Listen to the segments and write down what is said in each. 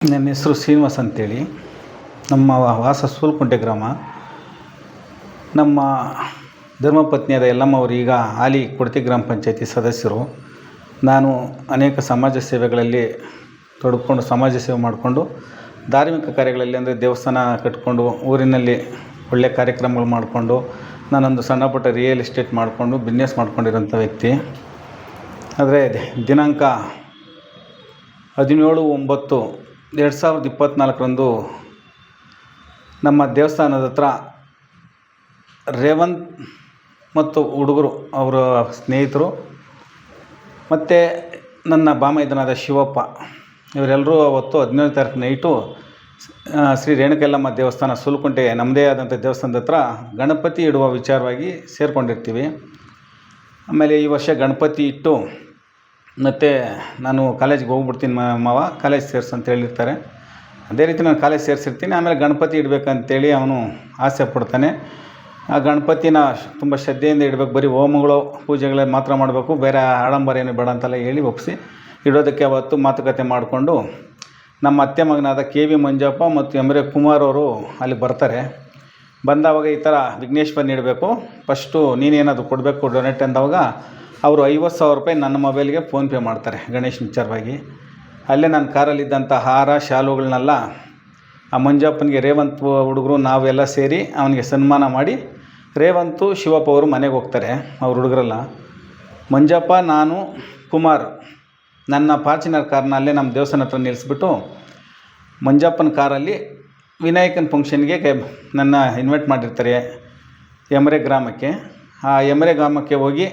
ನನ್ನ ಹೆಸರು ಶ್ರೀನಿವಾಸ್ ಅಂತೇಳಿ. ನಮ್ಮ ವಾಸ ಸೂಲ್ಕುಂಟೆ ಗ್ರಾಮ. ನಮ್ಮ ಧರ್ಮಪತ್ನಿಯಾದ ಯಲ್ಲಮ್ಮವರು ಈಗ ಹಾಲಿ ಕುಡ್ತಿ ಗ್ರಾಮ ಪಂಚಾಯತಿ ಸದಸ್ಯರು. ನಾನು ಅನೇಕ ಸಮಾಜ ಸೇವೆಗಳಲ್ಲಿ ತೊಡಗಿಕೊಂಡು ಸಮಾಜ ಸೇವೆ ಮಾಡಿಕೊಂಡು ಧಾರ್ಮಿಕ ಕಾರ್ಯಗಳಲ್ಲಿ ಅಂದರೆ ದೇವಸ್ಥಾನ ಕಟ್ಕೊಂಡು ಊರಿನಲ್ಲಿ ಒಳ್ಳೆಯ ಕಾರ್ಯಕ್ರಮಗಳು ಮಾಡಿಕೊಂಡು ನಾನೊಂದು ಸಣ್ಣ ಪುಟ್ಟ ರಿಯಲ್ ಎಸ್ಟೇಟ್ ಮಾಡಿಕೊಂಡು ಬಿಸ್ನೆಸ್ ಮಾಡ್ಕೊಂಡಿರೋಂಥ ವ್ಯಕ್ತಿ. ಆದರೆ ದಿನಾಂಕ 17/9/2024 ನಮ್ಮ ದೇವಸ್ಥಾನದ ಹತ್ರ ರೇವಂತ್ ಮತ್ತು ಹುಡುಗರು ಅವರ ಸ್ನೇಹಿತರು ಮತ್ತು ನನ್ನ ಬಾಮೈದನಾದ ಶಿವಪ್ಪ ಇವರೆಲ್ಲರೂ ಅವತ್ತು 17ನೇ ತಾರೀಕು ನೈಟು ಶ್ರೀ ರೇಣುಕೆಲ್ಲಮ್ಮ ದೇವಸ್ಥಾನ ಸೂಲ್ಕುಂಟೆ ನಮ್ಮದೇ ಆದಂಥ ದೇವಸ್ಥಾನದ ಹತ್ರ ಗಣಪತಿ ಇಡುವ ವಿಚಾರವಾಗಿ ಸೇರಿಕೊಂಡಿರ್ತೀವಿ. ಆಮೇಲೆ ಈ ವರ್ಷ ಗಣಪತಿ ಇಟ್ಟು ಮತ್ತು ನಾನು ಕಾಲೇಜಿಗೆ ಹೋಗ್ಬಿಡ್ತೀನಿ ಮಾವ, ಕಾಲೇಜ್ ಸೇರಿಸು ಅಂತ ಹೇಳಿರ್ತಾರೆ. ಅದೇ ರೀತಿ ನಾನು ಕಾಲೇಜ್ ಸೇರಿಸಿರ್ತೀನಿ. ಆಮೇಲೆ ಗಣಪತಿ ಇಡಬೇಕಂತೇಳಿ ಅವನು ಆಸೆ ಪಡ್ತಾನೆ. ಆ ಗಣಪತಿನ ತುಂಬ ಶ್ರದ್ಧೆಯಿಂದ ಇಡಬೇಕು, ಬರೀ ಹೋಮಗಳು ಪೂಜೆಗಳೇ ಮಾತ್ರ ಮಾಡಬೇಕು, ಬೇರೆ ಆಡಂಬರ ಏನು ಬೇಡ ಅಂತೆಲ್ಲ ಹೇಳಿ ಒಪ್ಪಿಸಿ ಇಡೋದಕ್ಕೆ ಅವತ್ತು ಮಾತುಕತೆ ಮಾಡಿಕೊಂಡು ನಮ್ಮ ಅತ್ತೆ ಮಗನಾದ KV ಮಂಜಪ್ಪ ಮತ್ತು ಎಮ್ರೆ ಕುಮಾರ್ ಅವರು ಅಲ್ಲಿ ಬರ್ತಾರೆ. ಬಂದವಾಗ ಈ ಥರ ವಿಘ್ನೇಶ್ವರನ ಇಡಬೇಕು, ಫಸ್ಟು ನೀನೇನಾದರೂ ಕೊಡಬೇಕು ಡೊನೇಟ್ ಅಂದವಾಗ ಅವರು 50,000 ರೂಪಾಯಿ ನನ್ನ ಮೊಬೈಲ್ಗೆ ಫೋನ್ಪೇ ಮಾಡ್ತಾರೆ ಗಣೇಶನ ವಿಚಾರವಾಗಿ. ಅಲ್ಲೇ ನನ್ನ ಕಾರಲ್ಲಿದ್ದಂಥ ಹಾರ ಶಾಲುಗಳನ್ನೆಲ್ಲ ಆ ಮಂಜಪ್ಪನಿಗೆ ರೇವಂತ್ ಹುಡುಗರು ನಾವೆಲ್ಲ ಸೇರಿ ಅವನಿಗೆ ಸನ್ಮಾನ ಮಾಡಿ ರೇವಂತು ಶಿವಪ್ಪ ಅವರು ಮನೆಗೆ ಹೋಗ್ತಾರೆ. ಅವ್ರ ಹುಡುಗರೆಲ್ಲ ಮಂಜಪ್ಪ, ನಾನು, ಕುಮಾರ್ ನನ್ನ ಫಾರ್ಚುನರ್ ಕಾರ್ನ ಅಲ್ಲೇ ನಮ್ಮ ದೇವಸ್ಥಾನ ಹತ್ರ ನಿಲ್ಲಿಸ್ಬಿಟ್ಟು ಮಂಜಪ್ಪನ ಕಾರಲ್ಲಿ ವಿನಾಯಕನ ಫಂಕ್ಷನ್ಗೆ ನನ್ನ ಇನ್ವೈಟ್ ಮಾಡಿರ್ತಾರೆ ಎಮ್ರೆ ಗ್ರಾಮಕ್ಕೆ. ಆ ಎಮ್ರೆ ಗ್ರಾಮಕ್ಕೆ ಹೋಗಿ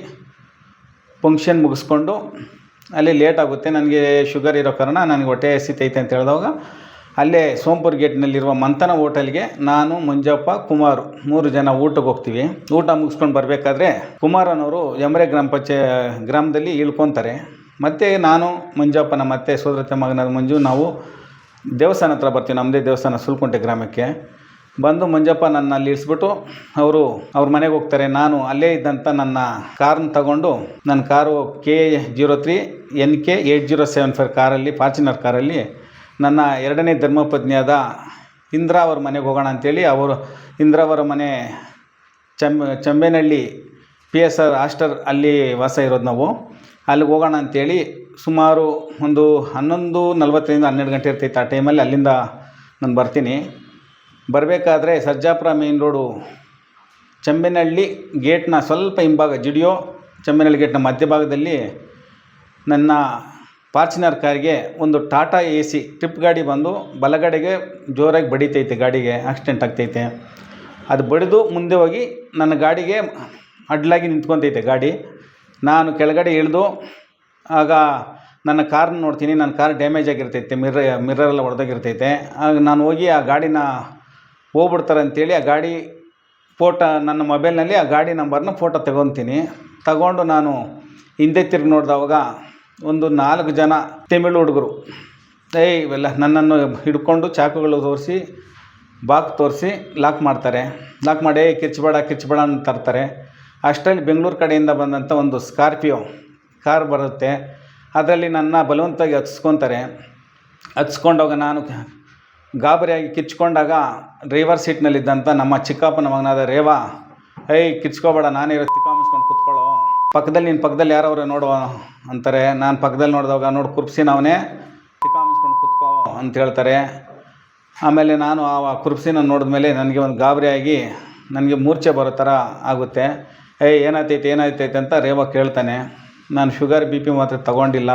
ಫಂಕ್ಷನ್ ಮುಗಿಸ್ಕೊಂಡು ಅಲ್ಲಿ ಲೇಟ್ ಆಗುತ್ತೆ, ನನಗೆ ಶುಗರ್ ಇರೋ ಕಾರಣ ನನಗೆ ಹೊಟ್ಟೆ ಹಸಿತೈತೆ ಅಂತ ಹೇಳಿದಾಗ ಅಲ್ಲೇ ಸೋಂಪುರ್ ಗೇಟ್ನಲ್ಲಿರುವ ಮಂಥನ ಹೋಟೆಲ್ಗೆ ನಾನು, ಮಂಜಪ್ಪ, ಕುಮಾರು 3 ಜನ ಊಟಕ್ಕೆ ಹೋಗ್ತೀವಿ. ಊಟ ಮುಗಿಸ್ಕೊಂಡು ಬರಬೇಕಾದ್ರೆ ಕುಮಾರನವರು ಎಮ್ರೆ ಗ್ರಾಮದಲ್ಲಿ ಇಳ್ಕೊತಾರೆ. ಮತ್ತು ನಾನು, ಮಂಜಪ್ಪ, ನಮ್ಮ ಅತ್ತೆ ಸೋದರತೆ ಮಗನಾದ ಮಂಜು ನಾವು ದೇವಸ್ಥಾನ ಹತ್ರ ಬರ್ತೀವಿ, ನಮ್ಮದೇ ದೇವಸ್ಥಾನ ಸೂಲ್ಕುಂಟೆ ಗ್ರಾಮಕ್ಕೆ. ಬಂದು ಮಂಜಪ್ಪ ನನ್ನ ಅಲ್ಲಿ ಇಳಿಸ್ಬಿಟ್ಟು ಅವ್ರ ಮನೆಗೆ ಹೋಗ್ತಾರೆ. ನಾನು ಅಲ್ಲೇ ಇದ್ದಂಥ ನನ್ನ ಕಾರ್ನ ತಗೊಂಡು ನನ್ನ ಕಾರು K03 NK 8075 ಕಾರಲ್ಲಿ, ಫಾರ್ಚುನರ್ ಕಾರಲ್ಲಿ ನನ್ನ 2ನೇ ಧರ್ಮಪತ್ನಿಯಾದ ಇಂದ್ರಾ ಅವ್ರ ಮನೆಗೆ ಹೋಗೋಣ ಅಂಥೇಳಿ, ಇಂದ್ರಾವರ ಮನೆ ಚಂಬೇನಹಳ್ಳಿ PSR ಹಾಸ್ಟೆಲ್ ಅಲ್ಲಿ ವಾಸ ಇರೋದು ನಾವು. ಅಲ್ಲಿಗೆ ಹೋಗೋಣ ಅಂಥೇಳಿ ಸುಮಾರು ಒಂದು 11:40 12 ಗಂಟೆ ಇರ್ತೈತೆ. ಆ ಟೈಮಲ್ಲಿ ಅಲ್ಲಿಂದ ನಾನು ಬರ್ತೀನಿ. ಬರಬೇಕಾದ್ರೆ ಸರ್ಜಾಪುರ ಮೇನ್ ರೋಡು ಚಂಬೇನಹಳ್ಳಿ ಗೇಟ್ನ ಸ್ವಲ್ಪ ಹಿಂಭಾಗ, ಜಿಡಿಯೋ ಚಂಬೇನಹಳ್ಳಿ ಗೇಟ್ನ ಮಧ್ಯಭಾಗದಲ್ಲಿ ನನ್ನ ಫಾರ್ಚುನರ್ ಕಾರ್ಗೆ ಒಂದು ಟಾಟಾ AC ಟ್ರಿಪ್ ಗಾಡಿ ಬಂದು ಬಲಗಡೆಗೆ ಜೋರಾಗಿ ಬಡಿತೈತೆ, ಗಾಡಿಗೆ ಆಕ್ಸಿಡೆಂಟ್ ಆಗ್ತೈತೆ. ಅದು ಬಡಿದು ಮುಂದೆ ಹೋಗಿ ನನ್ನ ಗಾಡಿಗೆ ಅಡ್ಡಲಾಗಿ ನಿಂತ್ಕೊತೈತೆ ಗಾಡಿ. ನಾನು ಕೆಳಗಡೆ ಇಳಿದು ಆಗ ನನ್ನ ಕಾರ್ನ ನೋಡ್ತೀನಿ, ನನ್ನ ಕಾರ್ ಡ್ಯಾಮೇಜ್ ಆಗಿರ್ತೈತೆ, ಮಿರ್ರರೆಲ್ಲ ಹೊಡೆದೋಗಿರ್ತೈತೆ. ಆಗ ನಾನು ಹೋಗಿ ಆ ಗಾಡಿನ ಹೋಗ್ಬಿಡ್ತಾರೆ ಅಂಥೇಳಿ ಆ ಗಾಡಿ ಫೋಟೋ ನನ್ನ ಮೊಬೈಲ್ನಲ್ಲಿ ಆ ಗಾಡಿ ನಂಬರ್ನ ಫೋಟೋ ತಗೊಂಡು ನಾನು ಹಿಂದೆ ತಿರುಗಿ ನೋಡಿದವಾಗ ಒಂದು 4 ಜನ ತಮಿಳು ಹುಡುಗರು ಇವೆಲ್ಲ ನನ್ನನ್ನು ಹಿಡ್ಕೊಂಡು ಚಾಕುಗಳು ತೋರಿಸಿ ಬಾಕ್ ತೋರಿಸಿ ಲಾಕ್ ಮಾಡ್ತಾರೆ. ಲಾಕ್ ಮಾಡಿ ಕಿರ್ಚಬೇಡ ಅಂತ ತರ್ತಾರೆ. ಅಷ್ಟರಲ್ಲಿ ಬೆಂಗಳೂರು ಕಡೆಯಿಂದ ಬಂದಂಥ ಒಂದು ಸ್ಕಾರ್ಪಿಯೋ ಕಾರ್ ಬರುತ್ತೆ. ಅದರಲ್ಲಿ ನನ್ನ ಬಲವಂತವಾಗಿ ಹಚ್ಕೊಂಡಾಗ ನಾನು ಗಾಬರಿಯಾಗಿ ಕಿರ್ಚ್ಕೊಂಡಾಗ ಡ್ರೈವರ್ ಸೀಟ್ನಲ್ಲಿದ್ದಂಥ ನಮ್ಮ ಚಿಕ್ಕಪ್ಪನ ಮಗನಾದ ರೇವಾ, ಕಿರ್ಚ್ಕೋಬೇಡ, ನಾನೇ ಇರೋ ತಿಕ್ಕಾಮಿಸ್ಕೊಂಡು ಕೂತ್ಕೊಳ್ಳೋ, ನಿನ್ನ ಪಕ್ಕದಲ್ಲಿ ಯಾರವ್ರೆ ನೋಡುವ ಅಂತಾರೆ. ನಾನು ಪಕ್ಕದಲ್ಲಿ ನೋಡಿದಾಗ ನೋಡಿ ಕುರ್ಪ್ಸಿನ ಅವನೇ, ತಿಕ್ಕಾಮಿಸ್ಕೊಂಡು ಕೂತ್ಕೋ ಅಂತ ಹೇಳ್ತಾರೆ. ಆಮೇಲೆ ನಾನು ಆ ಕುರ್ಪ್ಸಿನ ನೋಡಿದ್ಮೇಲೆ ನನಗೆ ಒಂದು ಗಾಬರಿಯಾಗಿ ನನಗೆ ಮೂರ್ಛೆ ಬರೋ ಥರ ಆಗುತ್ತೆ. ಏನಾಯ್ತೈತೆ ಅಂತ ರೇವಾ ಕೇಳ್ತಾನೆ. ನಾನು ಶುಗರ್ BP ಮಾತ್ರ ತಗೊಂಡಿಲ್ಲ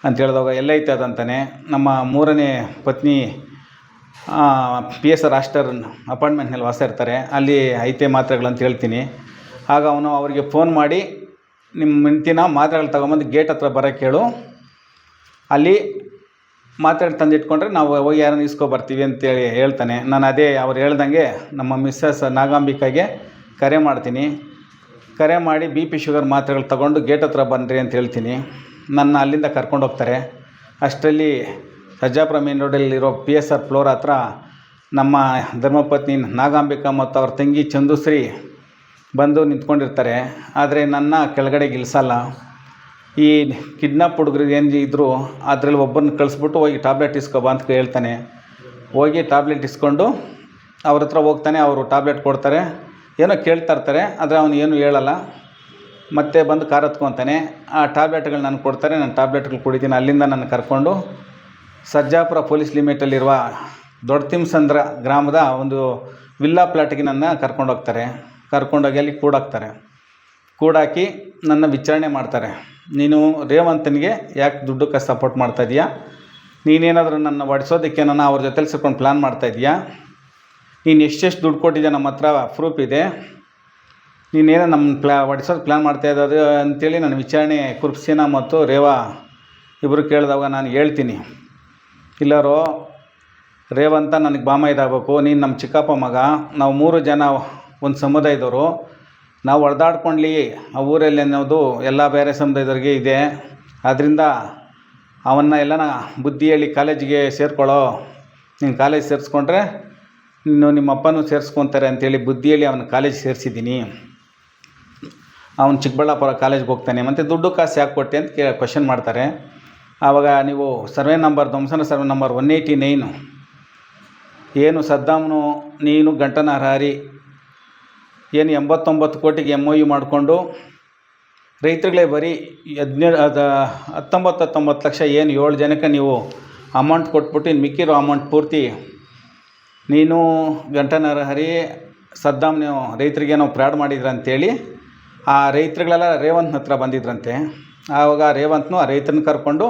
ಅಂತ ಹೇಳಿದಾಗ ಎಲ್ಲೈತೆ ಅದಂತಾನೆ. ನಮ್ಮ 3ನೇ ಪತ್ನಿ PSR ಹಾಸ್ಟೆಲ್ ಅಪಾರ್ಟ್ಮೆಂಟ್ನಲ್ಲಿ ವಾಸ ಇರ್ತಾರೆ, ಅಲ್ಲಿ ಐತೆ ಮಾತ್ರೆಗಳಂತ ಹೇಳ್ತೀನಿ. ಆಗ ಅವನು ಅವರಿಗೆ ಫೋನ್ ಮಾಡಿ, ನಿಮ್ಮ ಹೆಂಡ್ತಿನ ಮಾತ್ರೆಗಳು ತಗೊಂಬಂದು ಗೇಟ್ ಹತ್ರ ಬರೋಕ್ಕೆ ಹೇಳು, ಅಲ್ಲಿ ಮಾತ್ರೆಗಳು ತಂದಿಟ್ಕೊಂಡ್ರೆ ನಾವು ಹೋಗಿ ಯಾರನ್ನ ಇಸ್ಕೊಬರ್ತೀವಿ ಅಂತೇಳಿ ಹೇಳ್ತಾನೆ. ನಾನು ಅದೇ ಅವ್ರು ಹೇಳ್ದಂಗೆ ನಮ್ಮ ಮಿಸ್ಸಸ್ ನಾಗಾಂಬಿಕಾಗೆ ಕರೆ ಮಾಡ್ತೀನಿ. ಕರೆ ಮಾಡಿ BP ಶುಗರ್ ಮಾತ್ರೆಗಳು ತಗೊಂಡು ಗೇಟ್ ಹತ್ರ ಬನ್ನಿರಿ ಅಂತ ಹೇಳ್ತೀನಿ. ನನ್ನ ಅಲ್ಲಿಂದ ಕರ್ಕೊಂಡು ಹೋಗ್ತಾರೆ. ಅಷ್ಟರಲ್ಲಿ ಸರ್ಜಾಪುರ ಮೇನ್ ರೋಡಲ್ಲಿರೋ PSR ಫ್ಲೋರ್ ಹತ್ರ ನಮ್ಮ ಧರ್ಮಪತ್ನಿ ನಾಗಾಂಬಿಕಾ ಮತ್ತು ಅವ್ರ ತಂಗಿ ಚಂದುಶ್ರೀ ಬಂದು ನಿಂತ್ಕೊಂಡಿರ್ತಾರೆ. ಆದರೆ ನನ್ನ ಕೆಳಗಡೆಗೆ ಇಳಿಸಲ್ಲ. ಈ ಕಿಡ್ನಾಪ್ ಹುಡುಗರಿಗೆ ಏನು ಇದ್ದರು ಅದರಲ್ಲಿ ಒಬ್ಬರನ್ನ ಕಳಿಸ್ಬಿಟ್ಟು ಹೋಗಿ ಟ್ಯಾಬ್ಲೆಟ್ ಇಸ್ಕೊಬಾ ಅಂತ ಹೇಳ್ತಾನೆ. ಹೋಗಿ ಟ್ಯಾಬ್ಲೆಟ್ ಇಸ್ಕೊಂಡು ಅವ್ರ ಹತ್ರ ಹೋಗ್ತಾನೆ. ಅವರು ಟ್ಯಾಬ್ಲೆಟ್ ಕೊಡ್ತಾರೆ, ಏನೋ ಕೇಳ್ತಾ ಇರ್ತಾರೆ, ಆದರೆ ಅವನು ಏನು ಹೇಳಲ್ಲ. ಮತ್ತೆ ಬಂದು ಕಾರ್ ಹತ್ಕೊತಾನೆ. ಆ ಟ್ಯಾಬ್ಲೆಟ್ಗಳು ನನಗೆ ಕೊಡ್ತಾರೆ, ನಾನು ಟ್ಯಾಬ್ಲೆಟ್ಗಳು ಕುಡಿತೀನಿ. ಅಲ್ಲಿಂದ ನನ್ನ ಕರ್ಕೊಂಡು ಸರ್ಜಾಪುರ ಪೊಲೀಸ್ ಲಿಮಿಟಲ್ಲಿರುವ ದೊಡ್ಡ ತಿಮ್ಸಂದ್ರ ಗ್ರಾಮದ ಒಂದು ವಿಲ್ಲಾ ಪ್ಲಾಟಿಗೆ ನನ್ನ ಕರ್ಕೊಂಡೋಗ್ತಾರೆ. ಕರ್ಕೊಂಡೋಗಿ ಅಲ್ಲಿ ಕೂಡಾಕಿ ನನ್ನ ವಿಚಾರಣೆ ಮಾಡ್ತಾರೆ. ನೀನು ರೇವಂತನಿಗೆ ಯಾಕೆ ದುಡ್ಡಕ್ಕೆ ಸಪೋರ್ಟ್ ಮಾಡ್ತಾಯಿದ್ದೀಯಾ? ನೀನೇನಾದರೂ ನನ್ನ ಹೊಡಿಸೋದಕ್ಕೆ ನಾನು ಅವ್ರ ಜೊತೆಲಿ ಸೇರ್ಕೊಂಡು ಪ್ಲ್ಯಾನ್ ಮಾಡ್ತಾಯಿದ್ದೀಯಾ? ನೀನು ಎಷ್ಟೆಷ್ಟು ದುಡ್ಡು ಕೊಟ್ಟಿದ್ಯಾ? ನಮ್ಮ ಹತ್ರ ಪ್ರೂಫ್ ಇದೆ. ನೀನೇನೋ ನಮ್ಮ ಹೊಡಿಸೋದು ಪ್ಲ್ಯಾನ್ ಮಾಡ್ತಾಯಿದ್ದು ಅಂತೇಳಿ ನನ್ನ ವಿಚಾರಣೆ ಕುರುಪ್ಸೇನ ಮತ್ತು ರೇವಾ ಇಬ್ಬರು ಕೇಳಿದಾಗ ನಾನು ಹೇಳ್ತೀನಿ, ಇಲ್ಲರೋ ರೇವಂತ ನನಗೆ ಬಾಮೈದಾಗಬೇಕು, ನೀನು ನಮ್ಮ ಚಿಕ್ಕಪ್ಪ ಮಗ, ನಾವು 3 ಜನ ಒಂದು ಸಮುದಾಯದವರು, ನಾವು ಹೊಡೆದಾಡ್ಕೊಂಡ್ಲಿ ಆ ಊರಲ್ಲಿ ಅನ್ನೋದು ಎಲ್ಲ ಬೇರೆ ಸಮುದಾಯದವ್ರಿಗೆ ಇದೆ. ಆದ್ದರಿಂದ ಅವನ್ನ ಎಲ್ಲನ ಬುದ್ಧಿ ಹೇಳಿ ಕಾಲೇಜಿಗೆ ಸೇರ್ಕೊಳ್ಳೋ, ನೀನು ಕಾಲೇಜ್ ಸೇರಿಸ್ಕೊಂಡ್ರೆ ನಿಮ್ಮ ಅಪ್ಪನೂ ಸೇರಿಸ್ಕೊತಾರೆ ಅಂತೇಳಿ ಬುದ್ಧಿ ಹೇಳಿ ಅವನ ಕಾಲೇಜ್ ಸೇರಿಸಿದ್ದೀನಿ. ಅವನು ಚಿಕ್ಕಬಳ್ಳಾಪುರ ಕಾಲೇಜ್ಗೆ ಹೋಗ್ತಾನೆ. ಮತ್ತು ದುಡ್ಡು ಕಾಸು ಯಾಕೆ ಕೊಟ್ಟೆ ಅಂತ ಕ್ವಶನ್ ಮಾಡ್ತಾರೆ. ಆವಾಗ ನೀವು ಧ್ವಂಸನ ಸರ್ವೆ ನಂಬರ್ 189 ಏನು ಸದ್ದಾಮ್ನು ನೀನು ಗಂಟನಹರಿ ಏನು 89 ಕೋಟಿಗೆ MOU ಮಾಡಿಕೊಂಡು ರೈತರುಗಳೇ ಬರೀ 19 ಲಕ್ಷ ಏನು 7 ಜನಕ್ಕೆ ನೀವು ಅಮೌಂಟ್ ಕೊಟ್ಬಿಟ್ಟು ಇನ್ನು ಮಿಕ್ಕಿರೋ ಅಮೌಂಟ್ ಪೂರ್ತಿ ನೀನು ಗಂಟನಹರಿ ಸದ್ದಾಮ್ ನೀವು ರೈತರಿಗೇನೋ ಫ್ರಾಡ್ ಮಾಡಿದ್ರಂತೇಳಿ ಆ ರೈತರುಗಳೆಲ್ಲ ರೇವಂತ್ನ ಹತ್ರ ಬಂದಿದ್ರಂತೆ. ಆವಾಗ ರೇವಂತ್ನು ಆ ರೈತರನ್ನ ಕರ್ಕೊಂಡು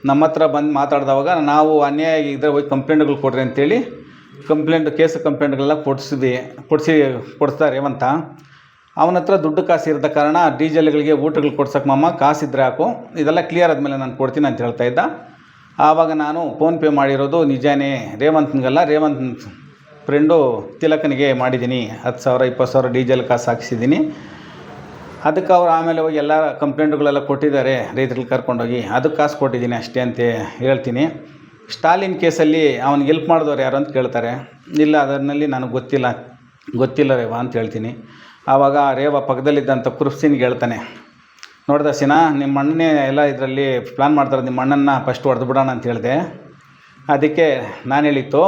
ನಮ್ಮ ಹತ್ರ ಬಂದು ಮಾತಾಡಿದವಾಗ ನಾವು ಅನ್ಯಾಯ ಇದ್ದರೆ ಹೋಗಿ ಕಂಪ್ಲೇಂಟ್ಗಳು ಕೊಡ್ರಿ ಅಂತೇಳಿ ಕಂಪ್ಲೇಂಟ್ಗಳೆಲ್ಲ ಕೊಡಿಸ್ತಾ ರೇವಂತ. ಅವನ ಹತ್ರ ದುಡ್ಡು ಕಾಸು ಇರದ ಕಾರಣ ಡೀಸೆಲ್ಗಳಿಗೆ ಊಟಗಳು ಕೊಡ್ಸೋಕೆ ಮಾಮ ಕಾಸಿದ್ರೆ ಹಾಕು, ಇದೆಲ್ಲ ಕ್ಲಿಯರ್ ಆದಮೇಲೆ ನಾನು ಕೊಡ್ತೀನಿ ಅಂತ ಹೇಳ್ತಾ ಇದ್ದ. ಆವಾಗ ನಾನು ಫೋನ್ಪೇ ಮಾಡಿರೋದು ನಿಜಾನೇ, ರೇವಂತ್ನಿಗಲ್ಲ, ರೇವಂತ್ ಫ್ರೆಂಡು ತಿಲಕನಿಗೆ ಮಾಡಿದ್ದೀನಿ. 10,000 20,000 ಡೀಸೆಲ್ ಕಾಸು ಹಾಕಿಸಿದ್ದೀನಿ. ಅದಕ್ಕೆ ಅವ್ರು ಆಮೇಲೆ ಹೋಗಿ ಎಲ್ಲ ಕಂಪ್ಲೇಂಟ್ಗಳೆಲ್ಲ ಕೊಟ್ಟಿದ್ದಾರೆ ರೈತರಿಗೆ ಕರ್ಕೊಂಡೋಗಿ, ಅದಕ್ಕೆ ಕಾಸು ಕೊಟ್ಟಿದ್ದೀನಿ ಅಷ್ಟೇ ಅಂತ ಹೇಳ್ತೀನಿ. ಸ್ಟಾಲಿನ್ ಕೇಸಲ್ಲಿ ಅವ್ನಿಗೆ ಹೆಲ್ಪ್ ಮಾಡಿದವ್ರು ಯಾರು ಅಂತ ಕೇಳ್ತಾರೆ. ಇಲ್ಲ ಅದರಲ್ಲಿ ನನಗೆ ಗೊತ್ತಿಲ್ಲ ರೇವಾ ಅಂತ ಹೇಳ್ತೀನಿ. ಆವಾಗ ರೇವಾ ಪಕ್ಕದಲ್ಲಿದ್ದಂಥ ಕುರುಪ್ಸಿನ್ಗೆ ಹೇಳ್ತಾನೆ, ನೋಡ್ದ ಸಿನಾ, ನಿಮ್ಮ ಅಣ್ಣನೇ ಎಲ್ಲ ಇದರಲ್ಲಿ ಪ್ಲ್ಯಾನ್ ಮಾಡ್ತಾರೆ, ನಿಮ್ಮ ಅಣ್ಣನ್ನ ಫಸ್ಟ್ ಹೊಡೆದು ಬಿಡೋಣ ಅಂತ ಹೇಳಿದೆ. ಅದಕ್ಕೆ ನಾನು ಹೇಳಿತ್ತು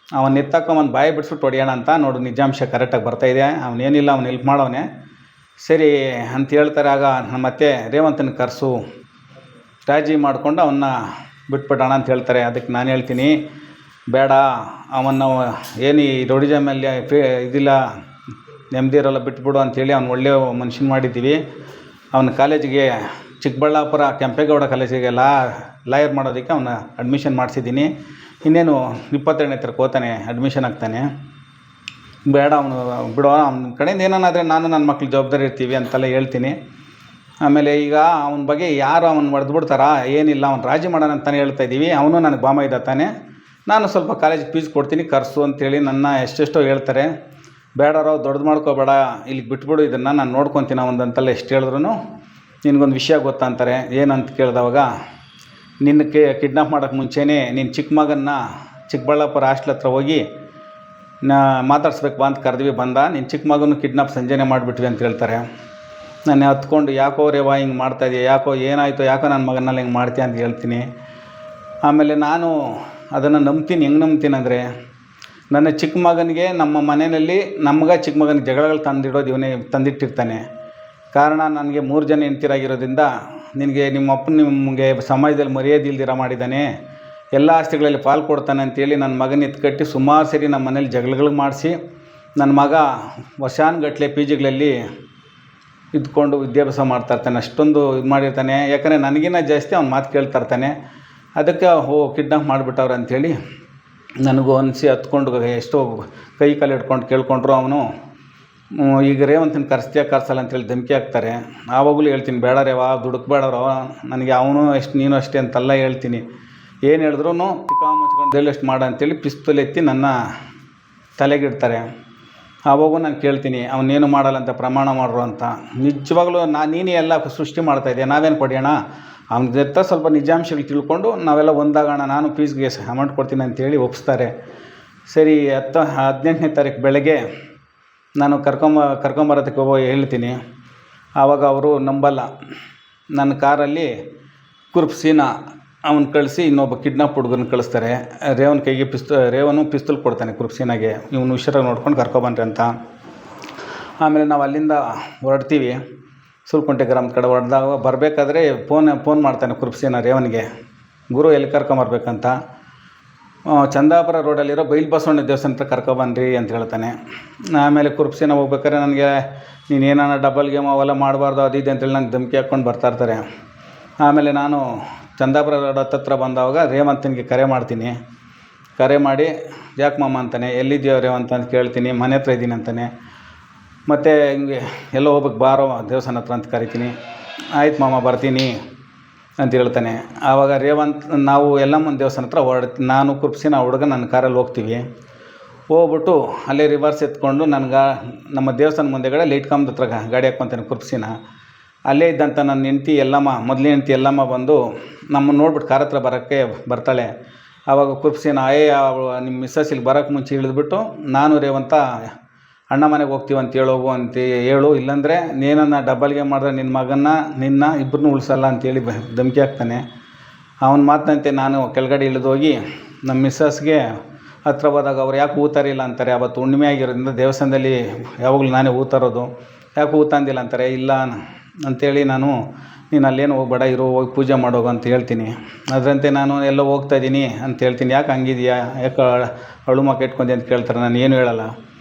ಅವನು ಎತ್ತಕೊಂಬಂದು ಬಾಯಿ ಬಿಡಿಸ್ಬಿಟ್ಟು ಹೊಡೆಯೋಣ ಅಂತ. ನೋಡು ನಿಜಾಂಶ ಕರೆಕ್ಟಾಗಿ ಬರ್ತಾಯಿದೆ, ಅವನೇನಿಲ್ಲ, ಅವ್ನು ಹೆಲ್ಪ್ ಮಾಡೋವನೇ ಸರಿ ಅಂತ ಹೇಳ್ತಾರೆ. ಆಗ ಮತ್ತೆ ರೇವಂತನ ಕರೆಸು, ರಾಜಿ ಮಾಡಿಕೊಂಡು ಅವನ್ನ ಬಿಟ್ಬಿಡೋಣ ಅಂತ ಹೇಳ್ತಾರೆ. ಅದಕ್ಕೆ ನಾನು ಹೇಳ್ತೀನಿ, ಬೇಡ, ಅವನ್ನ ಏನು ಈ ರೌಡಿಸಮಲ್ಲಿ ಇದಿಲ್ಲ, ನೆಮ್ಮದಿ ಇರೋಲ್ಲ, ಬಿಟ್ಬಿಡು ಅಂಥೇಳಿ ಅವ್ನು ಒಳ್ಳೆಯ ಮನುಷ್ಯನ ಮಾಡಿದ್ದೀವಿ. ಅವನ ಕಾಲೇಜಿಗೆ ಚಿಕ್ಕಬಳ್ಳಾಪುರ ಕೆಂಪೇಗೌಡ ಕಾಲೇಜಿಗೆ ಲಾಯರ್ ಮಾಡೋದಕ್ಕೆ ಅವನ್ನ ಅಡ್ಮಿಷನ್ ಮಾಡಿಸಿದ್ದೀನಿ. ಇನ್ನೇನು 22ನೇ ತರಕ್ಕೆ ಹೋಗ್ತಾನೆ, ಅಡ್ಮಿಷನ್ ಆಗ್ತಾನೆ. ಬೇಡ ಅವನು ಬಿಡೋ, ಅವನ ಕಡೆಯಿಂದ ಏನಾದರೆ ನಾನು ನನ್ನ ಮಕ್ಳು ಜವಾಬ್ದಾರಿ ಇರ್ತೀವಿ ಅಂತೆಲ್ಲ ಹೇಳ್ತೀನಿ. ಆಮೇಲೆ ಈಗ ಅವನ ಬಗ್ಗೆ ಯಾರು ಅವನು ಹೊಡೆದ್ಬಿಡ್ತಾರಾ, ಏನಿಲ್ಲ, ಅವ್ನು ರಾಜಿ ಮಾಡೋಣ ಅಂತಲೇ ಹೇಳ್ತಾಯಿದ್ದೀವಿ. ಅವನು ನನಗೆ ಬಾಮೈದ ತಾನೆ, ನಾನು ಸ್ವಲ್ಪ ಕಾಲೇಜಿಗೆ ಫೀಸ್ ಕೊಡ್ತೀನಿ ಕರ್ಸು ಅಂತೇಳಿ ನನ್ನ ಎಷ್ಟೆಷ್ಟೋ ಹೇಳ್ತಾರೆ. ಬೇಡರೋ, ದೊಡ್ಡದು ಮಾಡ್ಕೋಬೇಡ, ಇಲ್ಲಿಗೆ ಬಿಟ್ಬಿಡು, ಇದನ್ನು ನಾನು ನೋಡ್ಕೊತೀನಿ ಒಂದಂತೆಲ್ಲ ಎಷ್ಟು ಹೇಳಿದ್ರು. ನಿನಗೊಂದು ವಿಷಯ ಗೊತ್ತಾ ಅಂತಾರೆ. ಏನಂತ ಕೇಳಿದವಾಗ, ನಿನ್ನ ಕಿಡ್ನಾಪ್ ಮಾಡೋಕ್ಕೆ ಮುಂಚೆನೇ ನಿನ್ನ ಚಿಕ್ಕ ಮಗನ್ನ ಚಿಕ್ಕಬಳ್ಳಾಪುರ ಹಾಸ್ಟ್ಲ್ ಹತ್ರ ಹೋಗಿ ಮಾತಾಡ್ಸ್ಬೇಕು ಬಾ ಅಂತ ಕರೆದ್ವಿ, ಬಂದ. ನಿನ್ನ ಚಿಕ್ಕ ಮಗನೂ ಕಿಡ್ನಾಪ್ ಸಂಜೆನೇ ಮಾಡಿಬಿಟ್ವಿ ಅಂತ ಹೇಳ್ತಾರೆ. ನಾನು ಹತ್ಕೊಂಡು, ಯಾಕೋ ರೇವಾ ಹಿಂಗೆ ಮಾಡ್ತಾಯಿದ್ದೆ, ಯಾಕೋ ಏನಾಯಿತು, ಯಾಕೋ ನನ್ನ ಮಗನಲ್ಲಿ ಹಿಂಗೆ ಮಾಡ್ತೀಯ ಅಂತ ಹೇಳ್ತೀನಿ. ಆಮೇಲೆ ನಾನು ಅದನ್ನು ನಂಬ್ತೀನಿ. ಹೆಂಗೆ ನಂಬ್ತೀನಿ ಅಂದರೆ, ನನ್ನ ಚಿಕ್ಕ ಮಗನಿಗೆ ನಮ್ಮ ಮನೆಯಲ್ಲಿ ಚಿಕ್ಕ ಮಗನಿಗೆ ಜಗಳಗಳು ಇವನೇ ತಂದಿಟ್ಟಿರ್ತಾನೆ. ಕಾರಣ ನನಗೆ 3 ಜನ ಹೆಂಡ್ತಿರಾಗಿರೋದ್ರಿಂದ ನಿನಗೆ ನಿಮಗೆ ಸಮಾಜದಲ್ಲಿ ಮರ್ಯಾದೆ ಇಲ್ದಿರ ಮಾಡಿದ್ದಾನೆ, ಎಲ್ಲ ಆಸ್ತಿಗಳಲ್ಲಿ ಪಾಲು ಕೊಡ್ತಾನೆ ಅಂತೇಳಿ ನನ್ನ ಮಗನ ಎತ್ಕಟ್ಟಿ ಸುಮಾರು ಸರಿ ನಮ್ಮ ಮನೇಲಿ ಜಗಳಗಳು ಮಾಡಿಸಿ ನನ್ನ ಮಗ ವರ್ಷಾನುಗಟ್ಟಲೆ PGಗಳಲ್ಲಿ ಇದ್ಕೊಂಡು ವಿದ್ಯಾಭ್ಯಾಸ ಮಾಡ್ತಾಯಿರ್ತಾನೆ. ಅಷ್ಟೊಂದು ಇದು ಮಾಡಿರ್ತಾನೆ. ಯಾಕಂದರೆ ನನಗಿನ್ನ ಜಾಸ್ತಿ ಅವ್ನು ಮಾತು ಕೇಳ್ತಾಯಿರ್ತಾನೆ. ಅದಕ್ಕೆ ಕಿಡ್ನಾಪ್ ಮಾಡಿಬಿಟ್ಟವ್ರು ಅಂಥೇಳಿ ನನಗೂ ಅನಿಸಿ ಹತ್ಕೊಂಡು ಎಷ್ಟೋ ಕೈ ಕಾಲು ಹಿಡ್ಕೊಂಡು ಕೇಳ್ಕೊಂಡ್ರು. ಅವನು ಈಗ ರೇವಂತನ ಕರ್ಸಲ್ಲ ಅಂತೇಳಿ ಧಮಕಿ ಹಾಕ್ತಾರೆ. ಆವಾಗಲೂ ಹೇಳ್ತೀನಿ, ಬೇಡ ರೇವಾ, ದುಡುಕ್ಬೇಡವ್ರು, ನನಗೆ ಅವನು ಎಷ್ಟು ನೀನು ಅಷ್ಟೇ ಅಂತೆಲ್ಲ ಹೇಳ್ತೀನಿ. ಏನು ಹೇಳಿದ್ರು ಚಿಕ್ಕ ಮುಚ್ಕೊಂಡು ಎಷ್ಟು ಮಾಡ ಅಂತೇಳಿ ಪಿಸ್ತೂಲ್ ಎತ್ತಿ ನನ್ನ ತಲೆಗಿಡ್ತಾರೆ. ಆವಾಗೂ ನಾನು ಕೇಳ್ತೀನಿ, ಅವನೇನು ಮಾಡಲ್ಲ ಅಂತ ಪ್ರಮಾಣ ಮಾಡ್ರು ಅಂತ. ನಿಜವಾಗ್ಲೂ ನೀನೇ ಎಲ್ಲ ಸೃಷ್ಟಿ ಮಾಡ್ತಾಯಿದ್ದೆ, ನಾವೇನು ಕೊಡೋಣ, ಅವ್ನ ಜೊತೆ ಸ್ವಲ್ಪ ನಿಜಾಂಶಗಳು ತಿಳ್ಕೊಂಡು ನಾವೆಲ್ಲ ಒಂದಾಗೋಣ, ನಾನು ಫೀಸ್ಗೆ ಅಮೌಂಟ್ ಕೊಡ್ತೀನಿ ಅಂತೇಳಿ ಒಪ್ಪಿಸ್ತಾರೆ. ಸರಿ, 18ನೇ ತಾರೀಕು ಬೆಳಗ್ಗೆ ನಾನು ಕರ್ಕೊಂಬರೋದಕ್ಕೆ ಹೇಳ್ತೀನಿ. ಆವಾಗ ಅವರು ನಂಬಲ್ಲ. ನನ್ನ ಕಾರಲ್ಲಿ ಕುರುಪ್ಸಿನ ಅವನು ಕಳಿಸಿ ಇನ್ನೊಬ್ಬ ಕಿಡ್ನಾಪ್ ಹುಡುಗನ ಕಳಿಸ್ತಾರೆ. ರೇವನ್ ಕೈಗೆ ರೇವನು ಪಿಸ್ತೂಲ್ ಕೊಡ್ತಾನೆ ಕುರುಪ್ಸಿನಾಗೆ, ಇವನು ಹುಷಾರಾಗಿ ನೋಡ್ಕೊಂಡು ಕರ್ಕೊಬನ್ರಿ ಅಂತ. ಆಮೇಲೆ ನಾವು ಅಲ್ಲಿಂದ ಹೊರಡ್ತೀವಿ. ಸುಲ್ಕುಂಟೆ ಗ್ರಾಮದ ಕಡೆ ಹೊಡೆದಾಗ ಬರಬೇಕಾದ್ರೆ ಫೋನ್ ಮಾಡ್ತಾನೆ ಕುರುಪ್ಸಿನ ರೇವನಿಗೆ, ಗುರು ಎಲ್ಲಿ ಕರ್ಕೊಂಬರ್ಬೇಕಂತ. ಚಂದಾಪುರ ರೋಡಲ್ಲಿರೋ ಬೈಲು ಬಸವಣ್ಣ ದೇವಸ್ಥಾನ ಹತ್ರ ಕರ್ಕೊಬನ್ರಿ ಅಂತ ಹೇಳ್ತಾನೆ. ಆಮೇಲೆ ಕುರುಪ್ಸಿನ ಹೋಗ್ಬೇಕಾದ್ರೆ ನನಗೆ ನೀನು ಏನಾನ ಡಬಲ್ ಗೇಮ್ ಅವೆಲ್ಲ ಮಾಡಬಾರ್ದು ಅದು ಇದೆ ಅಂತೇಳಿ ನಂಗೆ ಧಮಕಿ ಹಾಕ್ಕೊಂಡು ಬರ್ತಾಯಿರ್ತಾರೆ. ಆಮೇಲೆ ನಾನು ಚಂದಾಪುರ ರೋಡ್ ಹತ್ತತ್ರ ಬಂದವಾಗ ರೇವಂತನಿಗೆ ಕರೆ ಮಾಡ್ತೀನಿ. ಕರೆ ಮಾಡಿ ಯಾಕೆ ಮಾಮ ಅಂತಾನೆ, ಎಲ್ಲಿದ್ದೀಯೋ ರೇವಂತ ಅಂತ ಕೇಳ್ತೀನಿ. ಮನೆ ಹತ್ರ ಇದ್ದೀನಿ ಅಂತಾನೆ. ಮತ್ತು ಹಿಂಗೆ ಎಲ್ಲೋ ಹೋಗ್ಬೇಕು ಬಾರೋ ದೇವಸ್ಥಾನ ಹತ್ರ ಅಂತ ಕರಿತೀನಿ. ಆಯ್ತು ಮಾಮ ಬರ್ತೀನಿ ಅಂತ ಹೇಳ್ತಾನೆ. ಆವಾಗ ರೇವಂತ್ ನಾವು ಎಲ್ಲಮ್ಮನ ದೇವಸ್ಥಾನ ಹತ್ರ ನಾನು ಕುರುಪ್ಸಿನ ಹುಡುಗ ನನ್ನ ಕಾರಲ್ಲಿ ಹೋಗ್ತೀವಿ. ಹೋಗ್ಬಿಟ್ಟು ಅಲ್ಲೇ ರಿವರ್ಸ್ ಎತ್ಕೊಂಡು ನಮ್ಮ ದೇವಸ್ಥಾನ ಮುಂದೆಗಡೆ ಲೈಟ್ ಕಂಬದ ಹತ್ರ ಗಾಡಿ ಹಾಕ್ಕೊತಾನೆ ಕುರುಪ್ಸಿನ. ಅಲ್ಲೇ ಇದ್ದಂಥ ನನ್ನ ಹೆಂಡ್ತಿ ಎಲ್ಲಮ್ಮ, ಮೊದಲನೇ ಹೆಂಡ್ತಿ ಎಲ್ಲಮ್ಮ ಬಂದು ನಮ್ಮನ್ನು ನೋಡ್ಬಿಟ್ಟು ಕಾರ್ ಹತ್ರ ಬರ್ತಾಳೆ. ಆವಾಗ ಕುರುಪ್ಸಿನ ನಿಮ್ಮ ಮಿಸ್ಸಸ್ ಇಲ್ಲಿ ಬರೋಕ್ಕೆ ಮುಂಚೆ ಇಳಿದ್ಬಿಟ್ಟು ನಾನು ರೇವಂತ ಅಣ್ಣ ಮನೆಗೆ ಹೋಗ್ತೀವಿ ಅಂತ ಹೇಳು, ಇಲ್ಲಾಂದರೆ ನೀನನ್ನು ಡಬಲ್ ಗೇಮ್ ಮಾಡಿದ್ರೆ ನಿನ್ನ ಇಬ್ಬರನ್ನೂ ಉಳಿಸಲ್ಲ ಅಂತೇಳಿ ಧಮಕಿ ಹಾಕ್ತಾನೆ. ಅವನ ಮಾತಂತೆ ನಾನು ಕೆಳಗಡೆ ಇಳಿದೋಗಿ ನಮ್ಮ ಮಿಸ್ಸಸ್ಗೆ ಹತ್ರ ಹೋದಾಗ ಅವ್ರು ಯಾಕೆ ಊತಾರಿಲ್ಲ ಅಂತಾರೆ. ಅವತ್ತು ಹುಣ್ಣಿಮೆ ಆಗಿರೋದ್ರಿಂದ ದೇವಸ್ಥಾನದಲ್ಲಿ ಯಾವಾಗಲೂ ನಾನೇ ಊತಾರೋದು, ಯಾಕೆ ಊತಂದಿಲ್ಲ ಅಂತಾರೆ. ಇಲ್ಲ ಅಂಥೇಳಿ ನೀನು ಅಲ್ಲೇನು ಹೋಗ್ಬೇಡ, ಹೋಗಿ ಪೂಜೆ ಮಾಡೋಗು ಅಂತ ಹೇಳ್ತೀನಿ. ಅದರಂತೆ ನಾನು ಎಲ್ಲೋ ಹೋಗ್ತಾಯಿದ್ದೀನಿ ಅಂತ ಹೇಳ್ತೀನಿ. ಯಾಕೆ ಹಂಗಿದೆಯಾ, ಯಾಕೆ ಅಳು ಮಕ್ಕ ಇಟ್ಕೊಂಡೆ ಅಂತ ಕೇಳ್ತಾರೆ. ನಾನು ಏನು ಹೇಳಲ್ಲ.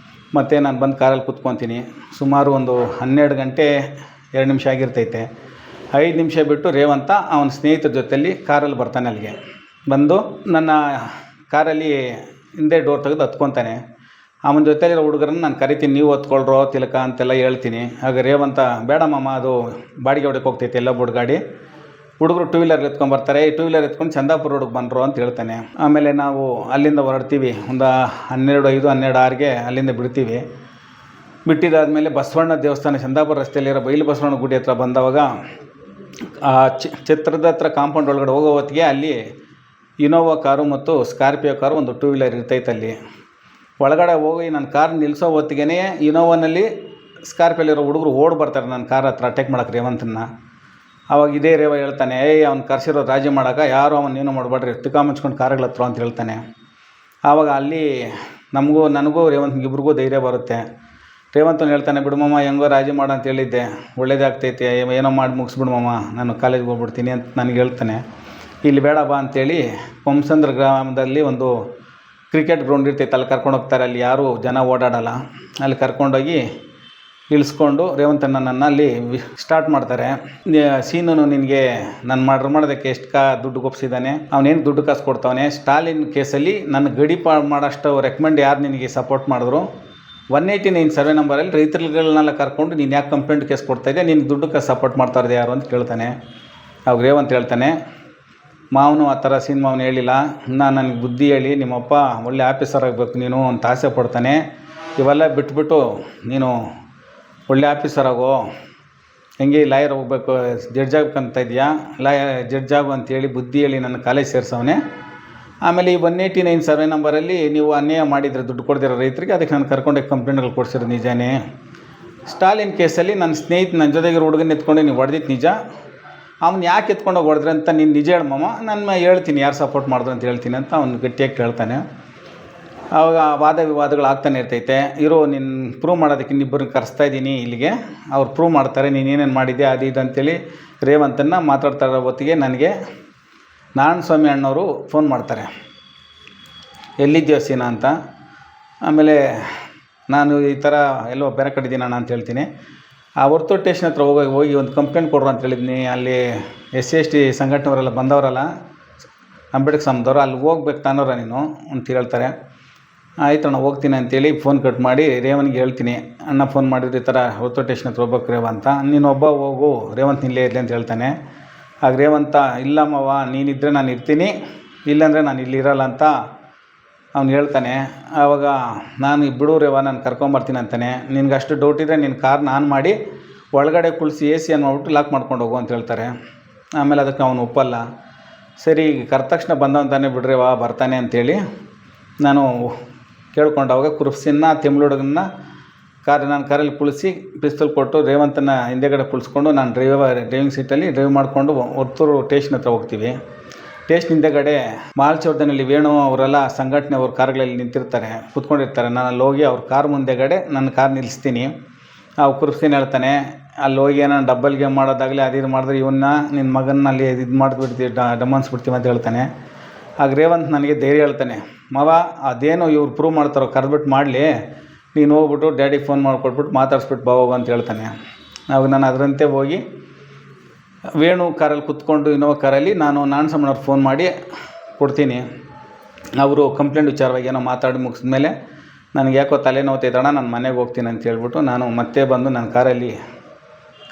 ಮತ್ತು ನಾನು ಬಂದು ಕಾರಲ್ಲಿ ಕೂತ್ಕೊತೀನಿ. ಸುಮಾರು ಒಂದು 12 ಗಂಟೆ 2 ನಿಮಿಷ ಆಗಿರ್ತೈತೆ. 5 ನಿಮಿಷ ಬಿಟ್ಟು ರೇವಂತ ಅವನ ಸ್ನೇಹಿತರ ಜೊತೆಯಲ್ಲಿ ಕಾರಲ್ಲಿ ಬರ್ತಾನೆ. ಅಲ್ಲಿಗೆ ಬಂದು ನನ್ನ ಕಾರಲ್ಲಿ ಹಿಂದೆ ಡೋರ್ ತೆಗೆದು ಹತ್ಕೊತಾನೆ. ಅವನ ಜೊತೆಲಿರೋ ಹುಡುಗರನ್ನ ನಾನು ಕರಿತೀನಿ, ನೀವು ಹೊತ್ಕೊಳ್ರೋ ತಿಲಕ ಅಂತೆಲ್ಲ ಹೇಳ್ತೀನಿ. ಆಗ ರೇವಂತ ಬೇಡ ಮಾಮ, ಅದು ಬಾಡಿಗೆ ಹೊಡೆಗೆ ಹೋಗ್ತೈತೆ ಎಲ್ಲ ಗಾಡಿ, ಹುಡುಗರು 2 ವೀಲರ್ ಎತ್ಕೊಂಡ್ಬರ್ತಾರೆ, 2 ವೀಲರ್ ಎತ್ಕೊಂಡು ಚಂದಾಪುರ ರೋಡಿಗೆ ಬಂದರು ಅಂತ ಹೇಳ್ತಾನೆ. ಆಮೇಲೆ ನಾವು ಅಲ್ಲಿಂದ ಹೊರಡ್ತೀವಿ. ಒಂದು 12:05 12:06ಗೆ ಅಲ್ಲಿಂದ ಬಿಡ್ತೀವಿ. ಬಿಟ್ಟಿದ್ದಾದಮೇಲೆ ಬಸವಣ್ಣ ದೇವಸ್ಥಾನ ಚಂದಾಪುರ ರಸ್ತೆಯಲ್ಲಿರೋ ಬೈಲು ಬಸವಣ್ಣ ಗುಡಿ ಹತ್ರ ಬಂದವಾಗ ಆ ಛತ್ರದ ಹತ್ರ ಕಾಂಪೌಂಡ್ ಒಳಗಡೆ ಹೋಗೋ ಹೊತ್ತಿಗೆ ಅಲ್ಲಿ ಇನೋವಾ ಕಾರು ಮತ್ತು ಸ್ಕಾರ್ಪಿಯೋ ಕಾರು ಒಂದು 2 ವೀಲರ್ ಇರ್ತೈತೆ. ಅಲ್ಲಿ ಒಳಗಡೆ ಹೋಗಿ ನನ್ನ ಕಾರ್ ನಿಲ್ಲಿಸೋ ಹೊತ್ತಿಗೆ ಇನೋವಾನಲ್ಲಿ ಸ್ಕಾರ್ಪಿಯೋಲಿರೋ ಹುಡುಗರು ಓಡಿ ಬರ್ತಾರೆ ನನ್ನ ಕಾರ್ ಹತ್ರ ಅಟ್ಯಾಕ್ ಮಾಡೋಕೆ ರೇವಂತನ್ನ. ಆವಾಗ ಇದೇ ರೇವ ಹೇಳ್ತಾನೆ, ಅವ್ನು ಕರ್ಸಿರೋ ರಾಜಿ ಮಾಡೋಕೆ ಯಾರು ಅವನೇನು ಮಾಡಬೇಡ್ರಿ, ತಿಕ್ಕ ಮುಚ್ಕೊಂಡು ಕಾರ್ಗಳ ಹತ್ರ ಅಂತ ಹೇಳ್ತಾನೆ. ಆವಾಗ ಅಲ್ಲಿ ನನಗೂ ರೇವಂತ್ಗೆ ಇಬ್ರಿಗೂ ಧೈರ್ಯ ಬರುತ್ತೆ. ರೇವಂತನು ಹೇಳ್ತಾನೆ, ಬಿಡುಮಮ್ಮ ಹೆಂಗೋ ರಾಜಿ ಮಾಡು ಅಂತ ಹೇಳಿದ್ದೆ, ಒಳ್ಳೇದಾಗ್ತೈತೆ, ಏನೋ ಮಾಡಿ ಮುಗಿಸ್ಬಿಡುಮಮ್ಮ, ನಾನು ಕಾಲೇಜ್ಗೆ ಹೋಗ್ಬಿಡ್ತೀನಿ ಅಂತ ನನಗೆ ಹೇಳ್ತಾನೆ. ಇಲ್ಲಿ ಬೇಡ ಬಾ ಅಂತೇಳಿ ಕೊಂಸಂದ್ರ ಗ್ರಾಮದಲ್ಲಿ ಒಂದು ಕ್ರಿಕೆಟ್ ಗ್ರೌಂಡ್ ಇರ್ತೈತೆ, ಅಲ್ಲಿ ಕರ್ಕೊಂಡೋಗ್ತಾರೆ. ಅಲ್ಲಿ ಯಾರೂ ಜನ ಓಡಾಡಲ್ಲ. ಅಲ್ಲಿ ಕರ್ಕೊಂಡೋಗಿ ಇಳಿಸ್ಕೊಂಡು ರೇವಂತನನ್ನು ಅಲ್ಲಿ ಸ್ಟಾರ್ಟ್ ಮಾಡ್ತಾರೆ. ಸೀನು ನಿನಗೆ ನಾನು ಮಾಡೋದಕ್ಕೆ ಎಷ್ಟು ದುಡ್ಡು ಕೊಪ್ಸಿದ್ದಾನೆ, ಅವನೇನು ದುಡ್ಡು ಕಾಸು ಕೊಡ್ತಾವನೆ, ಸ್ಟಾಲಿನ್ ಕೇಸಲ್ಲಿ ನನ್ನ ಗಡಿಪಾಡು ಮಾಡೋಷ್ಟು ರೆಕಮೆಂಡ್ ಯಾರು ನಿನಗೆ ಸಪೋರ್ಟ್ ಮಾಡಿದ್ರು, 189 ಸರ್ವೆ ನಂಬರಲ್ಲಿ ರೈತರುಗಳನ್ನೆಲ್ಲ ಕರ್ಕೊಂಡು ನೀನು ಯಾಕೆ ಕಂಪ್ಲೇಂಟ್ ಕೇಸ್ ಕೊಡ್ತಾಯಿದ್ದೆ, ನಿನ್ನ ದುಡ್ಡು ಕಾಸು ಸಪೋರ್ಟ್ ಮಾಡ್ತಾ ಇರೋದು ಯಾರು ಅಂತ ಕೇಳ್ತಾನೆ. ಅವಾಗ ರೇವಂತ್ ಹೇಳ್ತಾನೆ, ಮಾವನು ಆ ಥರ ಸೀನ್ ಮಾವನು ಹೇಳಿಲ್ಲ, ನನಗೆ ಬುದ್ಧಿ ಹೇಳಿ ನಿಮ್ಮಪ್ಪ ಒಳ್ಳೆ ಆಫೀಸರ್ ಆಗಬೇಕು ನೀನು ಅಂತ ಆಸೆ ಪಡ್ತಾನೆ. ಇವೆಲ್ಲ ಬಿಟ್ಬಿಟ್ಟು ನೀನು ಒಳ್ಳೆ ಆಫೀಸರ್ ಆಗೋ, ಹೆಂಗೆ ಲಾಯರ್ ಹೋಗ್ಬೇಕು, ಜಡ್ಜ್ ಆಗ್ಬೇಕಂತ ಇದೆಯಾ, ಜಡ್ಜ್ ಆಗು ಅಂತೇಳಿ ಬುದ್ಧಿ ಹೇಳಿ ನನ್ನ ಕಾಲೇಜ್ ಸೇರಿಸವನೇ. ಆಮೇಲೆ ಈ 189 ಸರ್ವೆ ನಂಬರಲ್ಲಿ ನೀವು ಅನ್ಯಾಯ ಮಾಡಿದರೆ ದುಡ್ಡು ಕೊಡ್ದಿರೋ ರೈತರಿಗೆ, ಅದಕ್ಕೆ ನಾನು ಕರ್ಕೊಂಡೋಗಿ ಕಂಪ್ಲೇಂಟ್ಗಳು ಕೊಡ್ಸಿರೋದು ನಿಜಾನೇ. ಸ್ಟಾಲಿನ್ ಕೇಸಲ್ಲಿ ನನ್ನ ಜೊತೆಗಿರೋ ಹುಡುಗನ ಎತ್ಕೊಂಡು ನೀವು ಹೊಡೆದಿದ್ದು ನಿಜ, ಅವ್ನು ಯಾಕೆ ಎತ್ಕೊಂಡೋಗಿ ಹೊಡೆದ್ರೆ ಅಂತ ನೀನು ನಿಜ ಹೇಳಮ್ಮ, ನಾನು ಹೇಳ್ತೀನಿ ಯಾರು ಸಪೋರ್ಟ್ ಮಾಡಿದ್ರು ಅಂತ ಹೇಳ್ತೀನಿ ಅಂತ ಅವ್ನು ಗಟ್ಟಿಯಾಗಿ ಕೇಳ್ತಾನೆ. ಆವಾಗ ವಾದ ವಿವಾದಗಳು ಆಗ್ತಾನೆ ಇರ್ತೈತೆ. ನೀನು ಪ್ರೂವ್ ಮಾಡೋದಕ್ಕೆ ಇನ್ನಿಬ್ಬರನ್ನ ಕರೆಸ್ತಾ ಇದ್ದೀನಿ ಇಲ್ಲಿಗೆ, ಅವ್ರು ಪ್ರೂವ್ ಮಾಡ್ತಾರೆ ನೀನೇನೇನು ಮಾಡಿದ್ದೆ ಅದು ಇದು ಅಂತೇಳಿ ರೇವಂತನ್ನು ಮಾತಾಡ್ತಾ ಇರೋ ಹೊತ್ತಿಗೆ ನನಗೆ ನಾರಾಯಣ ಸ್ವಾಮಿ ಅಣ್ಣವರು ಫೋನ್ ಮಾಡ್ತಾರೆ, ಎಲ್ಲಿದ್ದೀಯೋ ಸೀನಾ ಅಂತ. ಆಮೇಲೆ ನಾನು ಈ ಥರ ಎಲ್ಲೋ ಬೇರೆ ಕಡೆ ಇದ್ದೀನಿ ಅಣ್ಣ ಅಂತ ಹೇಳ್ತೀನಿ. ಆ ಹೊರತು ಸ್ಟೇಷನ್ ಹತ್ರ ಹೋಗಿ ಒಂದು ಕಂಪ್ಲೇಂಟ್ ಕೊಡ್ರು ಅಂತ ಹೇಳಿದ್ನಿ, ಅಲ್ಲಿ SC/ST ಸಂಘಟನೆಯವರೆಲ್ಲ ಬಂದವರಲ್ಲ, ಅಂಬೇಡ್ಕರ್ ಸಮಾಜದವರು, ಅಲ್ಲಿ ಹೋಗ್ಬೇಕು ತಾನೋರ ನೀನು ಅಂತ ಹೇಳ್ತಾರೆ. ಆಯ್ತು ಅಣ್ಣ ಹೋಗ್ತೀನಿ ಅಂತೇಳಿ ಫೋನ್ ಕಟ್ ಮಾಡಿ ರೇವನ್ಗೆ ಹೇಳ್ತೀನಿ, ಅಣ್ಣ ಫೋನ್ ಮಾಡಿದ್ರು ಈ ಥರ ಹೊರತು ಸ್ಟೇಷನ್ ಹತ್ರ ಹೋಗ್ಬೇಕು ರೇವ ಅಂತ, ನೀನು ಒಬ್ಬ ಹೋಗು, ರೇವಂತ್ ಇಲ್ಲೇ ಇರಲಿ ಅಂತ ಹೇಳ್ತಾನೆ. ಆಗ ರೇವಂತ, ಇಲ್ಲಮ್ಮವ್ವ ನೀನಿದ್ದರೆ ನಾನು ಇರ್ತೀನಿ, ಇಲ್ಲಾಂದರೆ ನಾನು ಇಲ್ಲಿರಲ್ಲ ಅಂತ ಅವ್ನು ಹೇಳ್ತಾನೆ. ಆವಾಗ ನಾನು ಬಿಡು ರೇವ ನಾನು ಕರ್ಕೊಂಬರ್ತೀನಿ ಅಂತಾನೆ. ನಿನ್ಗೆ ಅಷ್ಟು ಡೌಟ್ ಇದ್ದರೆ ನಿನ್ನ ಕಾರ್ನ ಆನ್ ಮಾಡಿ ಒಳಗಡೆ ಕುಳಿಸಿ AC ಆನ್ ಮಾಡಿಬಿಟ್ಟು ಲಾಕ್ ಮಾಡ್ಕೊಂಡು ಹೋಗು ಅಂತ ಹೇಳ್ತಾರೆ. ಆಮೇಲೆ ಅದಕ್ಕೆ ಅವನು ಒಪ್ಪಲ್ಲ. ಸರಿ ಕರೆದ ತಕ್ಷಣ ಬಂದವಂತಾನೆ ಬಿಡ್ರೇವಾ ಬರ್ತಾನೆ ಅಂಥೇಳಿ ನಾನು ಕೇಳ್ಕೊಂಡವಾಗ ಕುರುಪ್ಸಿನ ತೆಮ್ಲುಡುಗನ್ನ ನಾನು ಕಾರಲ್ಲಿ ಕುಳಿಸಿ ಪಿಸ್ತೂಲ್ ಕೊಟ್ಟು ರೇವಂತನ ಹಿಂದೆಗಡೆ ಕುಳಿಸ್ಕೊಂಡು ನಾನು ಡ್ರೈವಿಂಗ್ ಸೀಟಲ್ಲಿ ಡ್ರೈವ್ ಮಾಡಿಕೊಂಡು ವರ್ತೂರು ಟೇಷನ್ ಹತ್ರ ಹೋಗ್ತೀವಿ. ಟೇಷನ್ ಹಿಂದೆಗಡೆ ಮಾಲ್ಚೌಡನಲ್ಲಿ ವೇಣು ಅವರೆಲ್ಲ ಸಂಘಟನೆ ಅವ್ರ ಕಾರ್ಗಳಲ್ಲಿ ನಿಂತಿರ್ತಾರೆ, ಕೂತ್ಕೊಂಡಿರ್ತಾರೆ. ನಾನು ಅಲ್ಲಿ ಹೋಗಿ ಅವ್ರ ಕಾರ್ ಮುಂದೆಗಡೆ ನನ್ನ ಕಾರ್ ನಿಲ್ಲಿಸ್ತೀನಿ. ಅವು ಕುರ್ಸ್ತೀನಿ, ಹೇಳ್ತಾನೆ ಅಲ್ಲಿ ಹೋಗಿ ಏನೋ ಡಬ್ಬಲ್ ಗೇಮ್ ಮಾಡೋದಾಗಲಿ ಅದು ಮಾಡಿದ್ರೆ ಇವನ್ನ ನಿನ್ನ ಮಗನಲ್ಲಿ ಇದು ಮಾಡಿಬಿಡ್ತೀವಿ, ಡಮಾನ್ಸ್ಬಿಡ್ತೀವಿ ಅಂತ ಹೇಳ್ತಾನೆ. ಆಗ ರೇವಂತ್ ನನಗೆ ಧೈರ್ಯ ಹೇಳ್ತಾನೆ, ಮಾವ ಅದೇನೋ ಇವ್ರು ಪ್ರೂವ್ ಮಾಡ್ತಾರೋ ಕರೆದ್ಬಿಟ್ಟು ಮಾಡಲಿ, ನೀನು ಹೋಗ್ಬಿಟ್ಟು ಡ್ಯಾಡಿಗೆ ಫೋನ್ ಮಾಡಿಕೊಟ್ಬಿಟ್ಟು ಮಾತಾಡಿಸ್ಬಿಟ್ಟು ಬಾ ಹೋಗು ಅಂತ ಹೇಳ್ತಾನೆ. ಆವಾಗ ನಾನು ಅದರಂತೆ ಹೋಗಿ ವೇಣು ಕಾರಲ್ಲಿ ಕುತ್ಕೊಂಡು ಇನ್ನೋವಾ ಕಾರಲ್ಲಿ ನಾನು ಸಾಮಣ್ಣವ್ರು ಫೋನ್ ಮಾಡಿ ಕೊಡ್ತೀನಿ. ಅವರು ಕಂಪ್ಲೇಂಟ್ ವಿಚಾರವಾಗಿ ಏನೋ ಮಾತಾಡಿ ಮುಗಿಸಿದ್ಮೇಲೆ ನನಗೆ ಯಾಕೋ ತಲೆನೋವ್ತೈತಣ್ಣ, ನಾನು ಮನೆಗೆ ಹೋಗ್ತೀನಿ ಅಂತ ಹೇಳ್ಬಿಟ್ಟು ನಾನು ಮತ್ತೆ ಬಂದು ನನ್ನ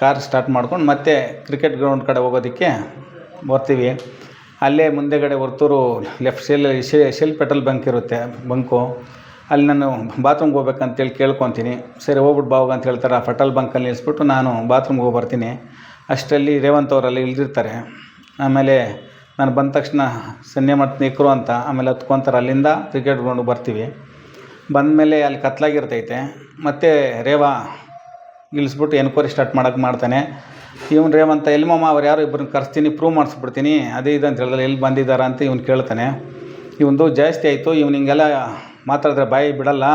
ಕಾರ್ ಸ್ಟಾರ್ಟ್ ಮಾಡ್ಕೊಂಡು ಮತ್ತೆ ಕ್ರಿಕೆಟ್ ಗ್ರೌಂಡ್ ಕಡೆ ಹೋಗೋದಕ್ಕೆ ಬರ್ತೀವಿ. ಅಲ್ಲೇ ಮುಂದೆಗಡೆ Varthur left shell petrol bunk ಇರುತ್ತೆ, ಅಲ್ಲಿ ನಾನು ಬಾತ್ರೂಮ್ಗೆ ಹೋಗ್ಬೇಕಂತೇಳಿ ಕೇಳ್ಕೊತೀನಿ. ಸರಿ ಹೋಗ್ಬಿಟ್ಟು ಬಾ ಹೋಗು ಅಂತ ಹೇಳ್ತಾರೆ. ಆ ಪೆಟ್ರೋಲ್ ಬಂಕಲ್ಲಿ ನಿಲ್ಲಿಸ್ಬಿಟ್ಟು ನಾನು ಬಾತ್ರೂಮ್ಗೆ ಹೋಗಿ ಬರ್ತೀನಿ. ಅಷ್ಟರಲ್ಲಿ ರೇವಂತ್ ಅವರೆಲ್ಲ ಇಳಿದಿರ್ತಾರೆ. ಆಮೇಲೆ ನಾನು ಬಂದ ತಕ್ಷಣ ಸನ್ನೆ ಮಾಡ್ತೀನಿ ಇಕ್ರು ಅಂತ, ಆಮೇಲೆ ಹತ್ಕೊತಾರೆ. ಅಲ್ಲಿಂದ ಕ್ರಿಕೆಟ್ ಗ್ರೌಂಡಿಗೆ ಬರ್ತೀವಿ. ಬಂದಮೇಲೆ ಅಲ್ಲಿ ಕತ್ಲಾಗಿರ್ತೈತೆ. ಮತ್ತು ರೇವಾ ಇಳಿಸ್ಬಿಟ್ಟು ಎನ್ಕ್ವೈರಿ ಸ್ಟಾರ್ಟ್ ಮಾಡ್ತಾನೆ. ಇವನು ರೇವಂತ ಎಲ್ಲಿ ಮಾಮ ಅವ್ರು ಯಾರೋ ಇಬ್ಬರನ್ನ ಕರೆಸ್ತೀನಿ, ಪ್ರೂವ್ ಮಾಡಿಸ್ಬಿಡ್ತೀನಿ ಅದೇ ಇದು ಅಂತ ಹೇಳಿದ್ರೆ ಎಲ್ಲಿ ಬಂದಿದ್ದಾರೆ ಅಂತ ಇವ್ನು ಕೇಳ್ತಾನೆ. ಇವನು ಜಾಸ್ತಿ ಆಯಿತು, ಇವ್ನು ಹಿಂಗೆಲ್ಲ ಮಾತಾಡಿದ್ರೆ ಬಾಯಿ ಬಿಡಲ್ಲ,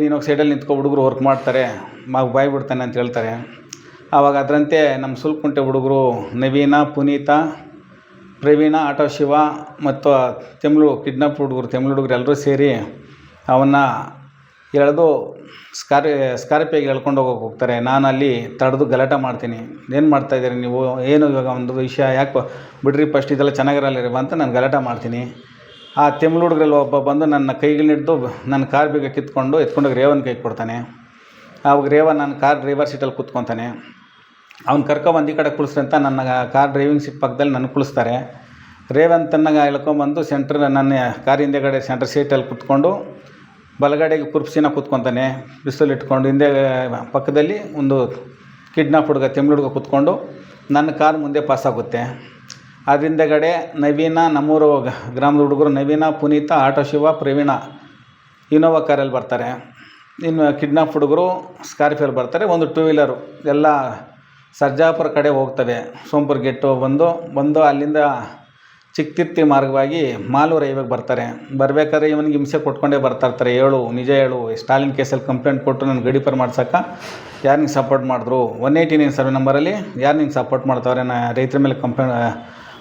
ನೀನು ಸೈಡಲ್ಲಿ ನಿಂತ್ಕೊ ಹುಡುಗರು ವರ್ಕ್ ಮಾಡ್ತಾರೆ, ಬಾಯಿ ಬಿಡ್ತಾನೆ ಅಂತ ಹೇಳ್ತಾರೆ. ಆವಾಗ ಅದರಂತೆ ನಮ್ಮ ಸುಲ್ಕುಂಟೆ ಹುಡುಗರು ನವೀನ, ಪುನೀತ, ಪ್ರವೀಣ, ಆಟೋ ಶಿವ ಮತ್ತು ಕಿಡ್ನಾಪ್ ಹುಡುಗರು ಎಲ್ಲರೂ ಸೇರಿ ಅವನ್ನ ಎಳೆದು ಸ್ಕಾರ್ಪಿಯೋಗೆ ಎಳ್ಕೊಂಡು ಹೋಗ್ತಾರೆ. ನಾನು ಅಲ್ಲಿ ತಡೆದು ಗಲಾಟೆ ಮಾಡ್ತೀನಿ. ಏನು ಮಾಡ್ತಾಯಿದ್ದೀರಿ ನೀವು, ಏನು ಇವಾಗ ಒಂದು ವಿಷಯ ಯಾಕೆ ಬಿಡ್ರಿ, ಫಸ್ಟ್ ಇದೆಲ್ಲ ಚೆನ್ನಾಗಿರಲ್ಲ ಅಂತ ನಾನು ಗಲಾಟೆ ಮಾಡ್ತೀನಿ. ಆ ಹುಡುಗರಲ್ಲಿ ಒಬ್ಬ ಬಂದು ನನ್ನ ಕೈಗಳನ್ನಿಡ್ದು ನನ್ನ ಕಾರ್ ಬೇಗ ಎತ್ಕೊಂಡೋಗಿ ರೇವನ್ ಕೈ ಕೊಡ್ತಾನೆ. ಆವಾಗ ರೇವನ್ ನನ್ನ ಕಾರ್ ಡ್ರೈವರ್ ಸೀಟಲ್ಲಿ ಕೂತ್ಕೊತಾನೆ. ಅವ್ನು ಕರ್ಕೊಬಂದು ಈ ಕಡೆ ಕುಳಿಸ್ರಂತ ನನ್ನ ಕಾರ್ ಡ್ರೈವಿಂಗ್ ಸೀಟ್ ಪಕ್ಕದಲ್ಲಿ ನನ್ನ ಕುಳಿಸ್ತಾರೆ. ರೇವಂತನಾಗ ಎಳ್ಕೊಂಬಂದು ನನ್ನ ಕಾರ್ ಹಿಂದೆಗಡೆ ಸೆಂಟ್ರ್ ಸೀಟಲ್ಲಿ ಕೂತ್ಕೊಂಡು ಬಲಗಡೆಗೆ ಕುರ್ಪ್ಸಿನ ಕೂತ್ಕೊತಾನೆ, ಬಿಸಿಲು ಇಟ್ಕೊಂಡು. ಹಿಂದೆ ಪಕ್ಕದಲ್ಲಿ ಒಂದು ಕಿಡ್ನಾಪ್ ಹುಡುಗ ಕೂತ್ಕೊಂಡು ನನ್ನ ಕಾರ್ ಮುಂದೆ ಪಾಸಾಗುತ್ತೆ. ಅದರಿಂದಗಡೆ ನವೀನ, ನಮ್ಮೂರು ಗ್ರಾಮದ ಹುಡುಗರು ನವೀನ, ಪುನೀತ, ಆಟೋ ಶಿವ, ಪ್ರವೀಣ ಇನ್ನೋವಾ ಕಾರಲ್ಲಿ ಬರ್ತಾರೆ. ಇನ್ನು ಕಿಡ್ನಾಪ್ ಹುಡುಗರು ಸ್ಕಾರ್ಪಿಯೋಲ್ಲಿ ಬರ್ತಾರೆ. ಒಂದು 2 ವೀಲರು ಎಲ್ಲ ಸರ್ಜಾಪುರ ಕಡೆ ಹೋಗ್ತವೆ. ಸೋಂಪುರ ಗೆಟ್ಟು ಬಂದು ಅಲ್ಲಿಂದ ಚಿಕ್ಕತಿರ್ತಿ ಮಾರ್ಗವಾಗಿ ಮಾಲೂರು ಹೈವೇಗೆ ಬರ್ತಾರೆ. ಬರಬೇಕಾದ್ರೆ ಇವನಿಗೆ ಹಿಂಸೆ ಕೊಟ್ಕೊಂಡೇ ಬರ್ತಾಯಿರ್ತಾರೆ. ನಿಜ ಹೇಳು, ಸ್ಟಾಲಿನ್ ಕೇಸಲ್ಲಿ ಕಂಪ್ಲೇಂಟ್ ಕೊಟ್ಟು ನನ್ನ ಗಡೀಪರ್ ಮಾಡ್ಸೋಕೆ ಯಾರು ನಿಂಗೆ ಸಪೋರ್ಟ್ ಮಾಡಿದ್ರು, 189 ಸರ್ವೆ ನಂಬರಲ್ಲಿ ಯಾರು ನಿಂಗೆ ಸಪೋರ್ಟ್ ಮಾಡ್ತಾವ್ರೆ, ರೈತರ ಮೇಲೆ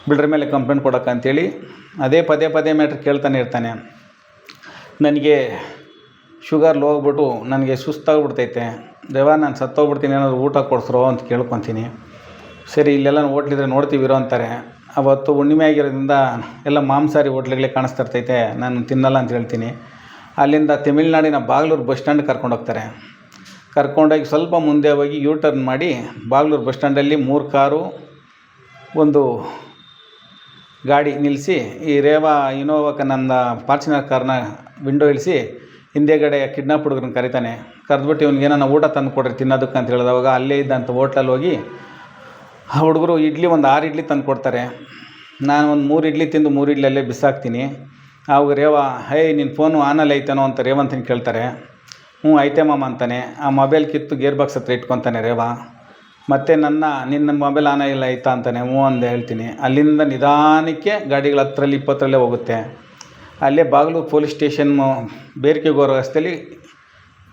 ಬಿಲ್ಡರ್ ಮೇಲೆ ಕಂಪ್ಲೇಂಟ್ ಕೊಡೋಕೆ ಅಂತೇಳಿ ಪದೇ ಮ್ಯಾಟ್ರ್ ಕೇಳ್ತಾನೆ ಇರ್ತಾನೆ. ನನಗೆ ಶುಗರ್ ಲೋ ಹೋಗ್ಬಿಟ್ಟು ನನಗೆ ಸುಸ್ತಾಗ್ಬಿಡ್ತೈತೆ, ದೇವಾ ನಾನು ಸತ್ತೋಗ್ಬಿಡ್ತೀನಿ, ಏನಾದ್ರು ಊಟ ಕೊಡಿಸ್ರೋ ಅಂತ ಕೇಳ್ಕೊತೀನಿ. ಸರಿ ಇಲ್ಲೆಲ್ಲ ಹೋಟ್ಲಿದ್ರೆ ನೋಡ್ತೀವಿರೋ ಅಂತಾರೆ. ಅವತ್ತು ಹುಣ್ಣಿಮೆ ಆಗಿರೋದ್ರಿಂದ ಎಲ್ಲ ಮಾಂಸಾಹಾರಿ ಹೋಟ್ಲುಗಳೇ ಕಾಣಿಸ್ತಾ ಇರ್ತೈತೆ, ನಾನು ತಿನ್ನಲ್ಲ ಅಂತ ಹೇಳ್ತೀನಿ. ಅಲ್ಲಿಂದ ತಮಿಳ್ನಾಡಿನ ಬಾಗ್ಲೂರು ಬಸ್ ಸ್ಟ್ಯಾಂಡ್ ಕರ್ಕೊಂಡೋಗ್ತಾರೆ. ಕರ್ಕೊಂಡೋಗಿ ಸ್ವಲ್ಪ ಮುಂದೆ ಹೋಗಿ ಟರ್ನ್ ಮಾಡಿ ಬಾಗ್ಲೂರು ಬಸ್ ಸ್ಟ್ಯಾಂಡಲ್ಲಿ 3 ಕಾರು ಒಂದು ಗಾಡಿ ನಿಲ್ಲಿಸಿ, ಈ ಇನೋವಾಕ್ಕೆ ನನ್ನ ಫಾರ್ಚುನರ್ ಕಾರ್ನ ವಿಂಡೋ ಇಳಿಸಿ ಹಿಂದೆಗಡೆ ಕಿಡ್ನಾಪ್ ಹುಡುಗರನ್ನ ಕರಿತಾನೆ. ಕರೆದ್ಬಿಟ್ಟು ಇವ್ನಿಗೇನೋ ಊಟ ತಂದು ಕೊಡ್ರಿ ತಿನ್ನೋದಕ್ಕೆ ಅಂತ ಹೇಳಿದವಾಗ ಅಲ್ಲೇ ಇದ್ದಂಥ ಹೋಟ್ಲಲ್ಲಿ ಹೋಗಿ ಆ ಹುಡುಗರು ಒಂದು 6 ಇಡ್ಲಿ ತಂದು ಕೊಡ್ತಾರೆ. ನಾನು ಒಂದು 3 ಇಡ್ಲಿ ತಿಂದು 3 ಇಡ್ಲಿ ಅಲ್ಲೇ ಬಿಸಾಕ್ತೀನಿ. ಆವಾಗ ರೇವಾ ನಿನ್ನ ಫೋನು ಆನಲ್ಲಿ ಐತನೋ ಅಂತ ರೇವಂತನ ಕೇಳ್ತಾರೆ. ಹ್ಞೂ ಐತೆ ಮಾಮ ಅಂತಾನೆ. ಆ ಮೊಬೈಲ್ ಕಿತ್ತು ಗೇರ್ ಬಾಕ್ಸ್ ಹತ್ರ ಇಟ್ಕೊತಾನೆ ರೇವಾ. ಮತ್ತು ನಿನ್ನ ಮೊಬೈಲ್ ಆನಾಗಿಲ್ಲ ಆಯ್ತಾ ಅಂತಾನೆ. ಹ್ಞೂ ಅಂತ ಹೇಳ್ತೀನಿ. ಅಲ್ಲಿಂದ ನಿಧಾನಕ್ಕೆ ಗಾಡಿಗಳ 10ರಲ್ಲಿ 20ರಲ್ಲೇ ಹೋಗುತ್ತೆ. ಅಲ್ಲೇ ಬಾಗ್ಲೂರು ಪೊಲೀಸ್ ಸ್ಟೇಷನ್ ಬೇರ್ಕಿಗೆ ಹೋಗೋ ರಸ್ತೆಯಲ್ಲಿ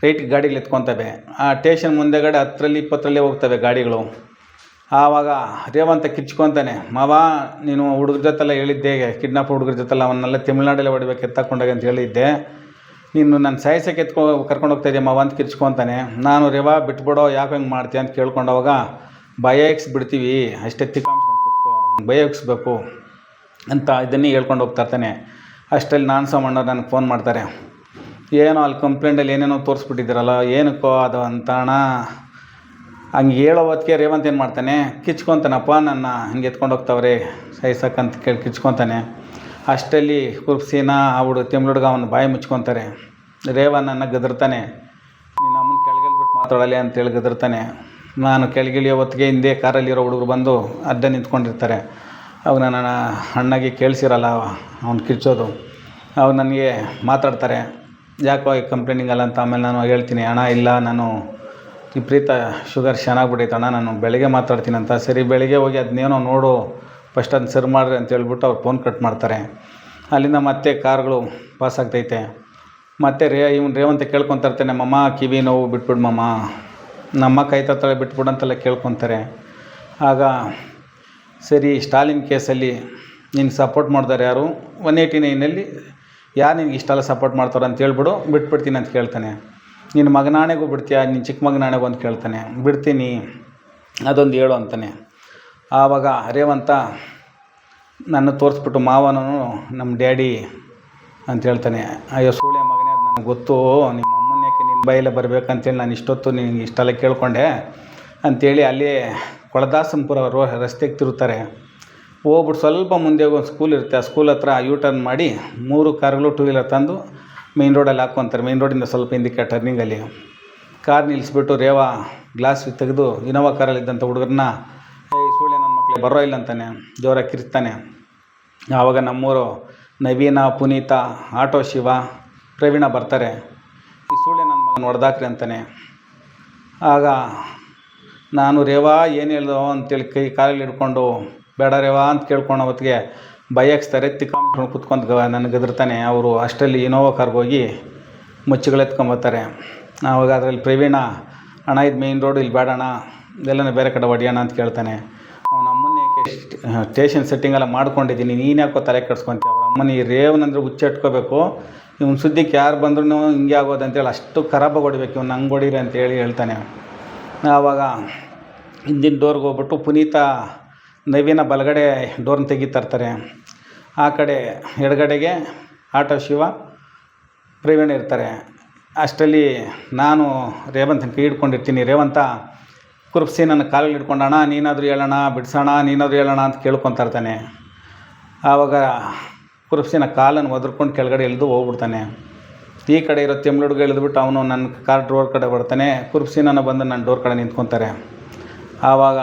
ರೈಟಿಗೆ ಗಾಡಿಗಳು ಎತ್ಕೊತವೆ. ಆ ಸ್ಟೇಷನ್ ಮುಂದೆಗಡೆ 10ರಲ್ಲಿ 20ರಲ್ಲೇ ಹೋಗ್ತವೆ ಗಾಡಿಗಳು. ಆವಾಗ ರೇವಂತ ಕಿಚ್ಕೊತಾನೆ, ಮಾವ ನೀನು ಹುಡುಗ್ರ ಜೊತೆಲ್ಲ ಹೇಳಿದ್ದೆ, ಕಿಡ್ನಾಪ್ ಹುಡುಗ್ರ ಜೊತೆಲ್ಲ ಅವನ್ನೆಲ್ಲ ತಮಿಳ್ನಾಡಲ್ಲೇ ಹೊಡಿಬೇಕು ಎತ್ತಾಕೊಂಡಾಗ ಅಂತ ಹೇಳಿದ್ದೆ, ನೀನು ನನ್ನ ಸಾಯಿಸೋಕೆ ಕರ್ಕೊಂಡು ಹೋಗ್ತಾಯಿದ್ದೆ ಮಾವ ಅಂತ ಕಿರ್ಚ್ಕೊತಾನೆ. ನಾನು ರೇವಾ ಬಿಟ್ಬಿಡೋ, ಯಾಕೆ ಹಂಗೆ ಮಾಡ್ತೀಯ ಅಂತ ಕೇಳ್ಕೊಂಡವಾಗ ಭಯ ಬಿಡ್ತೀವಿ ಅಷ್ಟೇ, ತಿಕ್ಕಾಮ್ಸ್ಕೊಂಡು ಕೂತ್ಕೋ, ಭಯ ಅಂತ ಇದನ್ನೇ ಹೇಳ್ಕೊಂಡು ಹೋಗ್ತಾಯಿರ್ತಾನೆ. ಅಷ್ಟರಲ್ಲಿ ಸಾಮಣ್ಣವ್ರು ನನಗೆ ಫೋನ್ ಮಾಡ್ತಾರೆ. ಏನೋ ಅಲ್ಲಿ ಕಂಪ್ಲೇಂಟಲ್ಲಿ ಏನೇನೋ ತೋರಿಸ್ಬಿಟ್ಟಿದ್ದೀರಲ್ಲ, ಏನಕ್ಕೋ ಅದು ಅಂತ ಅಣ್ಣ. ಹಂಗೆ ಹೇಳೋ ಹೊತ್ತಿಗೆ ರೇವಂತ್ ಏನು ಮಾಡ್ತಾನೆ, ಕಿಚ್ಕೊತಾನಪ್ಪ, ನನ್ನ ಹಿಂಗೆ ಎತ್ಕೊಂಡು ಹೋಗ್ತಾವ್ರೆ ಸಾಯಿಸಕ್ಕಂತ ಕೇಳಿ ಕಿಚ್ಕೊತಾನೆ. ಅಷ್ಟರಲ್ಲಿ ಕುರ್ಪ್ಸಿನ ಹುಡುಗ ಅವನು ಬಾಯಿ ಮುಚ್ಕೊತಾರೆ. ರೇವ ನನ್ನ ಗದರ್ತಾನೆ, ನೀನು ಅಮ್ಮನ ಕೆಳಗಿಳ್ಬಿಟ್ಟು ಮಾತಾಡಲಿ ಅಂತೇಳಿ ಗದರ್ತಾನೆ. ನಾನು ಕೆಳಗಿಳಿಯೋ ಹೊತ್ತಿಗೆ ಹಿಂದೆ ಕಾರಲ್ಲಿರೋ ಹುಡುಗರು ಬಂದು ಅಡ್ಡ ನಿಂತ್ಕೊಂಡಿರ್ತಾರೆ. ಅವಾಗ ನನ್ನ ಅಣ್ಣಗೆ ಕೇಳಿಸಿರಲ್ಲ ಅವ್ನು ಕಿರ್ಚೋದು. ಅವ್ರು ನನಗೆ ಮಾತಾಡ್ತಾರೆ, ಯಾಕೋ ಕಂಪ್ಲೇಂಟಿಂಗ್ ಅಲ್ಲ ಅಂತ ಆಮೇಲೆ ನಾನು ಹೇಳ್ತೀನಿ, ಅಣ್ಣ ಇಲ್ಲ ನಾನು ವಿಪರೀತ ಶುಗರ್ ಚೆನ್ನಾಗ್ಬಿಟ್ಟೈತೆ ಅಣ್ಣ, ನಾನು ಬೆಳಗ್ಗೆ ಮಾತಾಡ್ತೀನಿ ಅಂತ. ಸರಿ ಬೆಳಗ್ಗೆ ಹೋಗಿ ಅದನ್ನೇನೋ ನೋಡು ಫಸ್ಟ್ ಅದನ್ನ ಸರಿ ಮಾಡಿರಿ ಅಂತ ಹೇಳ್ಬಿಟ್ಟು ಅವ್ರು ಫೋನ್ ಕಟ್ ಮಾಡ್ತಾರೆ. ಅಲ್ಲಿಂದ ಮತ್ತೆ ಕಾರ್ಗಳು ಪಾಸ್ ಆಗ್ತೈತೆ. ಮತ್ತು ರೇವಂತ ಕೇಳ್ಕೊತಿರ್ತಾನೆ, ಮಮ್ಮ ಕಿವಿ ನೋವು ಬಿಟ್ಬಿಡು ಮಮ್ಮ, ನಮ್ಮ ಕೈ ತತ್ತಳೆ ಬಿಟ್ಬಿಡು ಅಂತೆಲ್ಲ ಕೇಳ್ಕೊತಾರೆ. ಆಗ ಸರಿ ಸ್ಟಾಲಿನ್ ಕೇಸಲ್ಲಿ ನಿನ್ಗೆ ಸಪೋರ್ಟ್ ಮಾಡಿದಾರೆ ಯಾರು, 189ನಲ್ಲಿ ಯಾರು ನಿನ್ಗೆ ಇಷ್ಟೆಲ್ಲ ಸಪೋರ್ಟ್ ಮಾಡ್ತಾರೆ ಅಂತ ಹೇಳ್ಬಿಡು, ಬಿಟ್ಬಿಡ್ತೀನಿ ಅಂತ ಕೇಳ್ತಾನೆ. ನಿನ್ನ ಮಗನಾಣೆಗೂ ಬಿಡ್ತೀಯಾ, ನಿನ್ನ ಚಿಕ್ಕ ಮಗನಾಣೆಗೂ ಅಂತ ಕೇಳ್ತಾನೆ. ಬಿಡ್ತೀನಿ ಅದೊಂದು ಹೇಳು ಅಂತಾನೆ. ಆವಾಗ ರೇವಂತ ನನ್ನ ತೋರಿಸ್ಬಿಟ್ಟು ಮಾವನೂ ನಮ್ಮ ಡ್ಯಾಡಿ ಅಂತ ಹೇಳ್ತಾನೆ. ಅಯ್ಯೋ ಸೂಳೆ ಮಗನೇ, ಅದು ನನಗೆ ಗೊತ್ತು, ನಿಮ್ಮ ಅಮ್ಮನ ಯಾಕೆ ನಿನ್ನ ಬಾಯಲ್ಲೇ ಬರಬೇಕಂತೇಳಿ ನಾನು ಇಷ್ಟೊತ್ತು ನಿನಗೆ ಇಷ್ಟೆಲ್ಲ ಕೇಳ್ಕೊಂಡೆ ಅಂಥೇಳಿ ಅಲ್ಲಿ ಕೊಳದಾಸನಪುರ ರಸ್ತೆಗೆ ತಿರುತ್ತಾರೆ. ಹೋಗ್ಬಿಟ್ಟು ಸ್ವಲ್ಪ ಮುಂದೆ ಒಂದು ಸ್ಕೂಲ್ ಇರುತ್ತೆ, ಆ ಸ್ಕೂಲ್ ಹತ್ರ ಟರ್ನ್ ಮಾಡಿ 3 ಕಾರ್ಗಳು 2 ವೀಲರ್ ತಂದು ಮೇಯ್ನ್ ರೋಡಲ್ಲಿ ಹಾಕ್ಕೊತಾರೆ. ಮೇಯ್ನ್ ರೋಡಿಂದ ಸ್ವಲ್ಪ ಹಿಂದಕ್ಕೆ ಟರ್ನಿಂಗಲ್ಲಿ ಕಾರ್ ನಿಲ್ಲಿಸ್ಬಿಟ್ಟು ರೇವಾ ಗ್ಲಾಸ್ ತೆಗೆದು ಇನೋವಾ ಕಾರಲ್ಲಿದ್ದಂಥ ಹುಡುಗರನ್ನ, ಸೂಳೆ ನನ್ನ ಮಕ್ಕಳೇ ಬರೋ ಇಲ್ಲ ಅಂತಾನೆ, ಜೋರಾಗಿ ಕಿರ್ತಾನೆ. ಆವಾಗ ನಮ್ಮೂರು ನವೀನ, ಪುನೀತ, ಆಟೋ ಶಿವ, ಪ್ರವೀಣ ಬರ್ತಾರೆ. ಈ ಸೂಳೆ ನನ್ನ ಮಗನ ಹೊಡೆದಾಕ್ರಿ ಅಂತಾನೆ. ಆಗ ನಾನು ರೇವಾ ಏನು ಹೇಳ್ದೋ ಅಂತೇಳಿ ಕಾಲಲ್ಲಿ ಹಿಡ್ಕೊಂಡು ಬೇಡ ರೇವಾ ಅಂತ ಕೇಳ್ಕೊಂಡು ಅವತ್ತಿಗೆ ಬೈಯಕ್ಸ್ತಾರೆ. ತಿಕ್ಕೊಂಡು ಕುತ್ಕೊಂಡು ನನಗೆ ಗದರ್ತಾನೆ. ಅವರು ಅಷ್ಟರಲ್ಲಿ ಇನೋವಾ ಕಾರ್ಗೆ ಹೋಗಿ ಮುಚ್ಚುಗಳೆತ್ಕೊಂಬರ್ತಾರೆ. ಆವಾಗ ಅದರಲ್ಲಿ ಪ್ರವೀಣ, ಅಣ್ಣ ಇದು ಮೇಯ್ನ್ ರೋಡು, ಇಲ್ಲಿ ಬೇಡಣ್ಣ, ಇದೆಲ್ಲನೂ ಬೇರೆ ಕಡೆ ಹೊಡಿಯೋಣ ಅಂತ ಕೇಳ್ತಾನೆ. ಅವನ ಅಮ್ಮನ ಯಾಕೆ ಸ್ಟೇಷನ್ ಸೆಟ್ಟಿಂಗೆಲ್ಲ ಮಾಡ್ಕೊಂಡಿದ್ದೀನಿ, ನೀನು ಯಾಕೋ ತಲೆ ಕೆಡ್ಸ್ಕೊತೀಯ, ಅವ್ರ ಅಮ್ಮನ ಈ ರೇವನಂದ್ರೆ ಹುಚ್ಚಿಟ್ಕೋಬೇಕು, ಇವ್ನ ಸುದ್ದಿಗೆ ಯಾರು ಬಂದ್ರೂ ಹಿಂಗೆ ಆಗೋದು ಅಂತೇಳಿ ಅಷ್ಟು ಖರಾಬಾಗಿ ಹೊಡಿಬೇಕು, ಇವ್ನು ಹಂಗೆ ಹೊಡೀರಿ ಅಂತೇಳಿ ಹೇಳ್ತಾನೆ. ಆವಾಗ ಹಿಂದಿನ ಡೋರ್ಗೆ ಹೋಗ್ಬಿಟ್ಟು ಪುನೀತ ನವೀನ ಬಲಗಡೆ ಡೋರ್ನ ತೆಗಿತಾರ್ತಾರೆ. ಆ ಕಡೆ ಎಡಗಡೆಗೆ ಆಟೋ ಶಿವ, ಪ್ರವೀಣ ಇರ್ತಾರೆ. ಅಷ್ಟರಲ್ಲಿ ನಾನು ರೇವಂತನ ಕೈ ಹಿಡ್ಕೊಂಡಿರ್ತೀನಿ. ರೇವಂತ ಕುರುಪ್ಸಿ ನನ್ನ ಕಾಲಲ್ಲಿ ಹಿಡ್ಕೊಂಡು, ಅಣ್ಣ ನೀನಾದರೂ ಹೇಳೋಣ, ಬಿಡ್ಸೋಣ, ನೀನಾದರೂ ಹೇಳೋಣ ಅಂತ ಕೇಳ್ಕೊತಾರ್ತಾನೆ. ಆವಾಗ ಕುರುಪ್ಸಿನ ಕಾಲನ್ನು ಒದರ್ಕೊಂಡು ಕೆಳಗಡೆ ಇಳಿದು ಹೋಗ್ಬಿಡ್ತಾನೆ. ಈ ಕಡೆ ಇರೋ ತೆಮ್ಳುಡ್ಗೆ ಇಳಿದ್ಬಿಟ್ಟು ಅವನು ನನ್ನ ಕಾರ್ ಡೋರ್ ಕಡೆ ಬರ್ತಾನೆ. ಕುರುಪ್ಸಿನ ಬಂದು ನನ್ನ ಡೋರ್ ಕಡೆ ನಿಂತ್ಕೊತಾರೆ. ಆವಾಗ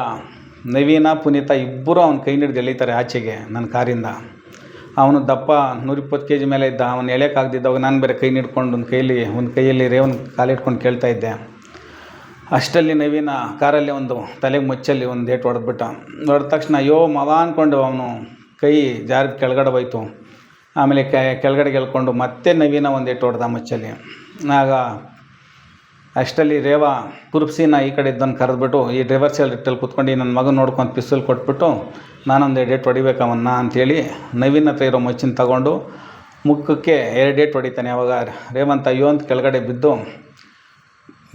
ನವೀನ, ಪುನೀತ ಇಬ್ಬರು ಅವನ ಕೈ ಹಿಡಿದು ಎಳೀತಾರೆ ಆಚೆಗೆ ನನ್ನ ಕಾರಿಂದ. ಅವನು ದಪ್ಪ 120 kg ಮೇಲೆ ಇದ್ದ, ಅವನು ಎಳೆಯೋಕ್ಕಾಗ್ದಿದ್ದಾಗ ನಾನು ಬೇರೆ ಕೈ ಹಿಡ್ಕೊಂಡು ಒಂದು ಕೈಯಲ್ಲಿ ರೇವನ್ ಕಾಲಿಟ್ಕೊಂಡು ಕೇಳ್ತಾ ಇದ್ದೆ. ಅಷ್ಟರಲ್ಲಿ ನವೀನ ಕಾರಲ್ಲಿ ಒಂದು ತಲೆಗೆ ಮುಚ್ಚಲ್ಲಿ ಒಂದು ಏಟು ಹೊಡೆದ ತಕ್ಷಣ ಅಯ್ಯೋ ಮವ ಅಂದ್ಕೊಂಡು ಅವನು ಕೈ ಜಾರಿ ಕೆಳಗಡೆ ಹೋಯ್ತು. ಆಮೇಲೆ ಕೆಳಗಡೆ ಗೆಲ್ಕೊಂಡು ಮತ್ತೆ ನವೀನ ಒಂದು ಏಟು ಹೊಡೆದ ಮುಚ್ಚಲ್ಲಿ. ಆಗ ಅಷ್ಟರಲ್ಲಿ ರೇವಾ ಕುರುಪ್ಸಿನ ಈ ಕಡೆ ಇದ್ದನ್ನು ಕರೆದ್ಬಿಟ್ಟು ಈ ಡ್ರೈವರ್ ಸೀಟಲ್ಲಿ ಕೂತ್ಕೊಂಡು ನನ್ನ ಮಗನ ನೋಡ್ಕೊಂಡು ಪಿಸ್ತೂಲ್ ಕೊಟ್ಬಿಟ್ಟು ನಾನೊಂದು 2 ಏಟು ಹೊಡಿಬೇಕು ಅವನ್ನ ಅಂಥೇಳಿ ನವೀನ ಹತ್ರ ಇರೋ ಮಚ್ಚಿನ ತಗೊಂಡು ಮುಖಕ್ಕೆ 2 ಏಟು ಹೊಡಿತಾನೆ. ಆವಾಗ ರೇವಂತ ಅಯ್ಯೋ ಅಂತ ಕೆಳಗಡೆ ಬಿದ್ದು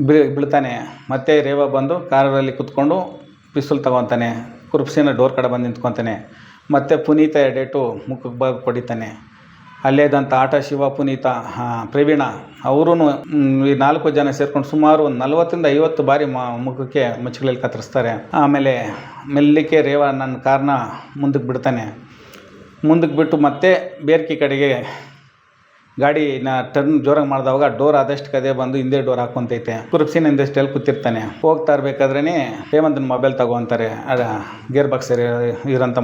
ಬೀಳ್ತಾನೆ. ಮತ್ತೆ ರೇವಾ ಬಂದು ಕಾರಲ್ಲಿ ಕೂತ್ಕೊಂಡು ಪಿಸ್ತೂಲ್ ತಗೊತಾನೆ. ಕುರುಪ್ಸಿನ ಡೋರ್ ಕಡೆ ಬಂದು ನಿಂತ್ಕೊತಾನೆ. ಮತ್ತು ಪುನೀತ 2 ಏಟು ಮುಖಕ್ಕೆ ಹೊಡಿತಾನೆ. ಅಲ್ಲೇದಂಥ ಆಟ ಶಿವ, ಪುನೀತ, ಪ್ರವೀಣ ಅವರೂ ಈ 4 ಜನ ಸೇರ್ಕೊಂಡು ಸುಮಾರು ಒಂದು 40-50 ಬಾರಿ ಮುಖಕ್ಕೆ ಮುಚ್ಚುಗಳಲ್ಲಿ ಕತ್ತರಿಸ್ತಾರೆ. ಆಮೇಲೆ ಮೆಲ್ಲಿಕೆ ರೇವಾ ನನ್ನ ಕಾರ್ನ ಮುಂದಕ್ಕೆ ಬಿಡ್ತಾನೆ. ಮುಂದಕ್ಕೆ ಬಿಟ್ಟು ಮತ್ತೆ ಬೇರ್ಕಿ ಕಡೆಗೆ ಗಾಡಿನ ಟರ್ನ್ ಜೋರಾಗಿ ಮಾಡಿದವಾಗ ಡೋರ್ ಆದಷ್ಟು ಕದೇ ಬಂದು ಹಿಂದೆ ಡೋರ್ ಹಾಕ್ಕೊಂತೈತೆ. ಕುರುಪ್ಸಿನ ಹಿಂದಷ್ಟೆಲ್ಲಿ ಕೂತಿರ್ತಾನೆ. ಹೋಗ್ತಾ ಇರಬೇಕಾದ್ರೇ ಹೇಮಂತನ ಮೊಬೈಲ್ ತಗೊತಾರೆ. ಗೇರ್ ಬಾಕ್ಸ್ ಇರೋಂಥ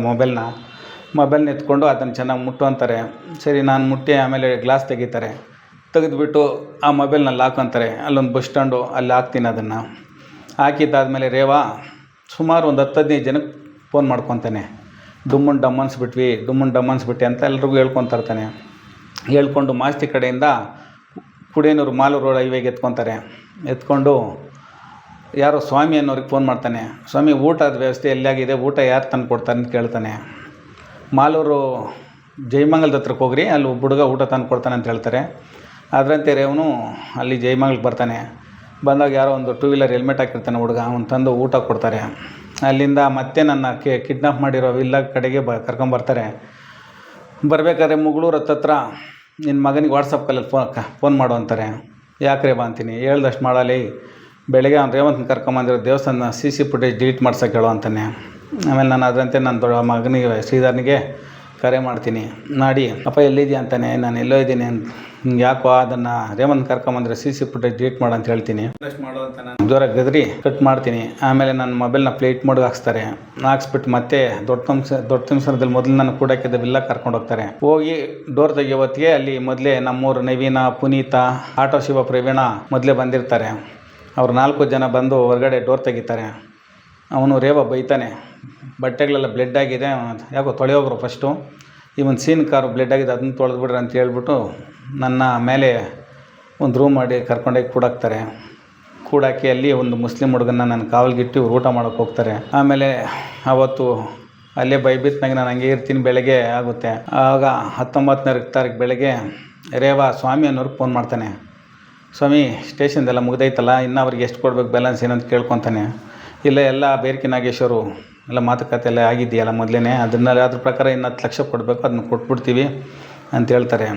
ಮೊಬೈಲ್ನ ಎತ್ಕೊಂಡು ಅದನ್ನು ಚೆನ್ನಾಗಿ ಮುಟ್ಟು ಅಂತಾರೆ. ಸರಿ ನಾನು ಮುಟ್ಟಿ ಆಮೇಲೆ ಗ್ಲಾಸ್ ತೆಗಿತಾರೆ. ತೆಗೆದುಬಿಟ್ಟು ಆ ಮೊಬೈಲ್ನಲ್ಲಿ ಹಾಕೊಂತಾರೆ. ಅಲ್ಲೊಂದು ಬಸ್ ಸ್ಟ್ಯಾಂಡು, ಅಲ್ಲಿ ಹಾಕ್ತೀನಿ. ಅದನ್ನು ಹಾಕಿದ್ದಾದಮೇಲೆ ರೇವಾ ಸುಮಾರು ಒಂದು 10-15 ಜನಕ್ಕೆ ಫೋನ್ ಮಾಡ್ಕೊತಾನೆ. ಡುಮ್ಮನ್ ಡಮ್ಮನ್ಸ್ಬಿಟ್ಟು ಅಂತ ಎಲ್ರಿಗೂ ಹೇಳ್ಕೊತಾರ್ತಾನೆ. ಹೇಳ್ಕೊಂಡು ಮಾಸ್ತಿ ಕಡೆಯಿಂದ ಕುಡೇನೂರು ಮಾಲೂರು ರೋಡ್ ಹೈವೇಗೆ ಎತ್ಕೊಂಡು ಯಾರೋ ಸ್ವಾಮಿ ಅನ್ನೋರಿಗೆ ಫೋನ್ ಮಾಡ್ತಾನೆ. ಸ್ವಾಮಿ ಊಟದ ವ್ಯವಸ್ಥೆ ಎಲ್ಲಾಗಿದೆ, ಊಟ ಯಾರು ತಂದು ಕೊಡ್ತಾರೆ ಅಂತ ಕೇಳ್ತಾನೆ. ಮಾಲೂರು ಜಯಮಂಗಲದ ಹತ್ರಕ್ಕೆ ಹೋಗ್ರಿ, ಅಲ್ಲಿ ಒಬ್ಬ ಹುಡುಗ ಊಟ ತಂದು ಕೊಡ್ತಾನೆ ಅಂತ ಹೇಳ್ತಾರೆ. ಅದರಂತೆ ರೇವನು ಅಲ್ಲಿ ಜಯಮಂಗಲಕ್ಕೆ ಬರ್ತಾನೆ. ಬಂದಾಗ ಯಾರೋ ಒಂದು 2 ವೀಲರ್ ಹೆಲ್ಮೆಟ್ ಹಾಕಿರ್ತಾನೆ ಹುಡುಗ, ಅವ್ನು ತಂದು ಊಟ ಕೊಡ್ತಾರೆ. ಅಲ್ಲಿಂದ ಮತ್ತೆ ನನ್ನ ಕಿಡ್ನಾಪ್ ಮಾಡಿರೋ ವಿಲ್ಲ ಕಡೆಗೆ ಕರ್ಕೊಂಬರ್ತಾರೆ. ಬರಬೇಕಾದ್ರೆ ಮುಗಳೂರು ಹತ್ತತ್ರ ನಿನ್ನ ಮಗನಿಗೆ ವಾಟ್ಸಪ್ ಕಾಲಲ್ಲಿ ಫೋನ್ ಮಾಡು ಅಂತಾರೆ. ಯಾಕ್ರೆ ಬಾ ಅಂತೀನಿ. ಹೇಳ್ದಷ್ಟು ಮಾಡಲಿ. ಬೆಳಗ್ಗೆ ಅವ್ನು ರೇವಂತನ ಕರ್ಕೊಂಬಂದಿರೋ ದೇವಸ್ಥಾನ CC ಫುಟೇಜ್ ಡಿಲೀಟ್ ಮಾಡ್ಸೋಕೆ ಹೇಳೋ ಅಂತಾನೆ. ಆಮೇಲೆ ನಾನು ಅದರಂತೆ ನನ್ನ ದೊಡ್ಡ ಮಗನಿಗೆ ಶ್ರೀಧರ್ನಿಗೆ ಕರೆ ಮಾಡ್ತೀನಿ. ಮಾಡಿ ಅಪ್ಪ ಎಲ್ಲಿದ್ದೀಯ ಅಂತಾನೆ. ನಾನು ಎಲ್ಲೋ ಇದ್ದೀನಿ ಅಂತ. ಯಾಕೋ ಅದನ್ನು ರೇವಂತ್ ಕರ್ಕೊಂಬಂದರೆ CC ಫುಟೇಜ್ ಡಿಲೀಟ್ ಮಾಡು ಅಂತ ಹೇಳ್ತೀನಿ. ಮಾಡು ಅಂತ ನಾನು ಜೋರಾಗಿ ಗದರಿ ಕಟ್ ಮಾಡ್ತೀನಿ. ಆಮೇಲೆ ನನ್ನ ಮೊಬೈಲ್ನ ಫ್ಲೈಟ್ ಮೋಡ್ಗೆ ಹಾಕ್ಸ್ತಾರೆ. ಹಾಕ್ಸ್ಬಿಟ್ಟು ಮತ್ತೆ ದೊಡ್ಡ ತಿಮ್ಸರದಲ್ಲಿ ಮೊದಲು ನನ್ನ ಕೂಡಕ್ಕಿದ್ದ ವಿಲ್ಲ ಕರ್ಕೊಂಡು ಹೋಗ್ತಾರೆ. ಹೋಗಿ ಡೋರ್ ತೆಗಿಯೋ ಹೊತ್ತಿಗೆ ಅಲ್ಲಿ ಮೊದಲೇ ನಮ್ಮೂರು ನವೀನ, ಪುನೀತ, ಆಟೋ ಶಿವ, ಪ್ರವೀಣ ಮೊದಲೇ ಬಂದಿರ್ತಾರೆ. ಅವ್ರು 4 ಜನ ಬಂದು ಹೊರಗಡೆ ಡೋರ್ ತೆಗಿತಾರೆ. ಅವನು ರೇವ ಬೈತಾನೆ, ಬಟ್ಟೆಗಳೆಲ್ಲ ಬ್ಲಡ್ ಆಗಿದೆ, ಯಾಕೋ ತೊಳೆಯೋಗ್ರು ಫಸ್ಟು, ಈ ಒಂದು ಸೀನ್ ಕಾರು ಬ್ಲಡ್ ಆಗಿದೆ, ಅದನ್ನ ತೊಳೆದ್ಬಿಡ್ರಿ ಅಂತ ಹೇಳ್ಬಿಟ್ಟು ನನ್ನ ಮೇಲೆ ಒಂದು ರೂಮ್ ಮಾಡಿ ಕರ್ಕೊಂಡೋಗಿ ಕೂಡಾಕ್ತಾರೆ. ಕೂಡಾಕಿ ಅಲ್ಲಿ ಒಂದು ಮುಸ್ಲಿಂ ಹುಡುಗನ್ನ ನನ್ನ ಕಾವಲ್ಗಿಟ್ಟು ಊಟ ಮಾಡೋಕ್ಕೆ ಹೋಗ್ತಾರೆ. ಆಮೇಲೆ ಅವತ್ತು ಅಲ್ಲೇ ಬೈಬಿತ್ನಾಗ ನಾನು ಹಂಗೆ ಇರ್ತೀನಿ. ಬೆಳಗ್ಗೆ ಆಗುತ್ತೆ. ಆಗ 19ನೇ ತಾರೀಕು ಬೆಳಗ್ಗೆ ರೇವ ಸ್ವಾಮಿ ಅನ್ನೋರಿಗೆ ಫೋನ್ ಮಾಡ್ತಾನೆ. ಸ್ವಾಮಿ, ಸ್ಟೇಷನ್ದೆಲ್ಲ ಮುಗ್ದೈತಲ್ಲ, ಇನ್ನೂ ಅವ್ರಿಗೆ ಎಷ್ಟು ಕೊಡ್ಬೇಕು ಬ್ಯಾಲೆನ್ಸ್ ಏನಂತ ಕೇಳ್ಕೊತಾನೆ. ಇಲ್ಲ, ಎಲ್ಲ ಬೇರ್ಕಿ ನಾಗೇಶ್ವರು ಎಲ್ಲ ಮಾತುಕತೆ ಎಲ್ಲ ಆಗಿದೆಯಲ್ಲ ಮೊದಲೇ, ಅದ್ರ ಪ್ರಕಾರ ಇನ್ನು 10 ಲಕ್ಷ ಕೊಡಬೇಕು, ಅದನ್ನ ಕೊಟ್ಬಿಡ್ತೀವಿ ಅಂತ ಹೇಳ್ತಾರೆ.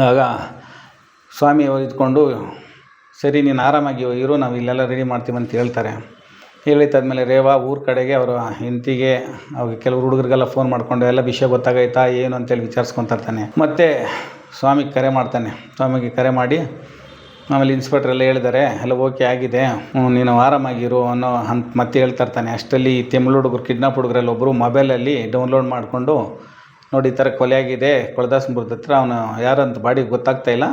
ಆಗ ಸ್ವಾಮಿ ಇದ್ಕೊಂಡು, ಸರಿ ನೀನು ಆರಾಮಾಗಿ ಇರು, ನಾವು ಇಲ್ಲೆಲ್ಲ ರೆಡಿ ಮಾಡ್ತೀವಿ ಅಂತ ಹೇಳ್ತಾರೆ. ಹೇಳಿದ್ದಾದ್ಮೇಲೆ ರೇವ ಊರ ಕಡೆಗೆ ಅವರ ಹೆಂಡತಿಗೆ, ಅವಾಗ ಕೆಲವು ಹುಡುಗರಿಗೆಲ್ಲ ಫೋನ್ ಮಾಡಿಕೊಂಡು ಎಲ್ಲ ವಿಷಯ ಗೊತ್ತಾಗೈತಾ ಏನು ಅಂತೇಳಿ ವಿಚಾರಿಸ್ಕೊತಿರ್ತಾನೆ. ಮತ್ತು ಸ್ವಾಮಿಗೆ ಕರೆ ಮಾಡ್ತಾನೆ. ಸ್ವಾಮಿಗೆ ಕರೆ ಮಾಡಿ ಆಮೇಲೆ ಇನ್ಸ್ಪೆಕ್ಟ್ರೆಲ್ಲ ಹೇಳಿದ್ದಾರೆ, ಎಲ್ಲ ಓಕೆ ಆಗಿದೆ, ನೀನು ಆರಾಮಾಗಿರು ಅನ್ನೋ ಅಂತ ಮತ್ತೆ ಹೇಳ್ತಾ ಇರ್ತಾನೆ. ಅಷ್ಟರಲ್ಲಿ ತಮಿಳು ಹುಡುಗರು, ಕಿಡ್ನಾಪ್ ಹುಡುಗರಲ್ಲಿ ಒಬ್ಬರು ಮೊಬೈಲಲ್ಲಿ ಡೌನ್ಲೋಡ್ ಮಾಡಿಕೊಂಡು, ನೋಡಿ ಈ ಥರ ಕೊಲೆ ಆಗಿದೆ ಕೊಳದಾಸನಪುರದ ಹತ್ರ, ಅವನು ಯಾರಂತ ಬಾಡಿ ಗೊತ್ತಾಗ್ತಾಯಿಲ್ಲ,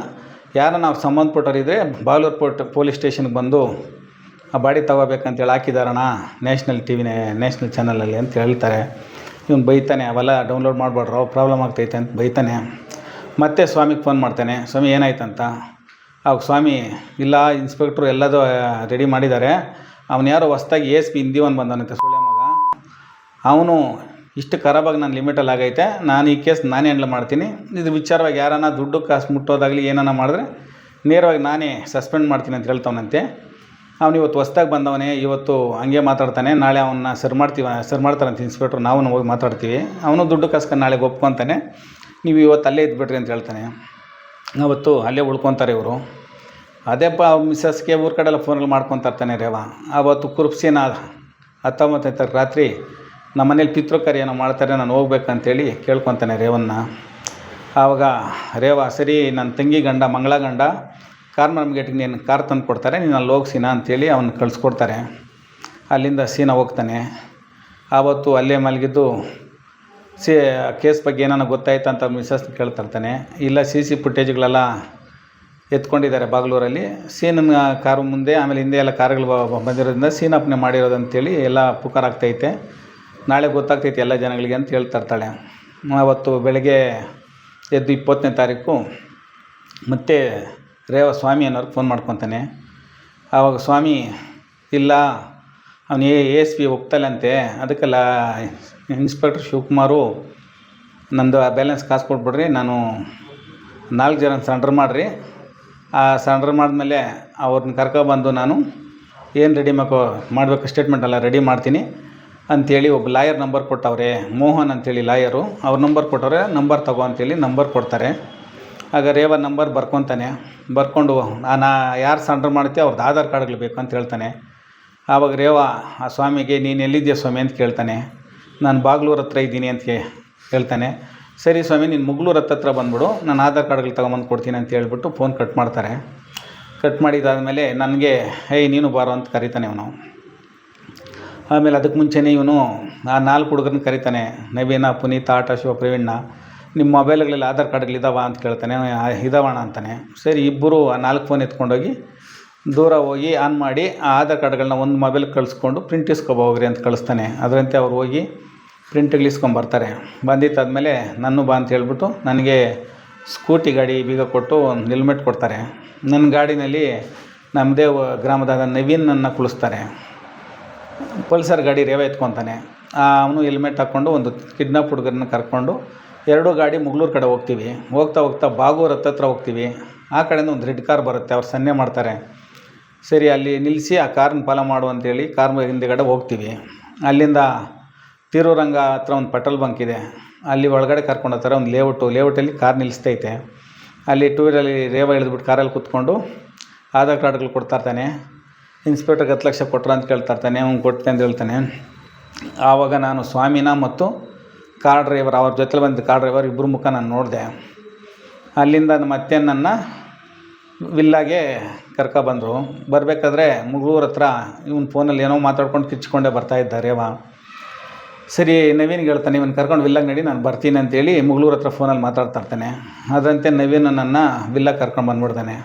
ಯಾರು ನಾವು ಸಂಬಂಧಪಟ್ಟವರಿದ್ದರೆ ಬಾಗಲೂರು ಪೊಲೀಸ್ ಸ್ಟೇಷನ್ಗೆ ಬಂದು ಆ ಬಾಡಿ ತೊಗೋಬೇಕಂತೇಳಿ ಹಾಕಿದಾರಣ ನ್ಯಾಷನಲ್ ನ್ಯಾಷನಲ್ ಚಾನಲಲ್ಲಿ ಅಂತ ಹೇಳ್ತಾರೆ. ಇವನು ಬೈತಾನೆ, ಅವೆಲ್ಲ ಡೌನ್ಲೋಡ್ ಮಾಡಬೇಡ್ರು, ಪ್ರಾಬ್ಲಮ್ ಆಗ್ತೈತೆ ಅಂತ ಬೈತಾನೆ. ಮತ್ತೆ ಸ್ವಾಮಿಗೆ ಫೋನ್ ಮಾಡ್ತಾನೆ, ಸ್ವಾಮಿ ಏನಾಯ್ತಂತ. ಅವಾಗ ಸ್ವಾಮಿ, ಇಲ್ಲ ಇನ್ಸ್ಪೆಕ್ಟ್ರು ಎಲ್ಲದೂ ರೆಡಿ ಮಾಡಿದ್ದಾರೆ, ಅವನು ಯಾರೋ ಹೊಸ್ದಾಗಿ ASP ಹಿಂದಿವನ್ ಬಂದವನಂತೆ, ಸುಳ್ಯ ಮಗ, ಅವನು ಇಷ್ಟು ಖರಾಬಾಗಿ ನಾನು ಲಿಮಿಟಲ್ಲಿ ಆಗೈತೆ, ನಾನು ಈ ಕೇಸ್ ನಾನೇ ಹ್ಯಾಂಡಲ್ ಮಾಡ್ತೀನಿ, ಇದು ವಿಚಾರವಾಗಿ ಯಾರನ್ನ ದುಡ್ಡು ಕಾಸು ಮುಟ್ಟೋದಾಗಲಿ ಏನಾನ ಮಾಡಿದ್ರೆ ನೇರವಾಗಿ ನಾನೇ ಸಸ್ಪೆಂಡ್ ಮಾಡ್ತೀನಿ ಅಂತ ಹೇಳ್ತವನಂತೆ. ಅವನು ಇವತ್ತು ಹೊಸ್ದಾಗಿ ಬಂದವನೇ, ಇವತ್ತು ಹಂಗೆ ಮಾತಾಡ್ತಾನೆ, ನಾಳೆ ಅವನ್ನ ಸರ್ ಮಾಡ್ತಾರಂತೆ ಇನ್ಸ್ಪೆಕ್ಟ್ರು, ನಾವು ಹೋಗಿ ಮಾತಾಡ್ತೀವಿ, ಅವನು ದುಡ್ಡು ಕಾಸ್ಕೊಂಡು ನಾಳೆಗೆ ಒಪ್ಕೊತಾನೆ, ನೀವು ಇವತ್ತು ಅಲ್ಲೇ ಇದ್ಬಿಟ್ರಿ ಅಂತ ಹೇಳ್ತಾನೆ. ಅವತ್ತು ಅಲ್ಲೇ ಉಳ್ಕೊತಾರೆ ಇವರು. ಅದೇಪ್ಪ ಮಿಸ್ಸಸ್ಗೆ ಊರ ಕಡೆಲ್ಲ ಫೋನಲ್ಲಿ ಮಾಡ್ಕೊತಾರ್ತಾನೆ ರೇವ. ಆವತ್ತು ಕುರುಪ್ಸಿನ 19ನೇ ತಾರೀಕು ರಾತ್ರಿ ನಮ್ಮ ಮನೇಲಿ ಪಿತೃಕಾರ್ಯ ಏನೋ ಮಾಡ್ತಾರೆ, ನಾನು ಹೋಗ್ಬೇಕಂತೇಳಿ ಕೇಳ್ಕೊತಾನೆ ರೇವನ್ನ. ಆವಾಗ ರೇವ, ಸರಿ ನನ್ನ ತಂಗಿ ಗಂಡ ಮಂಗಳ ಗಂಡ ಕಾರ್ಮರಮ್ ಗೇಟಿಗೆ ನೀನು ಕಾರ್ ತಂದು ಕೊಡ್ತಾರೆ, ನೀನು ಅಲ್ಲಿ ಹೋಗ್ಸಿನ ಅಂತೇಳಿ ಅವನ್ನ ಕಳಿಸ್ಕೊಡ್ತಾರೆ. ಅಲ್ಲಿಂದ ಸೀನಾ ಹೋಗ್ತಾನೆ. ಆವತ್ತು ಅಲ್ಲೇ ಮಲಗಿದ್ದು ಕೇಸ್ ಬಗ್ಗೆ ಏನಾನ ಗೊತ್ತಾಯ್ತು ಅಂತ ಮಿಸ್ಸಸ್ ಕೇಳ್ತಿರ್ತಾನೆ. ಇಲ್ಲ, CC ಫುಟೇಜ್ಗಳೆಲ್ಲ ಎತ್ಕೊಂಡಿದ್ದಾರೆ ಬಾಗ್ಲೂರಲ್ಲಿ, ಸೀನನ್ನ ಕಾರು ಮುಂದೆ ಆಮೇಲೆ ಹಿಂದೆ ಎಲ್ಲ ಕಾರುಗಳು ಬಂದಿರೋದ್ರಿಂದ ಸೀನಪ್ಪನೆ ಮಾಡಿರೋದಂತೇಳಿ ಎಲ್ಲ ಪುಕಾರ್ ಆಗ್ತೈತೆ, ನಾಳೆ ಗೊತ್ತಾಗ್ತೈತೆ ಎಲ್ಲ ಜನಗಳಿಗೆ ಅಂತ ಹೇಳ್ತಿರ್ತಾಳೆ. ಆವತ್ತು ಬೆಳಗ್ಗೆ ಎದ್ದು 20ನೇ ತಾರೀಕು ಮತ್ತೆ ರೇವ ಸ್ವಾಮಿ ಅನ್ನೋರಿಗೆ ಫೋನ್ ಮಾಡ್ಕೊತಾನೆ. ಆವಾಗ ಸ್ವಾಮಿ, ಇಲ್ಲ ಅವನು ASP ಹೋಗ್ತಾಯಿಲ್ಲಂತೆ, ಅದಕ್ಕೆಲ್ಲ ಇನ್ಸ್ಪೆಕ್ಟರ್ ಶಿವಕುಮಾರು ನಂದು ಬ್ಯಾಲೆನ್ಸ್ ಕಾಸು ಕೊಟ್ಬಿಡ್ರಿ, ನಾನು 4 ಜನ ಸರೆಂಡರ್ ಮಾಡಿರಿ, ಆ ಸರೆಂಡರ್ ಮಾಡಿದ್ಮೇಲೆ ಅವ್ರನ್ನ ಕರ್ಕೊಬಂದು ನಾನು ಏನು ರೆಡಿ ಮಾಡಬೇಕು ಸ್ಟೇಟ್ಮೆಂಟ್ ಎಲ್ಲ ರೆಡಿ ಮಾಡ್ತೀನಿ ಅಂಥೇಳಿ ಒಬ್ಬ ಲಾಯರ್ ನಂಬರ್ ಕೊಟ್ಟವ್ರೆ, ಮೋಹನ್ ಅಂಥೇಳಿ ಲಾಯರು, ಅವ್ರ ನಂಬರ್ ಕೊಟ್ಟವ್ರೆ, ನಂಬರ್ ತಗೋ ಅಂಥೇಳಿ ನಂಬರ್ ಕೊಡ್ತಾರೆ. ಆಗ ರೇವ ನಂಬರ್ ಬರ್ಕೊತಾನೆ. ಬರ್ಕೊಂಡು ಯಾರು ಸರೆಂಡರ್ ಮಾಡ್ತೀವಿ ಅವ್ರದ್ದು ಆಧಾರ್ ಕಾರ್ಡ್ಗಳು ಬೇಕು ಅಂತ ಹೇಳ್ತಾನೆ. ಆವಾಗ ರೇವ ಆ ಸ್ವಾಮಿಗೆ, ನೀನು ಎಲ್ಲಿದ್ದೀಯ ಸ್ವಾಮಿ ಅಂತ ಕೇಳ್ತಾನೆ. ನಾನು ಬಾಗ್ಲೂರು ಹತ್ರ ಇದ್ದೀನಿ ಅಂತ ಹೇಳ್ತಾನೆ. ಸರಿ ಸ್ವಾಮಿ, ನೀನು ಮುಗ್ಳೂರು ಹತ್ರ ಬಂದುಬಿಡು, ನಾನು ಆಧಾರ್ ಕಾರ್ಡ್ಗಳು ತೊಗೊಂಬಂದು ಕೊಡ್ತೀನಿ ಅಂತ ಹೇಳ್ಬಿಟ್ಟು ಫೋನ್ ಕಟ್ ಮಾಡ್ತಾರೆ. ಕಟ್ ಮಾಡಿದಾದಮೇಲೆ ನನಗೆ, ನೀನು ಬಾರೋ ಅಂತ ಕರೀತಾನೆ ಅವನು. ಆಮೇಲೆ ಅದಕ್ಕೆ ಮುಂಚೆನೇ ಇವನು ಆ 4 ಹುಡುಗರನ್ನ ಕರೀತಾನೆ, ನವೀನ, ಪುನೀತ, ಆಟೋ ಶಿವ, ಪ್ರವೀಣ, ನಿಮ್ಮ ಮೊಬೈಲ್ಗಳಲ್ಲಿ ಆಧಾರ್ ಕಾರ್ಡ್ಗಳಿದ್ದಾವ ಅಂತ ಕೇಳ್ತಾನೆ. ಇದಾವಣ ಅಂತಾನೆ. ಸರಿ, ಇಬ್ಬರು ಆ 4 ಫೋನ್ ಎತ್ಕೊಂಡೋಗಿ ದೂರ ಹೋಗಿ ಆನ್ ಮಾಡಿ ಆ ಆಧಾರ್ ಕಾರ್ಡ್ಗಳನ್ನ ಒಂದು ಮೊಬೈಲ್ಗೆ ಕಳಿಸ್ಕೊಂಡು ಪ್ರಿಂಟ್ ಇಸ್ಕೊಬೋಗ್ರಿ ಅಂತ ಕಳಿಸ್ತಾನೆ. ಅದರಂತೆ ಅವ್ರು ಹೋಗಿ ಪ್ರಿಂಟ್ಗಳು ಇಸ್ಕೊಂಬರ್ತಾರೆ. ಬಂದಿದ್ದಾದಮೇಲೆ ನನ್ನ ಬಾ ಅಂತ ಹೇಳ್ಬಿಟ್ಟು ನನಗೆ ಸ್ಕೂಟಿ ಗಾಡಿ ಬೀಗ ಕೊಟ್ಟು ಒಂದು ಹೆಲ್ಮೆಟ್ ಕೊಡ್ತಾರೆ. ನನ್ನ ಗಾಡಿನಲ್ಲಿ ನಮ್ಮದೇ ಗ್ರಾಮದಾದ ನವೀನನ್ನು ಕುಳಿಸ್ತಾರೆ. ಪಲ್ಸರ್ ಗಾಡಿ ರೇವ ಎತ್ಕೊತಾನೆ. ಅವನು ಹೆಲ್ಮೆಟ್ ಹಾಕ್ಕೊಂಡು ಒಂದು ಕಿಡ್ನಾಪ್ ಹುಡುಗರನ್ನ ಕರ್ಕೊಂಡು 2 ಗಾಡಿ ಮುಗ್ಳೂರು ಕಡೆ ಹೋಗ್ತೀವಿ. ಹೋಗ್ತಾ ಬಾಗೂರು ಹತ್ತತ್ರ ಹೋಗ್ತೀವಿ. ಆ ಕಡೆಯಿಂದ ಒಂದು ರೆಡ್ ಕಾರ್ ಬರುತ್ತೆ, ಅವ್ರು ಸನ್ನೆ ಮಾಡ್ತಾರೆ. ಸರಿ, ಅಲ್ಲಿ ನಿಲ್ಲಿಸಿ ಆ ಕಾರ್ನ ಫಾಲೋ ಮಾಡು ಅಂತೇಳಿ ಕಾರ್ ಹಿಂದೆಗಡೆ ಹೋಗ್ತೀವಿ. ಅಲ್ಲಿಂದ ತಿರುರಂಗ ಹತ್ರ ಒಂದು ಪೆಟ್ರೋಲ್ ಬಂಕ್ ಇದೆ, ಅಲ್ಲಿ ಒಳಗಡೆ ಕರ್ಕೊಂಡು ಹೋಗ್ತಾರೆ. ಒಂದು ಲೇಔಟಲ್ಲಿ ಕಾರ್ ನಿಲ್ಲಿಸ್ತೈತೆ. ಅಲ್ಲಿ 2 ವೀಲರಲ್ಲಿ ರೇವ ಇಳಿದ್ಬಿಟ್ಟು ಕಾರಲ್ಲಿ ಕೂತ್ಕೊಂಡು ಆಧಾರ್ ಕಾರ್ಡ್ಗಳು ಕೊಡ್ತಾಯಿರ್ತಾನೆ. ಇನ್ಸ್ಪೆಕ್ಟರ್ಗೆ 10 ಲಕ್ಷ ಕೊಟ್ರ ಅಂತ ಕೇಳ್ತಾಯಿರ್ತಾನೆ. ಅವ್ನು ಕೊಡ್ತೆ ಅಂತ ಹೇಳ್ತಾನೆ. ಆವಾಗ ನಾನು ಸ್ವಾಮಿನ ಮತ್ತು ಕಾರ್ ಡ್ರೈವರ್, ಅವ್ರ ಜೊತೆಲಿ ಬಂದಿದ್ದ ಕಾರ್ ಡ್ರೈವರ್ ಇಬ್ಬರು ಮುಖ ನಾನು ನೋಡಿದೆ. ಅಲ್ಲಿಂದ ಮತ್ತೆ ನನ್ನ ವಿಲ್ಲಾಗೆ ಕರ್ಕೊಬಂದರು. ಬರಬೇಕಾದ್ರೆ ಮುಗಳೂರು ಹತ್ರ ಇವನು ಫೋನಲ್ಲಿ ಏನೋ ಮಾತಾಡ್ಕೊಂಡು ಕಿಚ್ಕೊಂಡೇ ಬರ್ತಾಯಿದ್ದ ರೇವ. ಸರಿ ನವೀನ್ಗೆ ಹೇಳ್ತಾನೆ, ಇವನು ಕರ್ಕೊಂಡು ವಿಲ್ಲಾಗೆ ನಡಿ, ನಾನು ಬರ್ತೀನಿ ಅಂತೇಳಿ ಮುಗಳೂರು ಹತ್ರ ಫೋನಲ್ಲಿ ಮಾತಾಡ್ತಾಯಿರ್ತಾನೆ. ಅದರಂತೆ ನವೀನ್ ನನ್ನ ವಿಲ್ಲಾಗೆ ಕರ್ಕೊಂಡು ಬಂದುಬಿಡ್ತಾನೆ.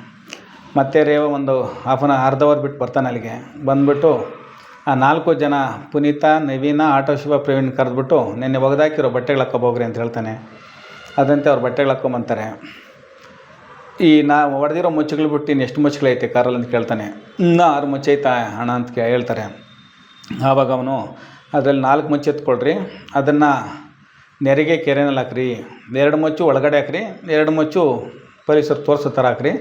ಮತ್ತು ರೇವ ಒಂದು ಅರ್ಧ ಅವರ್ ಬಿಟ್ಟು ಬರ್ತಾನೆ ಅಲ್ಲಿಗೆ. ಬಂದುಬಿಟ್ಟು ಆ 4 ಜನ ಪುನೀತ, ನವೀನ, ಆಟೋ ಶಿವ, ಪ್ರವೀಣ್ ಕರೆದ್ಬಿಟ್ಟು ನಿನ್ನೆ ಒಗೆದಾಕಿರೋ ಬಟ್ಟೆಗಳು ಹಾಕ್ಕೊಬೋಗ್ರಿ ಅಂತ ಹೇಳ್ತಾನೆ. ಅದಂತೆ ಅವ್ರು ಬಟ್ಟೆಗಳು ಹಾಕ್ಕೊಂಬಂತಾರೆ. ಈ ಹೊಡೆದಿರೋ ಮುಚ್ಚಗಳು ಬಿಟ್ಟು ಇನ್ನು ಎಷ್ಟು ಮುಚ್ಚಗಳೈತೆ ಕಾರಲ್ಲಿ ಅಂತ ಕೇಳ್ತಾನೆ. ಇನ್ನೂ 6 ಮುಚ್ಚೈತಾ ಅಣ್ಣ ಅಂತ ಹೇಳ್ತಾರೆ. ಆವಾಗ ಅವನು ಅದರಲ್ಲಿ 4 ಮುಚ್ಚು ಎತ್ಕೊಳ್ರಿ, ಅದನ್ನು ನೆರಿಗೆ ಕೆರೆನಲ್ಲಿ ಹಾಕ್ರಿ, 2 ಮುಚ್ಚು ಒಳಗಡೆ ಹಾಕ್ರಿ, 2 ಮುಚ್ಚು ಪೊಲೀಸರು ತೋರಿಸೋ ಥರ ಹಾಕ್ರಿ.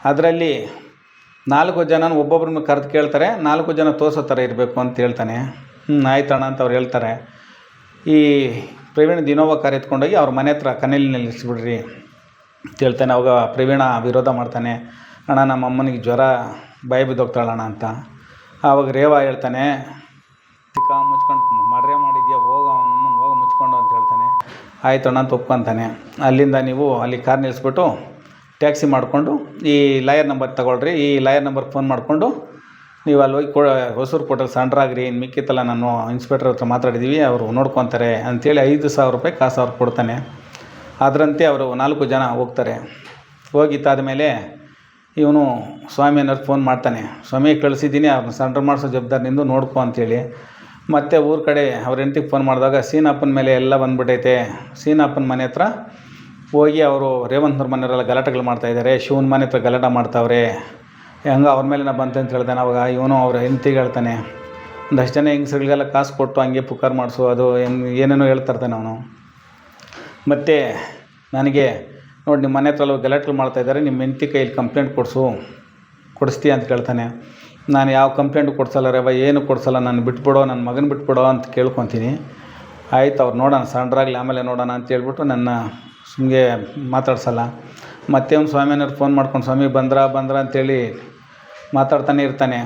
ಅದರಲ್ಲಿ 4 ಜನನ ಒಬ್ಬೊಬ್ರನ್ನ ಕರೆದು ಕೇಳ್ತಾರೆ, 4 ಜನ ತೋರಿಸೋ ಥರ ಇರಬೇಕು ಅಂತ ಹೇಳ್ತಾನೆ. ಆಯ್ತಣ್ಣ ಅಂತ ಅವ್ರು ಹೇಳ್ತಾರೆ. ಈ ಪ್ರವೀಣ್ ಇನೋವಾ ಕಾರ್ ಎತ್ಕೊಂಡೋಗಿ ಅವ್ರ ಮನೆ ಹತ್ರ ಕನೇಲಿನಲ್ಲಿ ಇರಿಸ್ಬಿಡ್ರಿ ಅಂತ ಹೇಳ್ತಾನೆ. ಅವಾಗ ಪ್ರವೀಣ ವಿರೋಧ ಮಾಡ್ತಾನೆ, ಅಣ್ಣ ನಮ್ಮ ಅಮ್ಮನಿಗೆ ಜ್ವರ, ಬಾಯಿ ಬಿದ್ದೋಗ್ತಾಳಣ್ಣ ಅಂತ. ಆವಾಗ ರೇವ ಹೇಳ್ತಾನೆ, ತಿಕ್ಕ ಮುಚ್ಕೊಂಡು ಮಾಡ್ರೆ ಮಾಡಿದ್ಯಾ, ಹೋಗ ಅವನಮ್ಮನ ಹೋಗಿ ಮುಚ್ಕೊಂಡು ಅಂತ ಹೇಳ್ತಾನೆ. ಆಯ್ತು ಅಣ್ಣ ಅಂತ ಒಪ್ಕೊತಾನೆ. ಅಲ್ಲಿಂದ ನೀವು ಅಲ್ಲಿ ಕಾರ್ ನಿಲ್ಲಿಸ್ಬಿಟ್ಟು ಟ್ಯಾಕ್ಸಿ ಮಾಡಿಕೊಂಡು ಈ ಲಾಯರ್ ನಂಬರ್ ತಗೊಳ್ರಿ, ಈ ಲಾಯರ್ ನಂಬರ್ಗೆ ಫೋನ್ ಮಾಡಿಕೊಂಡು ನೀವು ಅಲ್ಲಿ ಹೋಗಿ ಹೊಸೂರು ಕೋರ್ಟಲ್ಲಿ ಸಣ್ಣ್ರಾಗ್ರಿ, ಇನ್ನು ಮಿಕ್ಕಿತ್ತಲ್ಲ ನಾನು ಇನ್ಸ್ಪೆಕ್ಟರ್ ಹತ್ರ ಮಾತಾಡಿದ್ದೀವಿ, ಅವರು ನೋಡ್ಕೊತಾರೆ ಅಂಥೇಳಿ 5,000 ರೂಪಾಯಿ ಕಾಸು ಅವ್ರು ಕೊಡ್ತಾನೆ. ಅದರಂತೆ ಅವರು 4 ಜನ ಹೋಗ್ತಾರೆ. ಹೋಗಿತ್ತಾದ ಮೇಲೆ ಇವನು ಸ್ವಾಮಿ ಅನ್ನೋರು ಫೋನ್ ಮಾಡ್ತಾನೆ, ಸ್ವಾಮಿ ಕಳಿಸಿದ್ದೀನಿ, ಅವ್ರನ್ನ ಸೆಂಟ್ರ್ ಮಾಡಿಸೋ ಜವಾಬ್ದಾರಿ ನಿಂದು ನೋಡ್ಕೊ ಅಂತೇಳಿ. ಮತ್ತು ಊರ ಕಡೆ ಅವ್ರ ಹೆಂಡ್ತಿಗೆ ಫೋನ್ ಮಾಡಿದಾಗ ಸೀನಪ್ಪನ ಮೇಲೆ ಎಲ್ಲ ಬಂದುಬಿಟ್ಟೈತೆ. ಸೀನಪ್ಪನ ಮನೆ ಹತ್ರ ಹೋಗಿ ಅವರು ರೇವಂತ್ನವ್ರ ಮನೆಯವರೆಲ್ಲ ಗಲಾಟೆಗಳು ಮಾಡ್ತಾಯಿದ್ದಾರೆ, ಶಿವನ ಮನೆ ಹತ್ರ ಗಲಾಟೆ ಮಾಡ್ತಾವ್ರೆ, ಹೆಂಗೆ ಅವ್ರ ಮೇಲೆನ ಬಂತೆ ಅಂತ ಹೇಳ್ತಾನೆ. ಅವಾಗ ಇವನು ಅವ್ರ ಹೆಂಡ್ತಿಗೆ ಹೇಳ್ತಾನೆ, ಒಂದಷ್ಟು ಜನ ಹೆಂಗಸ್ರಿಗೆಲ್ಲ ಕಾಸು ಕೊಟ್ಟು ಹಂಗೆ ಪುಕಾರ್ ಮಾಡಿಸು, ಅದು ಏನೇನೋ ಹೇಳ್ತಾಯಿರ್ತಾನೆ ಅವನು. ಮತ್ತು ನನಗೆ ನೋಡಿ ನಿಮ್ಮ ಮನೆ ಹತ್ರ ಗಲಾಟೆಗಳು ಮಾಡ್ತಾಯಿದ್ದಾರೆ, ನಿಮ್ಮ ಹೆಂಡ್ತಿ ಕೈಯಲ್ಲಿ ಕಂಪ್ಲೇಂಟ್ ಕೊಡಿಸ್ತೀಯ ಅಂತ ಕೇಳ್ತಾನೆ. ನಾನು ಯಾವ ಕಂಪ್ಲೇಂಟು ಕೊಡ್ಸಲ್ಲ ರೇವ, ಏನು ಕೊಡ್ಸಲ್ಲ, ನಾನು ಬಿಟ್ಬಿಡೋ, ನನ್ನ ಮಗನ ಬಿಟ್ಬಿಡೋ ಅಂತ ಕೇಳ್ಕೊತೀನಿ. ಆಯ್ತು ಅವ್ರು ನೋಡೋಣ ಸಣ್ಣ್ರಾಗಲಿ ಆಮೇಲೆ ನೋಡೋಣ ಅಂತ ಹೇಳ್ಬಿಟ್ಟು ನನ್ನ ಸುಮ್ಮನೆ ಮಾತಾಡ್ಸಲ್ಲ. ಮತ್ತೆ ಅವ್ನು ಸ್ವಾಮಿಯವ್ರು ಫೋನ್ ಮಾಡ್ಕೊಂಡು ಸ್ವಾಮಿ ಬಂದ್ರ ಅಂತೇಳಿ ಮಾತಾಡ್ತಾನೆ ಇರ್ತಾನೆ.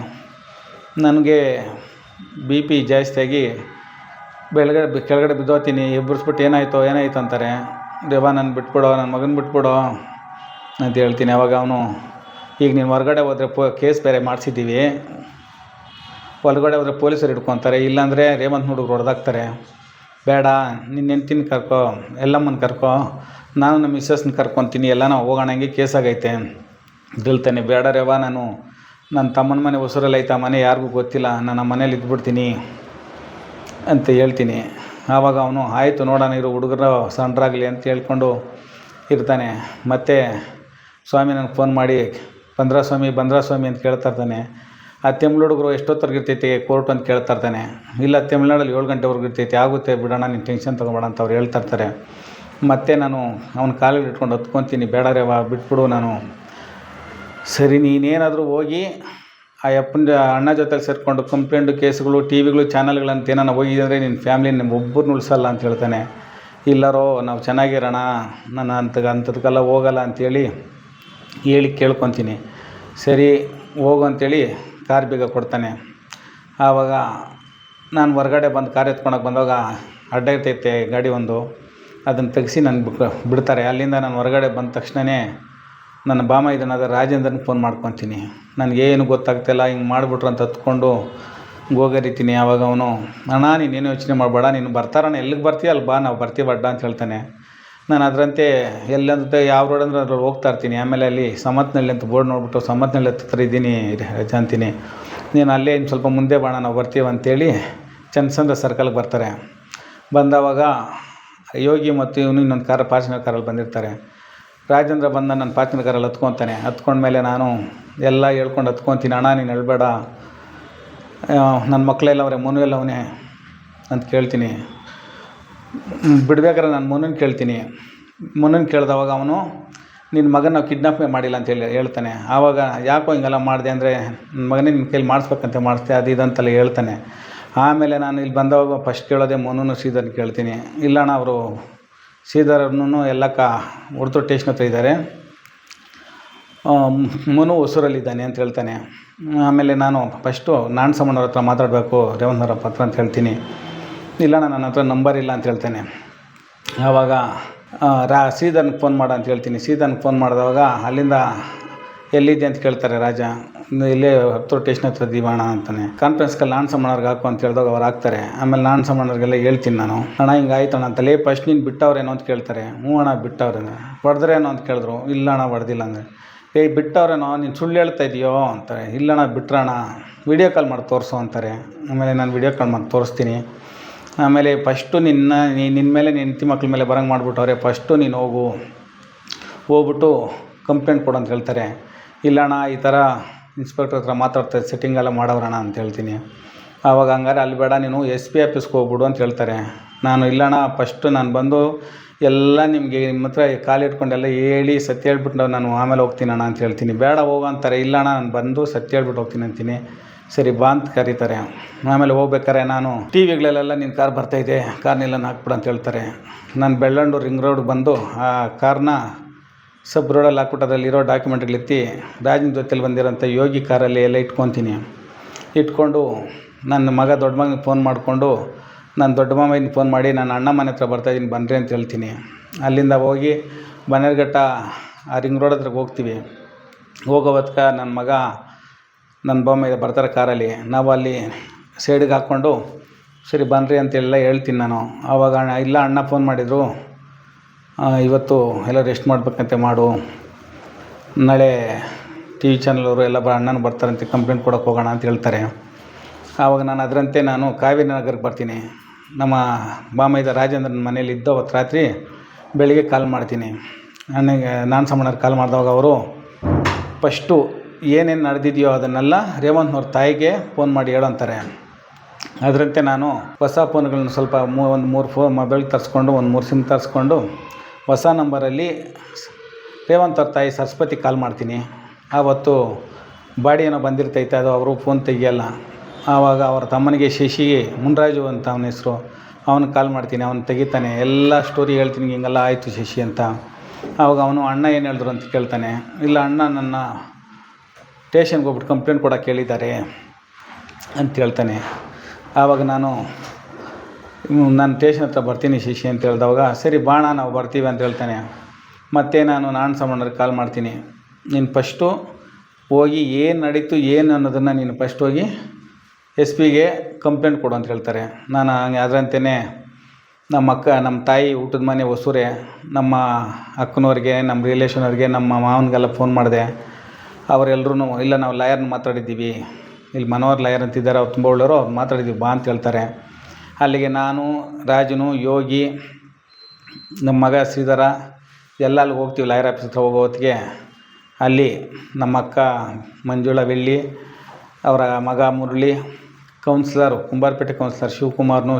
ನನಗೆ BP ಜಾಸ್ತಿಯಾಗಿ ಕೆಳಗಡೆ ಬಿದ್ದೋತೀನಿ. ಎಬ್ಬರಿಸ್ಬಿಟ್ಟು ಏನಾಯಿತು ಅಂತಾರೆ. ದೇವ ನನ್ನ ಬಿಟ್ಬಿಡೋ, ನನ್ನ ಮಗನ ಬಿಟ್ಬಿಡೋ ಅಂತ ಹೇಳ್ತೀನಿ. ಅವಾಗ ಅವನು, ಈಗ ನೀನು ಹೊರಗಡೆ ಹೋದರೆ ಕೇಸ್ ಬೇರೆ ಮಾಡಿಸಿದ್ದೀವಿ, ಹೊರಗಡೆ ಹೋದರೆ ಪೊಲೀಸರು ಹಿಡ್ಕೊತಾರೆ, ಇಲ್ಲಾಂದರೆ ರೇವಂತ್ ಹುಡುಗರು ಹೊಡೆದಾಕ್ತಾರೆ, ಬೇಡ ನಿನ್ನ ಹೆಂಡ್ತಿನ ಕರ್ಕೊ, ಎಲ್ಲಮ್ಮನ ಕರ್ಕೊ, ನಾನು ನಮ್ಮ ಮಿಸ್ಸಸ್ನ ಕರ್ಕೊತೀನಿ, ಎಲ್ಲ ನಾವು ಹೋಗೋಣ, ಹಂಗೆ ಕೇಸಾಗೈತೆ ಅಂತ ಹೇಳ್ತಾನೆ. ಬೇಡ ರೇವ, ನನ್ನ ತಮ್ಮನ ಮನೆ ಹೊಸೂರಲ್ಲಿ ಐತೆ, ಆ ಮನೆ ಯಾರಿಗೂ ಗೊತ್ತಿಲ್ಲ, ನಾನು ಆ ಮನೇಲಿ ಇದ್ಬಿಡ್ತೀನಿ ಅಂತ ಹೇಳ್ತೀನಿ. ಆವಾಗ ಅವನು ಆಯಿತು ನೋಡೋಣ ಇರು, ಹುಡುಗರು ಸಣ್ಣ್ರಾಗಲಿ ಅಂತ ಹೇಳ್ಕೊಂಡು ಇರ್ತಾನೆ. ಮತ್ತು ಸ್ವಾಮಿ ನನಗೆ ಫೋನ್ ಮಾಡಿ ಬಂದ್ರ ಸ್ವಾಮಿ ಅಂತ ಕೇಳ್ತಾ ಇರ್ತಾನೆ. ಆ ತಮಿಳು ಹುಡುಗರು ಎಷ್ಟೊತ್ತರ್ಗೆ ಇರ್ತೈತಿ ಕೋರ್ಟ್ ಅಂತ ಕೇಳ್ತಾ ಇರ್ತಾನೆ. ಇಲ್ಲ ತಮಿಳ್ನಾಡಲ್ಲಿ 7 ಗಂಟೆವರೆಗೂ ಇರ್ತೈತಿ, ಆಗುತ್ತೆ ಬಿಡೋಣ, ನೀನು ಟೆನ್ಷನ್ ತೊಗೊಬೇಡ ಅಂತ ಅವ್ರು ಹೇಳ್ತಾ ಇರ್ತಾರೆ. ಮತ್ತು ನಾನು ಅವನ ಕಾಲಿಗೆ ಇಟ್ಕೊಂಡು ಹತ್ಕೊತೀನಿ, ಬೇಡ ರೇವ ಬಿಟ್ಬಿಡು, ನಾನು ಸರಿ ನೀನೇನಾದರೂ ಹೋಗಿ ಆ ಅಪ್ಪನ ಅಣ್ಣ ಜೊತೆಲಿ ಸೇರಿಕೊಂಡು ಕಂಪ್ಲೇಂಟು, ಕೇಸುಗಳು, ಟಿವಿಗಳು, ಚಾನಲ್ಗಳಂತ ಏನಾನ ಹೋಗಿದ್ರೆ ನಿನ್ನ ಫ್ಯಾಮ್ಲಿ ನಿಮ್ಮ ಒಬ್ಬರನ್ನ ಉಳಿಸಲ್ಲ ಅಂತ ಹೇಳ್ತಾನೆ. ಇಲ್ಲರೋ ನಾವು ಚೆನ್ನಾಗಿರೋಣ, ನಾನು ಅಂಥದಕ್ಕೆಲ್ಲ ಹೋಗಲ್ಲ ಅಂಥೇಳಿ ಕೇಳ್ಕೊತೀನಿ. ಸರಿ ಹೋಗು ಅಂಥೇಳಿ ಕಾರ್ ಬೀಗ ಕೊಡ್ತಾನೆ. ಆವಾಗ ನಾನು ಹೊರಗಡೆ ಬಂದು ಕಾರ್ ಎತ್ಕೊಳಕ್ಕೆ ಬಂದಾಗ ಅಡ್ಡ ಇರ್ತೈತೆ ಗಾಡಿ ಒಂದು, ಅದನ್ನು ತೆಗೆಸಿ ನಾನು ಬಿಡ್ತಾರೆ. ಅಲ್ಲಿಂದ ನಾನು ಹೊರಗಡೆ ಬಂದ ತಕ್ಷಣವೇ ನನ್ನ ಬಾಮೈದನಾದ ರಾಜೇಂದ್ರನಿಗೆ ಫೋನ್ ಮಾಡ್ಕೊತೀನಿ. ನನಗೇನು ಗೊತ್ತಾಗ್ತಿಲ್ಲ, ಹಿಂಗೆ ಮಾಡಿಬಿಟ್ರು ಅಂತ ಹತ್ಕೊಂಡು ಗೋಗರಿತೀನಿ. ಆವಾಗ ಅವನು, ಅಣ್ಣ ನೀನೇನು ಯೋಚನೆ ಮಾಡಬೇಡ, ನೀನು ಬರ್ತಾರಣ್ಣ, ಎಲ್ಲಿಗೆ ಬರ್ತೀಯ ಅಲ್ಲಿ ಬಾ, ನಾವು ಬರ್ತೀವಿ ಅಡ್ಡ ಅಂತ ಹೇಳ್ತಾನೆ. ನಾನು ಅದರಂತೆ ಎಲ್ಲಂತ ಯಾವ ರೋಡ್ ಅಂದರೆ ಅದ್ರಲ್ಲಿ ಹೋಗ್ತಾ ಇರ್ತೀನಿ. ಆಮೇಲೆ ಅಲ್ಲಿ ಸಮತ್ನಹಳ್ಳಿ ಅಂತ ಬೋರ್ಡ್ ನೋಡ್ಬಿಟ್ಟು ಸಮತ್ನಹಳ್ಳಿ ಹತ್ರ ಇದ್ದೀನಿ ರಜಾ ಅಂತೀನಿ. ನೀನು ಅಲ್ಲೇ ಇನ್ನು ಸ್ವಲ್ಪ ಮುಂದೆ ಬಾಣ, ನಾವು ಬರ್ತೀವಿ ಅಂತೇಳಿ ಚನ್ನಸಂದ್ರ ಸರ್ಕಲ್ಗೆ ಬರ್ತಾರೆ. ಬಂದವಾಗ ಯೋಗಿ ಮತ್ತು ಇವನು ಇನ್ನೊಂದು ಕಾರ್ ಫಾರ್ಚುನರ್ ಕಾರಲ್ಲಿ ಬಂದಿರ್ತಾರೆ. ರಾಜೇಂದ್ರ ಬಂದ ನನ್ನ ಫಾರ್ಚುನರ್ ಕಾರಲ್ಲಿ ಹತ್ಕೊತಾನೆ. ಹತ್ಕೊಂಡ್ಮೇಲೆ ನಾನು ಎಲ್ಲ ಹೇಳ್ಕೊಂಡು ಹತ್ಕೊತೀನಿ. ಅಣ್ಣ ನೀನು ಹೇಳ್ಬೇಡ, ನನ್ನ ಮಕ್ಕಳೆಲ್ಲ ಅವರೇ, ಮನು ಎಲ್ಲ ಅವನೇ ಅಂತ ಕೇಳ್ತೀನಿ. ಬಿಡ್ಬೇಕಾದ್ರೆ ನಾನು ಮನುನ ಕೇಳ್ತೀನಿ. ಮನುನ ಕೇಳಿದವಾಗ ಅವನು, ನಿನ್ನ ಮಗನ ನಾವು ಕಿಡ್ನಾಪ್ ಮಾಡಿಲ್ಲ ಅಂತೇಳಿ ಹೇಳ್ತಾನೆ. ಆವಾಗ ಯಾಕೋ ಹಿಂಗೆಲ್ಲ ಮಾಡಿದೆ ಅಂದರೆ, ನನ್ನ ಮಗನೇ ನಿನ್ನ ಕೈಲಿ ಮಾಡಿಸ್ಬೇಕಂತ ಮಾಡಿಸ್ದೆ, ಅದು ಇದಂತೆಲ್ಲ ಹೇಳ್ತಾನೆ. ಆಮೇಲೆ ನಾನು ಇಲ್ಲಿ ಬಂದವಾಗ ಫಸ್ಟ್ ಕೇಳೋದೆ ಮನುನು ಶ್ರೀಧರ್ನ ಕೇಳ್ತೀನಿ. ಇಲ್ಲಣ್ಣ ಅವರು ಶ್ರೀಧರನ್ನು ಎಲ್ಲ ಹೊರತು ಟೇಷನ್ ಹತ್ರ ಇದ್ದಾರೆ, ಮನು ಹೊಸೂರಲ್ಲಿದ್ದಾನೆ ಅಂತ ಹೇಳ್ತಾನೆ. ಆಮೇಲೆ ನಾನು ಫಸ್ಟು ನಾಣಸಮ್ಮನವ್ರ ಹತ್ರ ಮಾತಾಡಬೇಕು, ರೇವಂತ್ನವ್ರ ಹತ್ರ ಅಂತ ಹೇಳ್ತೀನಿ. ಇಲ್ಲ ನನ್ನ ಹತ್ರ ನಂಬರ್ ಇಲ್ಲ ಅಂತ ಹೇಳ್ತಾನೆ. ಆವಾಗ ಶ್ರೀಧರ್ನಿಗೆ ಫೋನ್ ಮಾಡು ಅಂತ ಹೇಳ್ತೀನಿ. ಶ್ರೀಧರ್ನಿಗೆ ಫೋನ್ ಮಾಡಿದವಾಗ ಅಲ್ಲಿಂದ ಎಲ್ಲಿದ್ದೆ ಅಂತ ಕೇಳ್ತಾರೆ. ರಾಜ ಇಲ್ಲೇ ಹತ್ತು ಸ್ಟೇಷನ್ ಹತ್ರ ದೀವಣ ಅಂತಾನೆ. ಕಾನ್ಫರೆನ್ಸ್ ಕಾಲ್ ನಾನ್ ಸಮ್ಮಣ್ಣವ್ರಿಗೆ ಹಾಕು ಅಂತ ಹೇಳಿದಾಗ ಅವ್ರು ಹಾಕ್ತಾರೆ. ಆಮೇಲೆ ನಾನ್ ಸಮ್ಮಣ್ಣವ್ರಿಗೆಲ್ಲ ಹೇಳ್ತೀನಿ ನಾನು, ಅಣ್ಣ ಹಿಂಗಾಯ್ತು ಅಣ್ಣ ಅಂತಲೇ. ಫಸ್ಟ್ ನೀನು ಬಿಟ್ಟವ್ರೇನೋ ಅಂತ ಕೇಳ್ತಾರೆ. ಹ್ಞೂ ಅಣ್ಣ ಬಿಟ್ಟವ್ರೇನೋ. ಹೊಡೆದ್ರೇನೋ ಅಂತ ಕೇಳಿದ್ರು. ಇಲ್ಲ ಅಣ್ಣ ಹೊಡೆದಿಲ್ಲ ಅಂದರೆ, ಬಿಟ್ಟವ್ರೇನೋ ನೀನು ಸುಳ್ಳು ಹೇಳ್ತಾ ಇದೆಯೋ ಅಂತಾರೆ. ಇಲ್ಲಣ್ಣ ಬಿಟ್ರಣ್ಣ, ವೀಡಿಯೋ ಕಾಲ್ ಮಾಡಿ ತೋರಿಸು ಅಂತಾರೆ. ಆಮೇಲೆ ನಾನು ವೀಡಿಯೋ ಕಾಲ್ ಮಾಡಿ ತೋರಿಸ್ತೀನಿ. ಆಮೇಲೆ ಫಸ್ಟು ನಿನ್ನ ಮೇಲೆ ನಿನ್ನ ಹೆಂಡತಿ ಮಕ್ಳ ಮೇಲೆ ಬರಂಗೆ ಮಾಡಿಬಿಟ್ಟವ್ರೆ, ಫಸ್ಟು ನೀನು ಹೋಗ್ಬಿಟ್ಟು ಕಂಪ್ಲೇಂಟ್ ಕೊಡು ಅಂತ ಹೇಳ್ತಾರೆ. ಇಲ್ಲಣ್ಣ ಈ ಥರ ಇನ್ಸ್ಪೆಕ್ಟ್ರ್ ಹತ್ರ ಮಾತಾಡ್ತಾರೆ, ಸೆಟ್ಟಿಂಗೆಲ್ಲ ಮಾಡವ್ರಣ್ಣ ಅಂತ ಹೇಳ್ತೀನಿ. ಆವಾಗ ಹಂಗಾರೆ ಅಲ್ಲಿ ಬೇಡ, ನೀನು SP ಆಫೀಸ್ಗೆ ಹೋಗ್ಬಿಡು ಅಂತ ಹೇಳ್ತಾರೆ. ನಾನು ಇಲ್ಲಣ್ಣ ಫಸ್ಟು ನಾನು ಬಂದು ಎಲ್ಲ ನಿಮಗೆ ನಿಮ್ಮ ಹತ್ರ ಕಾಲಿಟ್ಕೊಂಡೆಲ್ಲ ಹೇಳಿ ಸತ್ಯ ಹೇಳ್ಬಿಟ್ಟು ನಾನು ಆಮೇಲೆ ಹೋಗ್ತೀನಣ್ಣ ಅಂತ ಹೇಳ್ತೀನಿ. ಬೇಡ ಹೋಗು ಅಂತಾರೆ. ಇಲ್ಲಣ್ಣ ನಾನು ಬಂದು ಸತ್ಯ ಹೇಳ್ಬಿಟ್ಟು ಹೋಗ್ತೀನಿ ಅಂತೀನಿ. ಸರಿ ಬಾ ಅಂತ ಕರೀತಾರೆ. ಆಮೇಲೆ ಹೋಗ್ಬೇಕಾರೆ ನಾನು TVಗಳಲ್ಲೆಲ್ಲ ನಿನ್ನ ಕಾರ್ ಬರ್ತಾಯಿದೆ, ಕಾರ್ನೆಲ್ಲ ಹಾಕ್ಬಿಡು ಅಂತ ಹೇಳ್ತಾರೆ. ನಾನು ಬೆಳ್ಳಂಡು ರಿಂಗ್ ರೋಡ್ ಬಂದು ಆ ಕಾರ್ನ ಸಬ್ ರೋಡಲ್ಲಿ ಹಾಕ್ಬಿಟ್ಟು ಅದರಲ್ಲಿರೋ ಡಾಕ್ಯುಮೆಂಟ್ಗಳೆತ್ತಿ ರಾಜನ ಜೊತೆಲಿ ಬಂದಿರೋಂಥ ಯೋಗಿ ಕಾರಲ್ಲಿ ಎಲ್ಲ ಇಟ್ಕೊಂಡು ನನ್ನ ಮಗ ದೊಡ್ಡ ಮಗನಿಗೆ ಫೋನ್ ಮಾಡಿಕೊಂಡು ನಾನು ದೊಡ್ಡ ಮಾಮನಿಗೆ ಫೋನ್ ಮಾಡಿ ನಾನು ಅಣ್ಣ ಮನೆ ಹತ್ರ ಬರ್ತಾಯಿದ್ದೀನಿ ಬನ್ನಿರಿ ಅಂತ ಹೇಳ್ತೀನಿ. ಅಲ್ಲಿಂದ ಹೋಗಿ ಬನ್ನೇರುಘಟ್ಟ ಆ ರಿಂಗ್ ರೋಡ್ ಹತ್ರಕ್ಕೆ ಹೋಗ್ತೀವಿ. ಹೋಗೋವತ್ಕ ನನ್ನ ಮಗ ನನ್ನ ಬಾಮ ಬರ್ತಾರೆ ಕಾರಲ್ಲಿ. ನಾವು ಅಲ್ಲಿ ಸೈಡಿಗೆ ಹಾಕ್ಕೊಂಡು ಸರಿ ಬನ್ನಿರಿ ಅಂತೆಲ್ಲ ಹೇಳ್ತೀನಿ ನಾನು. ಆವಾಗ ಇಲ್ಲ ಅಣ್ಣ ಫೋನ್ ಮಾಡಿದರು, ಇವತ್ತು ಎಲ್ಲ ರೆಸ್ಟ್ ಮಾಡಬೇಕಂತೆ ಮಾಡು, ನಾಳೆ TV ಚಾನಲವರು ಎಲ್ಲ ಅಣ್ಣನ ಬರ್ತಾರಂತೆ ಕಂಪ್ಲೇಂಟ್ ಕೊಡೋಕೆ ಹೋಗೋಣ ಅಂತ ಹೇಳ್ತಾರೆ. ಆವಾಗ ನಾನು ಅದರಂತೆ ನಾನು ಕಾವೇರಿ ನಗರಕ್ಕೆ ಬರ್ತೀನಿ. ನಮ್ಮ ಬಾಮೈದ ರಾಜೇಂದ್ರನ ಮನೇಲಿ ಇದ್ದು ಅವತ್ತು ರಾತ್ರಿ ಬೆಳಿಗ್ಗೆ ಕಾಲ್ ಮಾಡ್ತೀನಿ. ನನಗೆ ನಾನು ಸಮ್ಮಣ್ಣವ್ರು ಕಾಲ್ ಮಾಡಿದವಾಗ ಅವರು ಫಸ್ಟು ಏನೇನು ನಡೆದಿದೆಯೋ ಅದನ್ನೆಲ್ಲ ರೇವಂತ್ನವ್ರ ತಾಯಿಗೆ ಫೋನ್ ಮಾಡಿ ಹೇಳೋಂತಾರೆ. ಅದರಂತೆ ನಾನು ಹೊಸ ಫೋನ್ಗಳನ್ನ ಸ್ವಲ್ಪ ಒಂದು 3 ಮೊಬೈಲ್ ತರಿಸ್ಕೊಂಡು ಒಂದು 3 ಸಿಮ್ ತರಿಸ್ಕೊಂಡು ಹೊಸ ನಂಬರಲ್ಲಿ ರೇವಂತ್ ಅವ್ರ ತಾಯಿ ಸರಸ್ವತಿ ಕಾಲ್ ಮಾಡ್ತೀನಿ. ಆವತ್ತು ಬಾಡಿ ಏನೋ ಬಂದಿರ್ತೈತೆ, ಅದು ಅವರು ಫೋನ್ ತೆಗಿಯಲ್ಲ. ಆವಾಗ ಅವರ ತಮ್ಮನಿಗೆ ಶಶಿ ಮುನ್ರಾಜು ಅಂತ ಅವನ ಹೆಸರು, ಅವನಿಗೆ ಕಾಲ್ ಮಾಡ್ತೀನಿ. ಅವನು ತೆಗಿತಾನೆ, ಎಲ್ಲ ಸ್ಟೋರಿ ಹೇಳ್ತೀನಿ, ಹಿಂಗೆಲ್ಲ ಆಯಿತು ಶಶಿ ಅಂತ. ಆವಾಗ ಅವನು ಅಣ್ಣ ಏನು ಹೇಳಿದ್ರು ಅಂತ ಕೇಳ್ತಾನೆ. ಇಲ್ಲ ಅಣ್ಣ ನನ್ನ ಸ್ಟೇಷನ್ಗೆ ಹೋಗ್ಬಿಟ್ಟು ಕಂಪ್ಲೇಂಟ್ ಕೊಡೋಕೆ ಹೇಳಿದ್ದಾರೆ ಅಂತ ಹೇಳ್ತಾನೆ. ಆವಾಗ ನಾನು ಸ್ಟೇಷನ್ ಹತ್ರ ಬರ್ತೀನಿ ಶಶಿ ಅಂತ ಹೇಳಿದವಾಗ ಸರಿ ಬಾಣ ನಾವು ಬರ್ತೀವಿ ಅಂತ ಹೇಳ್ತಾನೆ. ಮತ್ತು ನಾನು ಸಮ್ಮಣ್ಣವ್ರಿಗೆ ಕಾಲ್ ಮಾಡ್ತೀನಿ. ನೀನು ಫಸ್ಟು ಹೋಗಿ ಏನು ನಡೀತು ಏನು ಅನ್ನೋದನ್ನು ನೀನು ಫಸ್ಟ್ ಹೋಗಿ SP ಗೆ ಕಂಪ್ಲೇಂಟ್ ಕೊಡು ಅಂತ ಹೇಳ್ತಾರೆ. ನಾನು ಅದರಂತೆಯೇ ನಮ್ಮ ತಾಯಿ ಊಟದ ಮನೆ ಹೊಸೂರೆ, ನಮ್ಮ ಅಕ್ಕನವ್ರಿಗೆ, ನಮ್ಮ ರಿಲೇಷನವ್ರಿಗೆ, ನಮ್ಮ ಮಾವನಿಗೆಲ್ಲ ಫೋನ್ ಮಾಡಿದೆ. ಅವರೆಲ್ಲರೂ ಇಲ್ಲ ನಾವು ಲಾಯರ್ನ ಮಾತಾಡಿದ್ದೀವಿ, ಇಲ್ಲಿ ಮನೋಹರ್ ಲಾಯರ್ ಅಂತಿದ್ದಾರೆ, ಅವ್ರು ತುಂಬ ಒಳ್ಳೆಯವರು, ಅವ್ರು ಮಾತಾಡಿದ್ದೀವಿ ಬಾ ಅಂತ ಹೇಳ್ತಾರೆ. ಅಲ್ಲಿಗೆ ನಾನು ರಾಜನು ಯೋಗಿ ನಮ್ಮ ಮಗ ಶ್ರೀಧರ ಎಲ್ಲ ಅಲ್ಲಿಗೆ ಹೋಗ್ತೀವಿ. ಲಾಯರ್ ಆಫೀಸ್ ಹತ್ರ ಹೋಗೋ ಹೊತ್ತಿಗೆ ಅಲ್ಲಿ ನಮ್ಮ ಅಕ್ಕ ಮಂಜುಳಾ ಬೆಳ್ಳಿ, ಅವರ ಮಗ Murali, councillor Kumbarpet councillor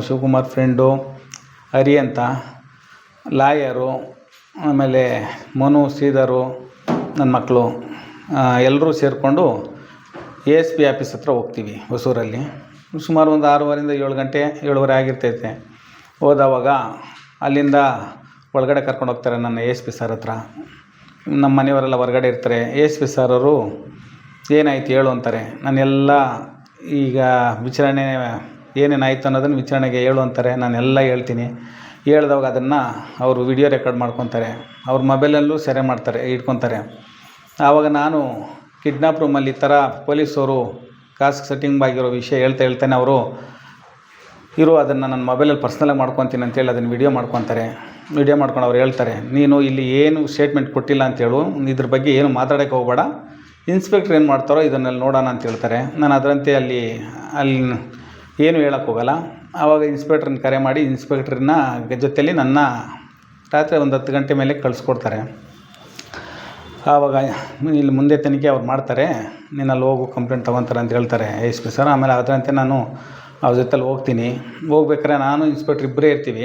Shivakumar friend Hari ಅಂತ, ಲಾಯರು, ಆಮೇಲೆ ಮನು, ಶ್ರೀಧರು, ನನ್ನ ಮಕ್ಕಳು ಎಲ್ಲರೂ ಸೇರಿಕೊಂಡು ASP ಆಫೀಸ್ ಹತ್ರ ಹೋಗ್ತೀವಿ ಹೊಸೂರಲ್ಲಿ. ಸುಮಾರು ಒಂದು 6:15 7 ಗಂಟೆ 7:30 ಆಗಿರ್ತೈತೆ. ಹೋದವಾಗ ಅಲ್ಲಿಂದ ಒಳಗಡೆ ಕರ್ಕೊಂಡು ಹೋಗ್ತಾರೆ ನನ್ನ ASP ಸರ್ ಹತ್ರ. ನಮ್ಮ ಮನೆಯವರೆಲ್ಲ ಹೊರಗಡೆ ಇರ್ತಾರೆ. ASP ಸರ್ ಅವರು ಏನಾಯ್ತು ಹೇಳು ಅಂತಾರೆ. ನಾನೆಲ್ಲ ಈಗ ವಿಚಾರಣೆ ಏನೇನಾಯಿತು ಅನ್ನೋದನ್ನು ವಿಚಾರಣೆಗೆ ಹೇಳು ಅಂತಾರೆ. ನಾನೆಲ್ಲ ಹೇಳ್ತೀನಿ. ಹೇಳ್ದವಾಗ ಅದನ್ನು ಅವರು ವಿಡಿಯೋ ರೆಕಾರ್ಡ್ ಮಾಡ್ಕೊತಾರೆ. ಅವ್ರ ಮೊಬೈಲಲ್ಲೂ ಸೆರೆ ಮಾಡ್ತಾರೆ, ಇಟ್ಕೊತಾರೆ. ಆವಾಗ ನಾನು ಕಿಡ್ನಾಪ್ ರೂಮಲ್ಲಿ ಈ ಥರ ಪೊಲೀಸವರು ಕಾಸು ಸೆಟ್ಟಿಂಗ್ ಆಗಿರೋ ವಿಷಯ ಹೇಳ್ತಾನೆ ಅವರು ಅದನ್ನು ನನ್ನ ಮೊಬೈಲಲ್ಲಿ ಪರ್ಸ್ನಲಾಗಿ ಮಾಡ್ಕೊತೀನಿ ಅಂತೇಳಿ ಅದನ್ನು ವಿಡಿಯೋ ಮಾಡ್ಕೊತಾರೆ. ವಿಡಿಯೋ ಮಾಡ್ಕೊಂಡು ಅವ್ರು ಹೇಳ್ತಾರೆ, ನೀನು ಇಲ್ಲಿ ಏನು ಸ್ಟೇಟ್ಮೆಂಟ್ ಕೊಟ್ಟಿಲ್ಲ ಅಂತೇಳು, ಇದ್ರ ಬಗ್ಗೆ ಏನು ಮಾತಾಡೋಕ್ಕೆ ಹೋಗಬೇಡ, ಇನ್ಸ್ಪೆಕ್ಟ್ರ್ ಏನು ಮಾಡ್ತಾರೋ ಇದನ್ನೆಲ್ಲ ನೋಡೋಣ ಅಂತ ಹೇಳ್ತಾರೆ. ನಾನು ಅದರಂತೆ ಅಲ್ಲಿ ಏನು ಹೇಳೋಕ್ಕೆ ಹೋಗಲ್ಲ. ಆವಾಗ ಇನ್ಸ್ಪೆಕ್ಟ್ರನ್ನ ಕರೆ ಮಾಡಿ ಇನ್ಸ್ಪೆಕ್ಟ್ರನ್ನ ಜೊತೆಯಲ್ಲಿ ನನ್ನ ರಾತ್ರಿ ಒಂದು 10 ಗಂಟೆ ಮೇಲೆ ಕಳಿಸ್ಕೊಡ್ತಾರೆ. ಆವಾಗ ಇಲ್ಲಿ ಮುಂದೆ ತನಿಖೆ ಅವ್ರು ಮಾಡ್ತಾರೆ, ನೀನು ಅಲ್ಲಿ ಹೋಗು ಕಂಪ್ಲೇಂಟ್ ತೊಗೊತಾರೆ ಅಂತ ಹೇಳ್ತಾರೆ ASP ಸರ್. ಆಮೇಲೆ ಅದರಂತೆ ನಾನು ಅವ್ರ ಜೊತೆಲಿ ಹೋಗ್ತೀನಿ. ಹೋಗ್ಬೇಕಾರೆ ನಾನು ಇನ್ಸ್ಪೆಕ್ಟ್ರ್ ಇಬ್ಬರೇ ಇರ್ತೀವಿ.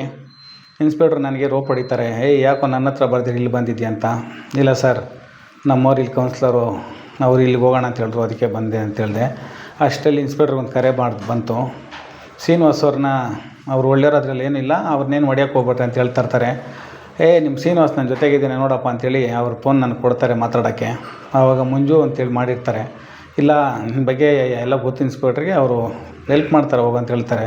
ಇನ್ಸ್ಪೆಕ್ಟ್ರ್ ನನಗೆ ರೋಪ್ ಹೊಡಿತಾರೆ, ಯಾಕೋ ನನ್ನ ಹತ್ರ ಬರ್ದಿರಿ ಇಲ್ಲಿ ಬಂದಿದ್ಯಾ ಅಂತ. ಇಲ್ಲ ಸರ್, ನಮ್ಮವ್ರು ಇಲ್ಲಿ ಕೌನ್ಸ್ಲರು ಅವ್ರು ಇಲ್ಲಿಗೆ ಹೋಗೋಣ ಅಂತ ಹೇಳಿದ್ರು, ಅದಕ್ಕೆ ಬಂದೆ ಅಂತ ಹೇಳಿದೆ. ಅಷ್ಟರಲ್ಲಿ ಇನ್ಸ್ಪೆಕ್ಟ್ರ್ ಒಂದು ಕರೆ ಬಂತು. ಶ್ರೀನಿವಾಸ್ ಅವ್ರನ್ನ ಅವ್ರು ಒಳ್ಳೆಯವ್ರು, ಅದರಲ್ಲಿ ಏನಿಲ್ಲ, ಅವ್ರನ್ನೇನು ಹೊಡ್ಯೋಕ್ಕೆ ಹೋಗ್ಬೇಡ್ರಿ ಅಂತ ಹೇಳ್ತಾಯಿರ್ತಾರೆ. ನಿಮ್ಮ ಶ್ರೀನಿವಾಸ್ ನನ್ನ ಜೊತೆಗಿದ್ದೀನಿ ನೋಡಪ್ಪ ಅಂತೇಳಿ ಅವ್ರ ಫೋನ್ ನನಗೆ ಕೊಡ್ತಾರೆ ಮಾತಾಡೋಕ್ಕೆ. ಆವಾಗ ಮಂಜು ಅಂತೇಳಿ ಮಾಡಿರ್ತಾರೆ. ಇಲ್ಲ ನಿಮ್ಮ ಬಗ್ಗೆ ಎಲ್ಲ ಗೊತ್ತು ಇನ್ಸ್ಪೆಕ್ಟ್ರಿಗೆ, ಅವರು ಹೆಲ್ಪ್ ಮಾಡ್ತಾರೆ ಹೋಗು ಅಂತ ಹೇಳ್ತಾರೆ.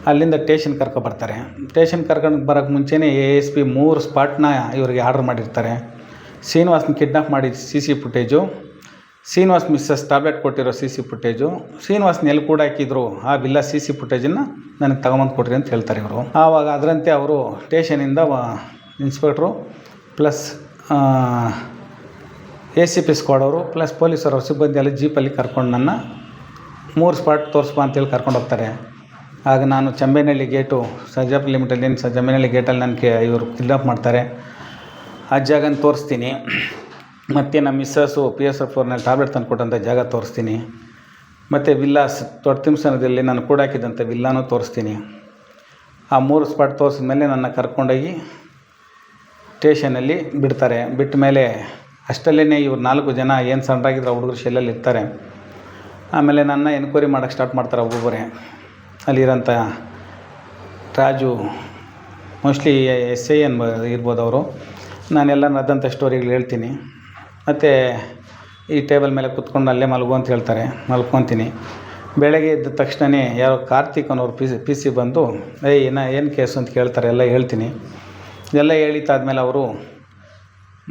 ಅಲ್ಲಿಂದ ಟೇಷನ್ ಕರ್ಕೊಬರ್ತಾರೆ. ಟೇಷನ್ ಕರ್ಕೊಂಡು ಬರೋಕ್ಕೆ ಮುಂಚೆನೇ ASP 3 ಸ್ಪಾಟ್ನ ಇವರಿಗೆ ಆರ್ಡ್ರ್ ಮಾಡಿರ್ತಾರೆ. ಶ್ರೀನಿವಾಸ್ನ ಕಿಡ್ನಾಪ್ ಮಾಡಿದ CC footage, Srinivas Mrs tablet ಕೊಟ್ಟಿರೋ CC ಫುಟೇಜು, ಶ್ರೀನಿವಾಸ್ನ ಎಲ್ಲಿ ಕೂಡ ಹಾಕಿದ್ರು ಆ ವಿಲ್ಲಾ CC ಫುಟೇಜನ್ನು ನನಗೆ ತಗೊಂಬಂದು ಕೊಡ್ರಿ ಅಂತ ಹೇಳ್ತಾರೆ ಇವರು. ಆವಾಗ ಅದರಂತೆ ಅವರು ಸ್ಟೇಷನಿಂದ ಇನ್ಸ್ಪೆಕ್ಟ್ರು ಪ್ಲಸ್ ACP ಸ್ಕ್ವಾಡ್ ಅವರು ಪ್ಲಸ್ ಪೊಲೀಸರು ಸಿಬ್ಬಂದಿ ಎಲ್ಲ ಜೀಪಲ್ಲಿ ಕರ್ಕೊಂಡು ನನ್ನ 3 ಸ್ಪಾಟ್ ತೋರಿಸ್ಬಾ ಅಂತೇಳಿ ಕರ್ಕೊಂಡು ಹೋಗ್ತಾರೆ. ಆಗ ನಾನು ಚಂಬೇನಹಳ್ಳಿ ಗೇಟು ಸರ್ಜಾಪುರ ಲಿಮಿಟಲ್ಲಿ ಚಂಬೇನಹಳ್ಳಿ ಗೇಟಲ್ಲಿ ನನಗೆ ಇವರು ಕಿಡ್ನಾಪ್ ಮಾಡ್ತಾರೆ. ಆ ಜಾಗನ ತೋರಿಸ್ತೀನಿ. ಮತ್ತು ನಮ್ಮ ಮಿಸ್ಸಸ್ಸು PSF ನಲ್ಲಿ ಟ್ಯಾಬ್ಲೆಟ್ ತಂದು ಕೊಟ್ಟಂಥ ಜಾಗ ತೋರಿಸ್ತೀನಿ. ಮತ್ತು ವಿಲ್ಲಾಸ್ ದೊಡ್ಡತಿಮ್ಸನದಲ್ಲಿ ನಾನು ಕೂಡ ಹಾಕಿದಂಥ ವಿಲ್ಲಾನೂ ತೋರಿಸ್ತೀನಿ. ಆ 3 ಸ್ಪಾಟ್ ತೋರಿಸಿದ ಮೇಲೆ ನನ್ನ ಕರ್ಕೊಂಡೋಗಿ ಸ್ಟೇಷನಲ್ಲಿ ಬಿಡ್ತಾರೆ. ಬಿಟ್ಟ ಮೇಲೆ ಅಷ್ಟಲ್ಲೇ ಇವ್ರು 4 ಜನ ಏನು ಸಣ್ಣರಾಗಿದ್ರು ಹುಡುಗರು ಶೆಲ್ಲಲ್ಲಿ ಇರ್ತಾರೆ. ಆಮೇಲೆ ನನ್ನ ಎನ್ಕ್ವೈರಿ ಮಾಡೋಕ್ಕೆ ಸ್ಟಾರ್ಟ್ ಮಾಡ್ತಾರೆ ಒಬ್ಬೊಬ್ಬರೇ. ಅಲ್ಲಿರೋಂಥ ರಾಜು ಮೋಸ್ಟ್ಲಿ SI ಇರ್ಬೋದು ಅವರು. ನಾನೆಲ್ಲ ನಡೆದಂಥ ಸ್ಟೋರಿಗಳು ಹೇಳ್ತೀನಿ. ಮತ್ತು ಈ ಟೇಬಲ್ ಮೇಲೆ ಕೂತ್ಕೊಂಡು ಅಲ್ಲೇ ಮಲಗು ಅಂತ ಹೇಳ್ತಾರೆ. ಮಲ್ಕೊತೀನಿ. ಬೆಳಗ್ಗೆ ಎದ್ದ ತಕ್ಷಣವೇ ಯಾರೋ ಕಾರ್ತಿಕ್ ಅನ್ನೋರು PC ಬಂದು ಏನು ಕೇಸು ಅಂತ ಕೇಳ್ತಾರೆ. ಎಲ್ಲ ಹೇಳ್ತೀನಿ. ಎಲ್ಲ ಹೇಳಿದ್ದಾದ್ಮೇಲೆ ಅವರು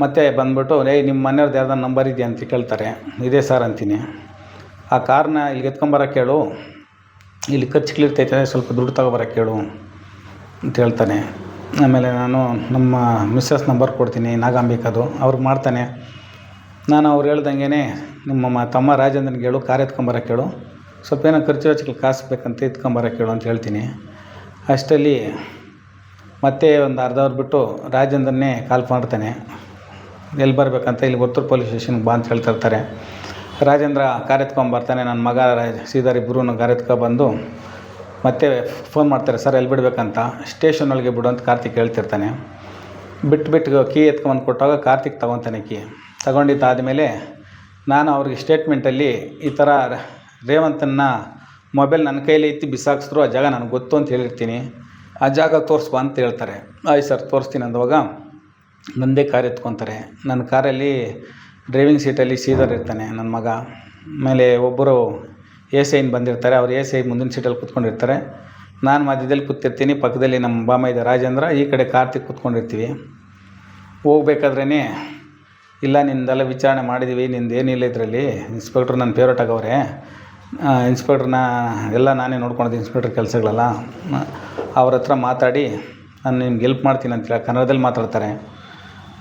ಮತ್ತೆ ಬಂದುಬಿಟ್ಟು ನಿಮ್ಮ ಮನೆಯವ್ರದ್ದು ಯಾರ್ದು ನಂಬರ್ ಇದೆಯಾ ಅಂತ ಕೇಳ್ತಾರೆ. ಇದೆ ಸರ್ ಅಂತೀನಿ. ಆ ಕಾರ್ನ ಇಲ್ಲಿಗೆ ಎತ್ಕೊಂಬರೋಕ್ಕೆ ಹೇಳು, ಇಲ್ಲಿ ಖರ್ಚುಗಳಿರ್ತೈತೆ, ಸ್ವಲ್ಪ ದುಡ್ಡು ತಗೊಬರೋಕ್ಕೆ ಹೇಳು ಅಂತ ಹೇಳ್ತಾನೆ. ಆಮೇಲೆ ನಾನು ನಮ್ಮ ಮಿಸ್ಸಸ್ ನಂಬರ್ ಕೊಡ್ತೀನಿ, ನಾಗಾಂಬಿಕದು. ಅವ್ರಿಗೆ ಮಾಡ್ತಾನೆ. ನಾನು ಅವ್ರು ಹೇಳ್ದಂಗೆ ನಿಮ್ಮ ತಮ್ಮ ರಾಜೇಂದ್ರನಿಗೆ ಹೇಳು, ಕಾರ್ ಎತ್ಕೊಂಬರೋಕ್ಕೆ ಹೇಳು, ಸ್ವಲ್ಪ ಏನೋ ಖರ್ಚು ವೆಚ್ಚಕ್ಕೆ ಕಾಸು ಬೇಕಂತ ಎತ್ಕೊಂಬರೋಕ್ಕೆ ಹೇಳು ಅಂತ ಹೇಳ್ತೀನಿ. ಅಷ್ಟರಲ್ಲಿ ಮತ್ತೆ ಒಂದು ಅರ್ಧ ಅವರ್ ಬಿಟ್ಟು ರಾಜೇಂದ್ರನ್ನೇ ಕಾಲ್ ಮಾಡ್ತಾನೆ. ಎಲ್ಲಿ ಬರಬೇಕಂತ, ಇಲ್ಲಿ ಒತ್ತೂರು ಪೊಲೀಸ್ ಸ್ಟೇಷನ್ಗೆ ಬಾ ಅಂತ ಹೇಳ್ತಿರ್ತಾರೆ. ರಾಜೇಂದ್ರ ಕಾರ್ ಎತ್ಕೊಂಬರ್ತಾನೆ. ನನ್ನ ಮಗ ಶ್ರೀಧರ್ ಇಬ್ಬರೂ ಕಾರ್ ಎತ್ಕೊಬಂದು ಮತ್ತೆ ಫೋನ್ ಮಾಡ್ತಾರೆ, ಸರ್ ಎಲ್ಲಿ ಬಿಡಬೇಕಂತ. ಸ್ಟೇಷನ್ ಒಳಗೆ ಬಿಡು ಅಂತ ಕಾರ್ತಿಕ್ ಹೇಳ್ತಿರ್ತಾನೆ. ಬಿಟ್ಟು ಕೀ ಎತ್ಕೊಂಬಂದು ಕೊಟ್ಟಾಗ ಕಾರ್ತಿಕ್ ತೊಗೊತಾನೆ ಕೀ. ತಗೊಂಡಿದ್ದಾದಮೇಲೆ ನಾನು ಅವ್ರಿಗೆ ಸ್ಟೇಟ್ಮೆಂಟಲ್ಲಿ ಈ ಥರ ರೇವಂತನ ಮೊಬೈಲ್ ನನ್ನ ಕೈಲಿ ಎತ್ತಿ ಬಿಸಾಕಿಸಿದ್ರು, ಆ ಜಾಗ ನನಗೆ ಗೊತ್ತು ಅಂತ ಹೇಳಿರ್ತೀನಿ, ಆ ಜಾಗ ತೋರಿಸ್ಬಾ ಅಂತ ಹೇಳ್ತಾರೆ. ಆಯ್ತು ಸರ್ ತೋರಿಸ್ತೀನಿ ಅಂದವಾಗ ನಂದೇ ಕಾರ್ ಎತ್ಕೊತಾರೆ. ನನ್ನ ಕಾರಲ್ಲಿ ಡ್ರೈವಿಂಗ್ ಸೀಟಲ್ಲಿ ಶ್ರೀಧರ್ ಇರ್ತಾನೆ, ನನ್ನ ಮಗ. ಆಮೇಲೆ ಒಬ್ಬರು ASI ಬಂದಿರ್ತಾರೆ. ಅವ್ರು ASI ಮುಂದಿನ ಸೀಟಲ್ಲಿ ಕೂತ್ಕೊಂಡಿರ್ತಾರೆ. ನಾನು ಮಧ್ಯದಲ್ಲಿ ಕೂತಿರ್ತೀನಿ. ಪಕ್ಕದಲ್ಲಿ ನಮ್ಮ ಬಾಮೈದ ರಾಜೇಂದ್ರ, ಈ ಕಡೆ ಕಾರ್ತಿಕ್ ಕೂತ್ಕೊಂಡಿರ್ತೀವಿ. ಹೋಗ್ಬೇಕಾದ್ರೇ ಇಲ್ಲ ನಿಂದೆಲ್ಲ ವಿಚಾರಣೆ ಮಾಡಿದ್ದೀವಿ, ನಿಂದು ಏನಿಲ್ಲ ಇದರಲ್ಲಿ, ಇನ್ಸ್ಪೆಕ್ಟ್ರ್ ನನ್ನ ಫೇವ್ರೇಟ್ ಆಗವ್ರೆ, ಇನ್ಸ್ಪೆಕ್ಟ್ರನ್ನ ಎಲ್ಲ ನಾನೇ ನೋಡ್ಕೊಳೋದು ಇನ್ಸ್ಪೆಕ್ಟ್ರ್ ಕೆಲಸಗಳೆಲ್ಲ, ಅವ್ರ ಹತ್ರ ಮಾತಾಡಿ ನಾನು ನಿಮ್ಗೆ ಹೆಲ್ಪ್ ಮಾಡ್ತೀನಿ ಅಂತೇಳಿ ಕನ್ನಡದಲ್ಲಿ ಮಾತಾಡ್ತಾರೆ.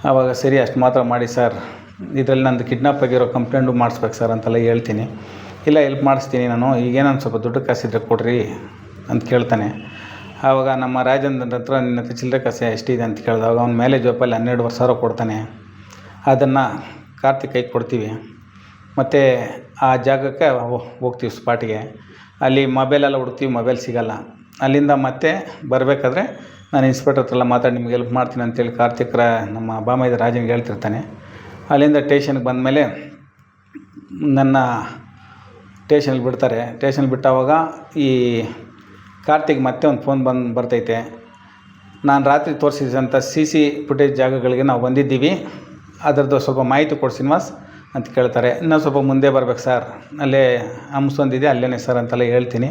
ಆವಾಗ ಸರಿ ಅಷ್ಟು ಮಾತ್ರ ಮಾಡಿ ಸರ್, ಇದರಲ್ಲಿ ನಂದು ಕಿಡ್ನಾಪ್ ಆಗಿರೋ ಕಂಪ್ಲೇಂಟು ಮಾಡಿಸ್ಬೇಕು ಸರ್ ಅಂತೆಲ್ಲ ಹೇಳ್ತೀನಿ. ಇಲ್ಲ ಹೆಲ್ಪ್ ಮಾಡಿಸ್ತೀನಿ ನಾನು, ಈಗೇನೊಂದು ಸ್ವಲ್ಪ ದುಡ್ಡು ಕಾಸಿದ್ರೆ ಕೊಡ್ರಿ ಅಂತ ಕೇಳ್ತಾನೆ. ಆವಾಗ ನಮ್ಮ ರಾಜೇಂದ್ರನ ಹತ್ರ ನಿನ್ನ ಹತ್ರ ಚಿಲ್ಲರೆ ಕಾಸು ಎಷ್ಟಿದೆ ಅಂತ ಕೇಳಿದಾಗ ಅವ್ನ ಮೇಲೆ ಜೋಪಲ್ಲಿ 12,000 ಕೊಡ್ತಾನೆ. ಅದನ್ನು ಕಾರ್ತಿಕ್ ಕೈಗೆ ಕೊಡ್ತೀವಿ. ಮತ್ತು ಆ ಜಾಗಕ್ಕೆ ಹೋಗ್ತೀವಿ ಸ್ಪಾಟಿಗೆ. ಅಲ್ಲಿ ಮೊಬೈಲೆಲ್ಲ ಹುಡುಕ್ತೀವಿ, ಮೊಬೈಲ್ ಸಿಗೋಲ್ಲ. ಅಲ್ಲಿಂದ ಮತ್ತೆ ಬರಬೇಕಾದ್ರೆ ನಾನು ಇನ್ಸ್ಪೆಕ್ಟರ್ ಹತ್ರ ಎಲ್ಲ ಮಾತಾಡಿ ನಿಮ್ಗೆ ಹೆಲ್ಪ್ ಮಾಡ್ತೀನಿ ಅಂತೇಳಿ ಕಾರ್ತಿಕ್ರ ನಮ್ಮ ಬಾಮೈದ ರಾಜನಿಗೆ ಹೇಳ್ತಿರ್ತಾನೆ. ಅಲ್ಲಿಂದ ಟೇಷನ್ಗೆ ಬಂದಮೇಲೆ ನನ್ನ ಟೇಷನ್ಗೆ ಬಿಡ್ತಾರೆ. ಟೇಷನ್ಗೆ ಬಿಟ್ಟಾವಾಗ ಈ ಕಾರ್ತಿಕ್ ಮತ್ತೆ ಒಂದು ಫೋನ್ ಬರ್ತೈತೆ. ನಾನು ರಾತ್ರಿ ತೋರಿಸಿದಂಥ CC ಫುಟೇಜ್ ಜಾಗಗಳಿಗೆ ನಾವು ಬಂದಿದ್ದೀವಿ, ಅದರದ್ದು ಸ್ವಲ್ಪ ಮಾಹಿತಿ ಕೊಡು ಶ್ರೀನಿವಾಸ್ ಅಂತ ಕೇಳ್ತಾರೆ. ಇನ್ನೂ ಸ್ವಲ್ಪ ಮುಂದೆ ಬರ್ಬೇಕು ಸರ್, ಅಲ್ಲೇ ಹಂಸೊಂದಿದೆ ಅಲ್ಲೇ ಸರ್ ಅಂತೆಲ್ಲ ಹೇಳ್ತೀನಿ.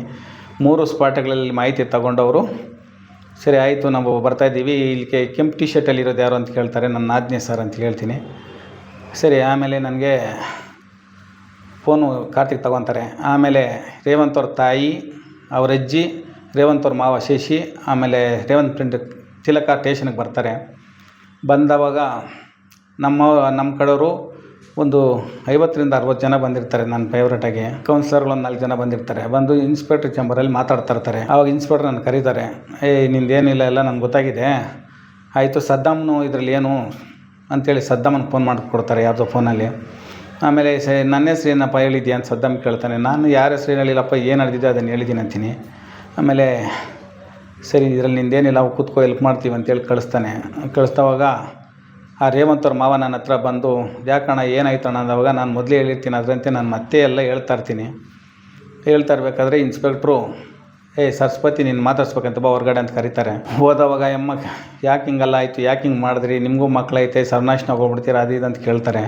3 ಸ್ಪಾಟ್ಗಳಲ್ಲಿ ಮಾಹಿತಿ ತಗೊಂಡವರು ಸರಿ ಆಯಿತು ನಾವು ಬರ್ತಾಯಿದ್ದೀವಿ, ಇಲ್ಲಿಗೆ ಕೆಂಪು ಟಿ ಶರ್ಟಲ್ಲಿರೋದು ಯಾರು ಅಂತ ಕೇಳ್ತಾರೆ. ನನ್ನ ಆಜ್ಞೆ ಸರ್ ಅಂತ ಹೇಳ್ತೀನಿ. ಸರಿ ಆಮೇಲೆ ನನಗೆ ಫೋನು ಕಾರ್ತಿಕ್ ತಗೊತಾರೆ. ಆಮೇಲೆ ರೇವಂತ್ ಅವ್ರ ತಾಯಿ, ಅವ್ರ ಅಜ್ಜಿ, ರೇವಂತ್ ಅವ್ರ ಮಾವ ಶಶಿ, ಆಮೇಲೆ ರೇವಂತ್ ಫ್ರೆಂಡ್ ತಿಲಕ ಸ್ಟೇಷನ್ಗೆ ಬರ್ತಾರೆ. ಬಂದವಾಗ ನಮ್ಮ ಕಡೆಯವರು ಒಂದು 50ರಿಂದ 60 ಜನ ಬಂದಿರ್ತಾರೆ. ನನ್ನ ಫೇವ್ರೇಟಾಗಿ ಕೌನ್ಸಿಲರ್ಗಳು ಒಂದು 4 ಜನ ಬಂದಿರ್ತಾರೆ. ಬಂದು ಇನ್ಸ್ಪೆಕ್ಟ್ರ್ ಚೇಂಬರಲ್ಲಿ ಮಾತಾಡ್ತಾ ಇರ್ತಾರೆ. ಆವಾಗ ಇನ್ಸ್ಪೆಕ್ಟ್ರ್ ನನ್ನ ಕರೀತಾರೆ. ನಿಂದೇನಿಲ್ಲ ಎಲ್ಲ ನನಗೆ ಗೊತ್ತಾಗಿದೆ, ಆಯಿತು ಸದ್ದಾಮ್ನು ಇದರಲ್ಲಿ ಏನು ಅಂಥೇಳಿ ಸದ್ದಾಮನಿಗೆ ಫೋನ್ ಮಾಡಿಕೊಡ್ತಾರೆ ಯಾವುದೋ ಫೋನಲ್ಲಿ. ಆಮೇಲೆ ನನ್ನ ಹೆಸ್ರು ಏನಪ್ಪ ಹೇಳಿದ್ಯಾ ಅಂತ ಸದ್ದಾಮ್ ಕೇಳ್ತಾನೆ. ನಾನು ಯಾರ ಹೆಸ್ರು ಹೇಳಿಲ್ಲಪ್ಪ, ಏನು ನಡೆದಿದೆ ಅದನ್ನು ಹೇಳಿದ್ದೀನಿ ಅಂತೀನಿ. ಆಮೇಲೆ ಸರಿ ಇದರಲ್ಲಿ ನಿಂದೇನಿಲ್ಲ, ಅವು ಕೂತ್ಕೋ ಹೆಲ್ಪ್ ಮಾಡ್ತೀವಿ ಅಂತೇಳಿ ಕಳಿಸ್ದವಾಗ ಆ ರೇವಂತ್ ಅವ್ರ ಮಾವ ನನ್ನ ಹತ್ರ ಬಂದು ಯಾಕಣ್ಣ ಏನಾಯ್ತಣ್ಣ ಅಂದವಾಗ ನಾನು ಮೊದಲೇ ಹೇಳಿರ್ತೀನಿ ಅದರಂತೆ ನಾನು ಮತ್ತೆ ಎಲ್ಲ ಹೇಳ್ತಾ ಇರಬೇಕಾದ್ರೆ ಇನ್ಸ್ಪೆಕ್ಟ್ರು ಸರಸ್ವತಿ ನೀನು ಮಾತಾಡ್ಸ್ಬೇಕಂತ ಬಾ ಹೊರಗಡೆ ಅಂತ ಕರೀತಾರೆ. ಹೋದವಾಗ ಅಮ್ಮ ಯಾಕೆ ಹಿಂಗೆಲ್ಲ ಆಯಿತು, ಯಾಕೆ ಹಿಂಗೆ ಮಾಡಿದ್ರಿ, ನಿಮಗೂ ಮಕ್ಕಳೈತೆ ಸರ್ವನಾಶನಾಗಿ ಹೋಗ್ಬಿಡ್ತೀರಾ ಅದು ಇದು ಅಂತ ಕೇಳ್ತಾರೆ.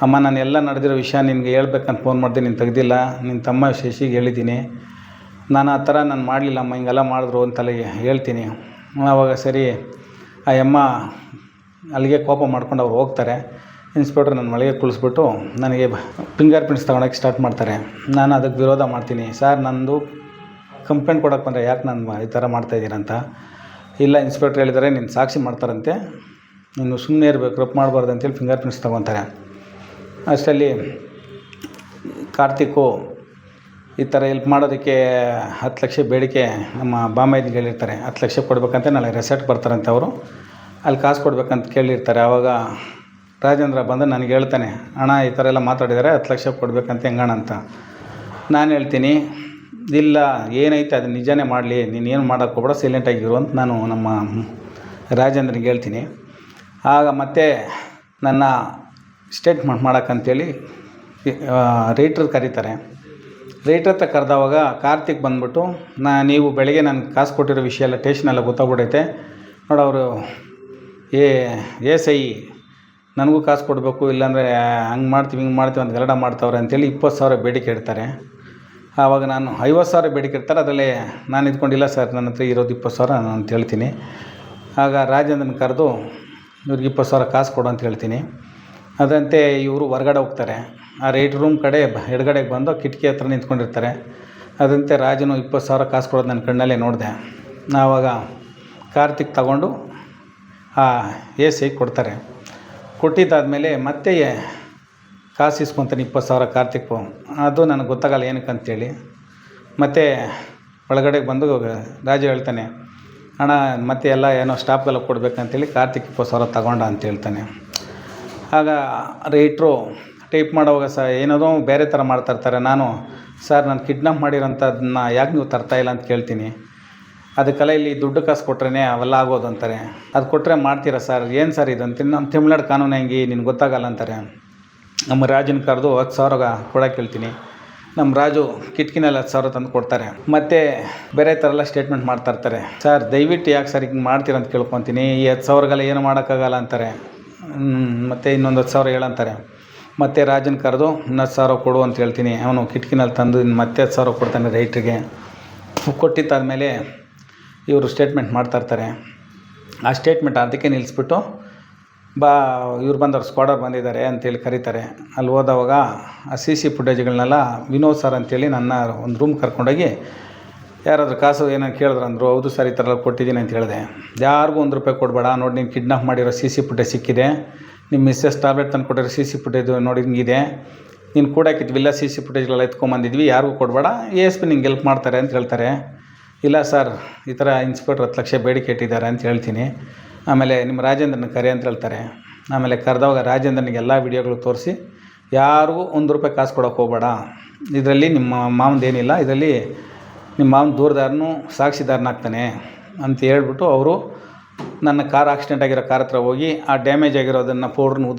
ಅಮ್ಮ ನಾನು ಎಲ್ಲ ನಡೆದಿರೋ ವಿಷಯ ನಿನಗೆ ಹೇಳ್ಬೇಕಂತ ಫೋನ್ ಮಾಡಿದೆ, ನೀನು ತೆಗ್ದಿಲ್ಲ. ನಿನ್ನ ತಮ್ಮ ಶಶಿಗೆ ಹೇಳಿದ್ದೀನಿ, ನಾನು ಆ ಥರ ನಾನು ಮಾಡಲಿಲ್ಲಮ್ಮ, ಹಿಂಗೆಲ್ಲ ಮಾಡಿದ್ರು ಅಂತೆಲ್ಲ ಹೇಳ್ತೀನಿ. ಆವಾಗ ಸರಿ ಆ ಅಮ್ಮ ಅಲ್ಲಿಗೆ ಕೋಪ ಮಾಡ್ಕೊಂಡು ಅವ್ರು ಹೋಗ್ತಾರೆ. ಇನ್ಸ್ಪೆಕ್ಟ್ರ್ ನನ್ನ ಮಳೆಗೆ ಕುಳಿಸ್ಬಿಟ್ಟು ನನಗೆ ಫಿಂಗರ್ ಪ್ರಿಂಟ್ಸ್ ತೊಗೊಳಕ್ಕೆ ಸ್ಟಾರ್ಟ್ ಮಾಡ್ತಾರೆ. ನಾನು ಅದಕ್ಕೆ ವಿರೋಧ ಮಾಡ್ತೀನಿ. ಸರ್ ನಂದು ಕಂಪ್ಲೇಂಟ್ ಕೊಡೋಕ್ಕೆ ಬಂದರೆ ಯಾಕೆ ನಾನು ಈ ಥರ ಮಾಡ್ತಾಯಿದ್ದೀರಂತ. ಇಲ್ಲ ಇನ್ಸ್ಪೆಕ್ಟ್ರ್ ಹೇಳಿದ್ದಾರೆ ನೀನು ಸಾಕ್ಷಿ ಮಾಡ್ತಾರಂತೆ, ನೀನು ಸುಮ್ಮನೆ ಇರಬೇಕು, ರಫ್ ಮಾಡಬಾರ್ದು ಅಂತೇಳಿ ಫಿಂಗರ್ ಪ್ರಿಂಟ್ಸ್ ತೊಗೊತಾರೆ. ಅಷ್ಟರಲ್ಲಿ ಕಾರ್ತಿಕ್ಕು ಈ ಥರ ಹೆಲ್ಪ್ ಮಾಡೋದಕ್ಕೆ 10 ಲಕ್ಷ ಬೇಡಿಕೆ ನಮ್ಮ ಬಾಂಬೆಗೆ ಹೇಳಿರ್ತಾರೆ. 10 ಲಕ್ಷ ಕೊಡಬೇಕಂತ ನಾಳೆ ರೆಸಾರ್ಟ್ ಬರ್ತಾರಂತೆ ಅವರು, ಅಲ್ಲಿ ಕಾಸು ಕೊಡಬೇಕಂತ ಕೇಳಿರ್ತಾರೆ. ಆವಾಗ ರಾಜೇಂದ್ರ ಬಂದು ನನಗೆ ಹೇಳ್ತಾನೆ, ಅಣ್ಣ ಈ ಥರ ಎಲ್ಲ ಮಾತಾಡಿದ್ದಾರೆ, 10 ಲಕ್ಷ ಕೊಡಬೇಕಂತ ಹೆಂಗಣ್ಣ ಅಂತ. ನಾನು ಹೇಳ್ತೀನಿ, ಇಲ್ಲ ಏನೈತೆ ಅದು ನಿಜನೇ ಮಾಡಲಿ, ನೀನೇನು ಮಾಡೋಕ್ಕೆ ಹೋಗ್ಬೇಡ, ಸೈಲೆಂಟಾಗಿರು ಅಂತ ನಾನು ನಮ್ಮ ರಾಜೇಂದ್ರನಿಗೆ ಹೇಳ್ತೀನಿ. ಆಗ ಮತ್ತೆ ನನ್ನ ಸ್ಟೇಟ್ಮೆಂಟ್ ಮಾಡೋಕ್ಕಂತೇಳಿ ರೈಟ್ರ್ ಕರೀತಾರೆ. ರೈಟ್ರ್ ಹತ್ರ ಕರೆದವಾಗ ಕಾರ್ತಿಕ್ ಬಂದುಬಿಟ್ಟು ನೀವು ಬೆಳಗ್ಗೆ ನನಗೆ ಕಾಸು ಕೊಟ್ಟಿರೋ ವಿಷಯ ಎಲ್ಲ ಟೇಷನೆಲ್ಲ ಗೊತ್ತಾಗ್ಬಿಟ್ಟೈತೆ ನೋಡಿ, ಅವರು SI ನನಗೂ ಕಾಸು ಕೊಡಬೇಕು, ಇಲ್ಲಾಂದರೆ ಹಂಗೆ ಮಾಡ್ತೀವಿ ಹಿಂಗೆ ಮಾಡ್ತೀವಿ ಅಂತ ಗಲಾಟೆ ಮಾಡ್ತಾವ್ರೆ ಅಂತೇಳಿ 20,000 ಬೇಡಿಕೆ ಇಡ್ತಾರೆ. ಆವಾಗ ನಾನು 50,000 ಬೇಡಿಕೆ ಇಡ್ತಾರೆ. ಅದರಲ್ಲಿ ನಾನು ಇದ್ಕೊಂಡಿಲ್ಲ ಸರ್, ನನ್ನ ಹತ್ರ ಇರೋದು 20,000 ನಾನು ಅಂತ ಹೇಳ್ತೀನಿ. ಆಗ ರಾಜೇಂದ್ರನ ಕರೆದು ಇವ್ರಿಗೆ 20,000 ಕಾಸು ಕೊಡು ಅಂತ ಹೇಳ್ತೀನಿ. ಅದರಂತೆ ಇವರು ಹೊರಗಡೆ ಹೋಗ್ತಾರೆ. ಆ ರೈಟ್ ರೂಮ್ ಕಡೆ ಎಡಗಡೆಗೆ ಬಂದು ಕಿಟಕಿ ಹತ್ರ ನಿಂತ್ಕೊಂಡಿರ್ತಾರೆ. ಅದಂತೆ ರಾಜನು 20,000 ಕಾಸು ಕೊಡೋದು ನನ್ನ ಕಣ್ಣಲ್ಲೇ ನೋಡಿದೆ. ಆವಾಗ ಕಾರ್ತಿಕ್ ತಗೊಂಡು ಆ SI ಕೊಡ್ತಾರೆ. ಕೊಟ್ಟಿದ್ದಾದಮೇಲೆ ಮತ್ತೆ ಕಾಸು ಇಸ್ಕೊತಾನೆ 20,000 ಕಾರ್ತಿಕ್ಕು. ಅದು ನನಗೆ ಗೊತ್ತಾಗಲ್ಲ ಏನಕ್ಕೆ ಅಂತೇಳಿ. ಮತ್ತು ಒಳಗಡೆಗೆ ಬಂದು ರಾಜ ಹೇಳ್ತಾನೆ, ಅಣ್ಣ ಮತ್ತೆ ಎಲ್ಲ ಏನೋ ಸ್ಟಾಫ್ಗೆಲ್ಲ ಕೊಡಬೇಕಂತೇಳಿ ಕಾರ್ತಿಕ್ 20,000 ತಗೊಂಡ ಅಂತ ಹೇಳ್ತಾನೆ. ಆಗ ರೈಟ್ರು ಟೈಪ್ ಮಾಡೋವಾಗ ಏನೋ ಬೇರೆ ಥರ ಮಾಡ್ತಾಯಿರ್ತಾರೆ. ನಾನು ಸರ್ ನಾನು ಕಿಡ್ನಾಪ್ ಮಾಡಿರೋಂಥದ್ದನ್ನ ಯಾಕೆ ನೀವು ತರ್ತಾಯಿಲ್ಲ ಅಂತ ಕೇಳ್ತೀನಿ. ಅದಕ್ಕೆಲ್ಲ ಇಲ್ಲಿ ದುಡ್ಡು ಕಾಸು ಕೊಟ್ರೇ ಅವೆಲ್ಲ ಆಗೋದು ಅಂತಾರೆ. ಅದು ಕೊಟ್ಟರೆ ಮಾಡ್ತೀರಾ ಸರ್, ಏನು ಸರ್ ಇದು ಅಂತ. ನಮ್ಮ ತಮಿಳ್ನಾಡು ಕಾನೂನು ಹೆಂಗೆ ನಿನ್ಗೆ ಗೊತ್ತಾಗಲ್ಲ ಅಂತಾರೆ. ನಮ್ಮ ರಾಜನ ಕರೆದು 10,000 ಕೊಡೋಕೆ ಹೇಳ್ತೀನಿ. ನಮ್ಮ ರಾಜು ಕಿಟಕಿನಲ್ಲಿ 10,000 ತಂದು ಕೊಡ್ತಾರೆ. ಮತ್ತು ಬೇರೆ ಥರ ಎಲ್ಲ ಸ್ಟೇಟ್ಮೆಂಟ್ ಮಾಡ್ತಾಯಿರ್ತಾರೆ. ಸರ್ ದಯವಿಟ್ಟು ಯಾಕೆ ಸರ್ ಹಿಂಗೆ ಮಾಡ್ತೀರಂತ ಕೇಳ್ಕೊತೀನಿ, ಈ 10,000ಗೆಲ್ಲ ಏನು ಮಾಡೋಕ್ಕಾಗಲ್ಲ ಅಂತಾರೆ. ಮತ್ತು ಇನ್ನೊಂದು 10,000 ಹೇಳಂತಾರೆ. ಮತ್ತು ರಾಜನ ಕರೆದು 10,000 ಕೊಡು ಅಂತ ಹೇಳ್ತೀನಿ. ಅವನು ಕಿಟಕಿನಲ್ಲಿ ತಂದು ಮತ್ತೆ 10,000 ಕೊಡ್ತಾನೆ ರೈಟ್ರಿಗೆ. ಕೊಟ್ಟಿದ್ದಾದಮೇಲೆ ಇವರು ಸ್ಟೇಟ್ಮೆಂಟ್ ಮಾಡ್ತಾಯಿರ್ತಾರೆ. ಆ ಸ್ಟೇಟ್ಮೆಂಟ್ ಅದಕ್ಕೆ ನಿಲ್ಲಿಸ್ಬಿಟ್ಟು ಇವ್ರು ಬಂದವ್ರು ಸ್ಕ್ವಾಡರ್ ಬಂದಿದ್ದಾರೆ ಅಂತೇಳಿ ಕರೀತಾರೆ. ಅಲ್ಲಿ ಹೋದವಾಗ ಆ CC ಫುಟೇಜ್ಗಳನ್ನೆಲ್ಲ ವಿನೋದ್ ಸರ್ ಅಂತೇಳಿ ನನ್ನ ಒಂದು ರೂಮ್ ಕರ್ಕೊಂಡೋಗಿ, ಯಾರಾದರೂ ಕಾಸು ಏನೋ ಕೇಳಿದ್ರು ಅಂದರು. ಹೌದು ಸರ್ ಈ ಥರ ಕೊಟ್ಟಿದ್ದೀನಿ ಅಂತ ಹೇಳಿದೆ. ಯಾರಿಗೂ ₹1 ಕೊಡಬೇಡ, ನೋಡಿ ನೀನು ಕಿಡ್ನಾಪ್ ಮಾಡಿರೋ CC ಫುಟೇಜ್ ಸಿಕ್ಕಿದೆ, ನಿಮ್ಮ ಮಿಸ್ಸಸ್ ಟ್ಯಾಬ್ಲೆಟ್ ತಂದು ಕೊಟ್ಟಿರೋ CC ಫುಟೇಜ್ ನೋಡಿ ಹಿಂಗಿದೆ, ನೀನು ಕೂಡ ಹಾಕಿದ್ವಿಲ್ಲ CC ಫುಟೇಜ್ಗಳೆಲ್ಲ ಎತ್ಕೊಂಬಂದಿದ್ವಿ, ಯಾರಿಗೂ ಕೊಡಬೇಡ, ASP ನಿಂಗೆ ಹೆಲ್ಪ್ ಮಾಡ್ತಾರೆ ಅಂತ ಹೇಳ್ತಾರೆ. ಇಲ್ಲ ಸರ್ ಈ ಥರ ಇನ್ಸ್ಪೆಕ್ಟ್ರ್ 10 ಲಕ್ಷ ಬೇಡಿಕೆ ಇಟ್ಟಿದ್ದಾರೆ ಅಂತ ಹೇಳ್ತೀನಿ. ಆಮೇಲೆ ನಿಮ್ಮ ರಾಜೇಂದ್ರನ ಕರೆ ಅಂತ ಹೇಳ್ತಾರೆ. ಆಮೇಲೆ ಕರೆದವಾಗ ರಾಜೇಂದ್ರನಿಗೆ ಎಲ್ಲ ವಿಡಿಯೋಗಳು ತೋರಿಸಿ, ಯಾರಿಗೂ ₹1 ಕಾಸು ಕೊಡೋಕೆ ಹೋಗಬೇಡ, ಇದರಲ್ಲಿ ನಿಮ್ಮ ಮಾವಂದೇನಿಲ್ಲ, ಇದರಲ್ಲಿ ನಿಮ್ಮ ಮಾವನ ದೂರದಾರನು ಸಾಕ್ಷಿದಾರನಾಗ್ತಾನೆ ಅಂತ ಹೇಳ್ಬಿಟ್ಟು ಅವರು ನನ್ನ ಕಾರ್ ಆಕ್ಸಿಡೆಂಟ್ ಆಗಿರೋ ಕಾರ್ ಹತ್ರ ಹೋಗಿ ಆ ಡ್ಯಾಮೇಜ್ ಆಗಿರೋದನ್ನು ಪೌಡ್ರನ್ನ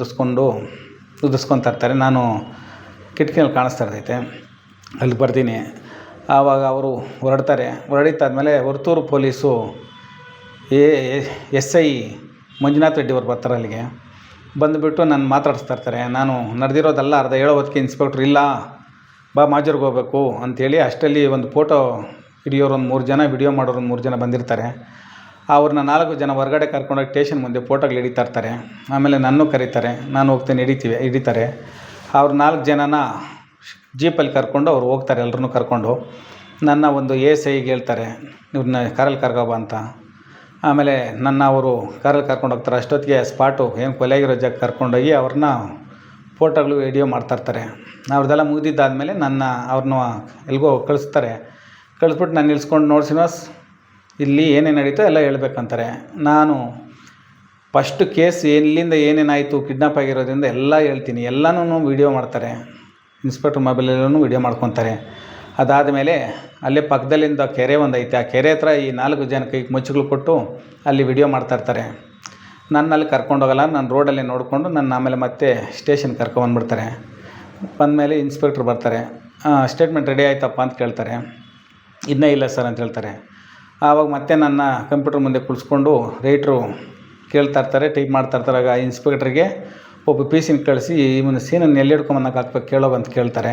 ಉದಿಸ್ಕೊತಾ ಇರ್ತಾರೆ. ನಾನು ಕಿಟಕಿಯಲ್ಲಿ ಕಾಣಿಸ್ತಾ ಇರ್ತೈತೆ, ಅಲ್ಲಿ ಬರ್ತೀನಿ. ಆವಾಗ ಅವರು ಹೊರಡಿತಾದ್ಮೇಲೆ ವರ್ತೂರು ಪೊಲೀಸು SI ಮಂಜುನಾಥ್ ರೆಡ್ಡಿ ಅವ್ರು ಬರ್ತಾರೆ. ಅಲ್ಲಿಗೆ ಬಂದುಬಿಟ್ಟು ನಾನು ಮಾತಾಡಿಸ್ತಾ ಇರ್ತಾರೆ. ನಾನು ನಡೆದಿರೋದೆಲ್ಲ ಅರ್ಧ ಹೇಳೋ ಹೊತ್ತಿಗೆ ಇನ್ಸ್ಪೆಕ್ಟ್ರ್ ಇಲ್ಲ ಬಾ ಮಾಜೂರ್ಗೆ ಹೋಗಬೇಕು ಅಂಥೇಳಿ ಅಷ್ಟರಲ್ಲಿ ಒಂದು ಫೋಟೋ ಹಿಡಿಯೋರು ಒಂದು 3 ಜನ, ವಿಡಿಯೋ ಮಾಡೋರು ಒಂದು 3 ಜನ ಬಂದಿರ್ತಾರೆ. ಅವ್ರನ್ನ 4 ಜನ ಹೊರಗಡೆ ಕರ್ಕೊಂಡೋಗಿ ಸ್ಟೇಷನ್ ಮುಂದೆ ಫೋಟೋಗಳು ಹಿಡಿತಾ ಇರ್ತಾರೆ. ಆಮೇಲೆ ನನ್ನೂ ಕರೀತಾರೆ, ನಾನು ಹೋಗ್ತೇನೆ, ಹಿಡಿತಾರೆ. ಅವ್ರು 4 ಜನನ ಜೀಪಲ್ಲಿ ಕರ್ಕೊಂಡು ಅವ್ರು ಹೋಗ್ತಾರೆ. ಎಲ್ಲರೂ ಕರ್ಕೊಂಡು ನನ್ನ ಒಂದು SIಗೆ ಹೇಳ್ತಾರೆ, ಇವ್ರನ್ನ ಕಾರಲ್ಲಿ ಕರ್ಕೊಬ ಅಂತ. ಆಮೇಲೆ ನನ್ನ ಅವರು ಕಾರಲ್ಲಿ ಕರ್ಕೊಂಡು ಹೋಗ್ತಾರೆ. ಅಷ್ಟೊತ್ತಿಗೆ ಸ್ಪಾಟು ಏನು ಕೊಲೆ ಆಗಿರೋ ಜಾಗ ಕರ್ಕೊಂಡೋಗಿ ಅವ್ರನ್ನ ಫೋಟೋಗಳು ವಿಡಿಯೋ ಮಾಡ್ತಾಯಿರ್ತಾರೆ. ಅವ್ರದ್ದೆಲ್ಲ ಮುಗಿದಿದ್ದಾದಮೇಲೆ ಅವ್ರನ್ನ ಎಲ್ಗೋ ಕಳಿಸ್ಬಿಟ್ಟು ನಾನು ನಿಲ್ಸ್ಕೊಂಡು ನೋಡಿ ಶ್ರೀನಿವಾಸ್ ಇಲ್ಲಿ ಏನೇನು ನಡೀತೋ ಎಲ್ಲ ಹೇಳ್ಬೇಕಂತಾರೆ. ನಾನು ಫಸ್ಟು ಕೇಸ್ ಎಲ್ಲಿಂದ ಏನೇನಾಯಿತು ಕಿಡ್ನಾಪ್ ಆಗಿರೋದ್ರಿಂದ ಎಲ್ಲ ಹೇಳ್ತೀನಿ. ಎಲ್ಲನೂ ವೀಡಿಯೋ ಮಾಡ್ತಾರೆ. ಇನ್ಸ್ಪೆಕ್ಟ್ರ್ ಮೊಬೈಲಲ್ಲೂ ವೀಡಿಯೋ ಮಾಡ್ಕೊತಾರೆ. ಅದಾದಮೇಲೆ ಅಲ್ಲೇ ಪಕ್ಕದಲ್ಲಿಂದ ಕೆರೆ ಒಂದೈತೆ, ಆ ಕೆರೆ ಹತ್ರ ಈ 4 ಜನ ಕೈಗೆ ಮುಚ್ಚುಗಳು ಕೊಟ್ಟು ಅಲ್ಲಿ ವಿಡಿಯೋ ಮಾಡ್ತಾಯಿರ್ತಾರೆ. ಅಲ್ಲಿ ಕರ್ಕೊಂಡೋಗಲ್ಲ, ನಾನು ರೋಡಲ್ಲೇ ನೋಡಿಕೊಂಡು ಆಮೇಲೆ ಮತ್ತೆ ಸ್ಟೇಷನ್ ಕರ್ಕೊಂಬಂದ್ಬಿಡ್ತಾರೆ. ಬಂದಮೇಲೆ ಇನ್ಸ್ಪೆಕ್ಟ್ರ್ ಬರ್ತಾರೆ. ಸ್ಟೇಟ್ಮೆಂಟ್ ರೆಡಿ ಆಯ್ತಪ್ಪ ಅಂತ ಕೇಳ್ತಾರೆ. ಇನ್ನೂ ಇಲ್ಲ ಸರ್ ಅಂತ ಹೇಳ್ತಾರೆ. ಆವಾಗ ಮತ್ತೆ ನನ್ನ ಕಂಪ್ಯೂಟರ್ ಮುಂದೆ ಕುಳಿಸ್ಕೊಂಡು ರೈಟ್ರು ಕೇಳ್ತಾಯಿರ್ತಾರೆ, ಟೈಪ್ ಮಾಡ್ತಾಯಿರ್ತಾರೆ. ಆಗ ಇನ್ಸ್ಪೆಕ್ಟ್ರಿಗೆ ಒಬ್ಬ PC ಕಳಿಸಿ ಇವನು ಸೀನನ್ನು ಎಲ್ಲಿ ಹಿಡ್ಕೊಂಬಂದಾಗ ಹಾಕ್ಬೇಕು ಕೇಳೋಗಂತ ಕೇಳ್ತಾರೆ.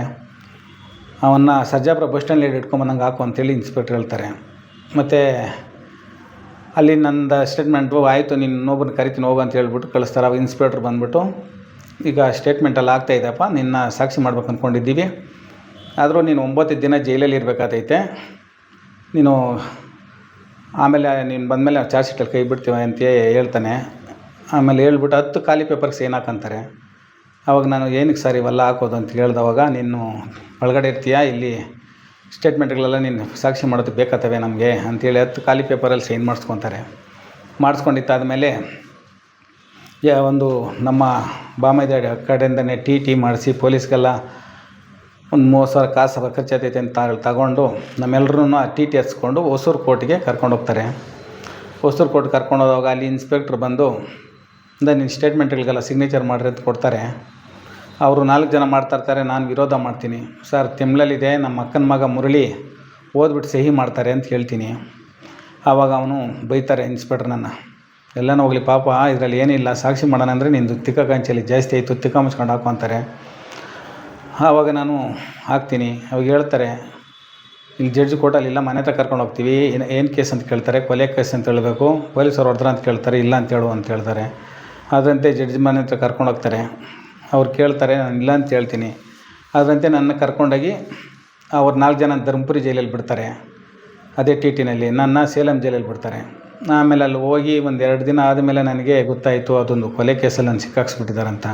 ಅವನ್ನ ಸರ್ಜಾಪುರ ಬಸ್ ಸ್ಟ್ಯಾಂಡಲ್ಲಿ ಇಟ್ಕೊಂಬಂದಂಗೆ ಹಾಕು ಅಂತೇಳಿ ಇನ್ಸ್ಪೆಕ್ಟ್ರ್ ಹೇಳ್ತಾರೆ. ಮತ್ತು ಅಲ್ಲಿ ನಂದು ಸ್ಟೇಟ್ಮೆಂಟು ಆಯಿತು, ನೀನು ಇನ್ನೊಬ್ಬನ ಕರಿತೀನಿ ಹೋಗು ಅಂತ ಹೇಳ್ಬಿಟ್ಟು ಕಳಿಸ್ತಾರೆ. ಅವಾಗ ಇನ್ಸ್ಪೆಕ್ಟ್ರ್ ಬಂದುಬಿಟ್ಟು, ಈಗ ಸ್ಟೇಟ್ಮೆಂಟೆಲ್ಲ ಆಗ್ತಾಯಿದ್ದೆಪ್ಪ, ನಿನ್ನ ಸಾಕ್ಷಿ ಮಾಡ್ಬೇಕು ಅಂದ್ಕೊಂಡಿದ್ದೀವಿ, ಆದರೂ ನೀನು 9 ದಿನ ಜೈಲಲ್ಲಿ ಇರಬೇಕಾಗೈತೆ, ನೀನು ಆಮೇಲೆ ನೀನು ಬಂದಮೇಲೆ ಚಾರ್ಜ್ ಶೀಟಲ್ಲಿ ಕೈ ಬಿಡ್ತೀವಿ ಅಂತ ಹೇಳ್ತಾನೆ. ಆಮೇಲೆ ಹೇಳ್ಬಿಟ್ಟು 10 ಖಾಲಿ ಪೇಪರ್ಸ್ ಏನು ಹಾಕಂತಾರೆ. ಆವಾಗ ನಾನು ಏನಕ್ಕೆ ಸರ್ ಇವೆಲ್ಲ ಹಾಕೋದು ಅಂತ ಹೇಳ್ದವಾಗ, ನೀನು ಒಳಗಡೆ ಇರ್ತೀಯಾ, ಇಲ್ಲಿ ಸ್ಟೇಟ್ಮೆಂಟ್ಗಳೆಲ್ಲ ನೀನು ಸಾಕ್ಷಿ ಮಾಡೋದು ಬೇಕಾಗ್ತವೆ ನಮಗೆ ಅಂಥೇಳಿ 10 ಖಾಲಿ ಪೇಪರಲ್ಲಿ ಸೈನ್ ಮಾಡಿಸ್ಕೊತಾರೆ. ಮಾಡಿಸ್ಕೊಂಡಿದ್ದಾದಮೇಲೆ ಒಂದು ನಮ್ಮ ಬಾಮೈದ ಕಡೆಯಿಂದನೇ ಟಿ ಮಾಡಿಸಿ ಪೊಲೀಸ್ಗೆಲ್ಲ ಒಂದು 30,000 ಕಾಸು ಖರ್ಚಾಗ್ತೈತೆ ಅಂತ ತಗೊಂಡು ನಮ್ಮೆಲ್ಲರೂ ಆ ಟಿ ಹಚ್ಕೊಂಡು ಹೊಸೂರು ಕೋರ್ಟಿಗೆ ಕರ್ಕೊಂಡೋಗ್ತಾರೆ. ಹೊಸೂರು ಕೋರ್ಟ್ ಕರ್ಕೊಂಡೋದಾಗ ಅಲ್ಲಿ ಇನ್ಸ್ಪೆಕ್ಟ್ರ್ ಬಂದು ನಿನ್ನ ಸ್ಟೇಟ್ಮೆಂಟ್ಗಳಿಗೆಲ್ಲ ಸಿಗ್ನೇಚರ್ ಮಾಡಿರಿ ಅಂತ ಕೊಡ್ತಾರೆ. ಅವರು 4 ಜನ ಮಾಡ್ತಾಯಿರ್ತಾರೆ, ನಾನು ವಿರೋಧ ಮಾಡ್ತೀನಿ. ಸರ್ ತಿಮ್ಲಲ್ಲಿದೆ, ನಮ್ಮ ಅಕ್ಕನ ಮಗ ಮುರಳಿ ಓದ್ಬಿಟ್ಟು ಸಹಿ ಮಾಡ್ತಾರೆ ಅಂತ ಹೇಳ್ತೀನಿ. ಆವಾಗ ಅವನು ಬೈತಾರೆ ಇನ್ಸ್ಪೆಕ್ಟ್ರ್ ನನ್ನ, ಎಲ್ಲನೂ ಹೋಗಲಿ ಪಾಪ, ಇದರಲ್ಲಿ ಏನಿಲ್ಲ, ಸಾಕ್ಷಿ ಮಾಡೋಣ ಅಂದರೆ ನಿಂದು ತಿಕ್ಕ ಕಂಚಲ್ಲಿ ಜಾಸ್ತಿ ಆಯಿತು, ತಿಕ್ಕ ಮುಚ್ಕೊಂಡು ಹಾಕು ಅಂತಾರೆ. ಆವಾಗ ನಾನು ಹಾಕ್ತೀನಿ. ಅವಾಗ ಹೇಳ್ತಾರೆ, ಇಲ್ಲಿ ಜಡ್ಜ್ ಕೋರ್ಟಲ್ಲಿಲ್ಲ, ಮನೆ ಹತ್ರ ಕರ್ಕೊಂಡು ಹೋಗ್ತೀವಿ, ಏನು ಕೇಸ್ ಅಂತ ಕೇಳ್ತಾರೆ. ಕೊಲೆ ಕೇಸ್ ಅಂತ ಹೇಳಬೇಕು, ಪೊಲೀಸರು ಹೊಡೆದ್ರ ಅಂತ ಕೇಳ್ತಾರೆ, ಇಲ್ಲ ಅಂತ ಹೇಳು ಅಂತ ಹೇಳ್ತಾರೆ. ಅದರಂತೆ ಜಡ್ಜ್ ಮನೆ ಹತ್ರ ಕರ್ಕೊಂಡು ಹೋಗ್ತಾರೆ. ಅವ್ರು ಕೇಳ್ತಾರೆ, ನಾನು ಇಲ್ಲ ಅಂತ ಹೇಳ್ತೀನಿ. ಅದರಂತೆ ನನ್ನ ಕರ್ಕೊಂಡೋಗಿ ಅವ್ರು 4 ಜನ ಧರ್ಮಪುರಿ ಜೈಲಲ್ಲಿ ಬಿಡ್ತಾರೆ, ಅದೇ ಟಿನಲ್ಲಿ. ನನ್ನ ಸೇಲಂ ಜೈಲಲ್ಲಿ ಬಿಡ್ತಾರೆ. ಆಮೇಲೆ ಅಲ್ಲಿ ಹೋಗಿ 1-2 ದಿನ ಆದಮೇಲೆ ನನಗೆ ಗೊತ್ತಾಯಿತು ಅದೊಂದು ಕೊಲೆ ಕೇಸಲ್ಲಿ ನಾನು ಸಿಕ್ಕಾಕ್ಸ್ಬಿಟ್ಟಿದ್ದಾರಂತ.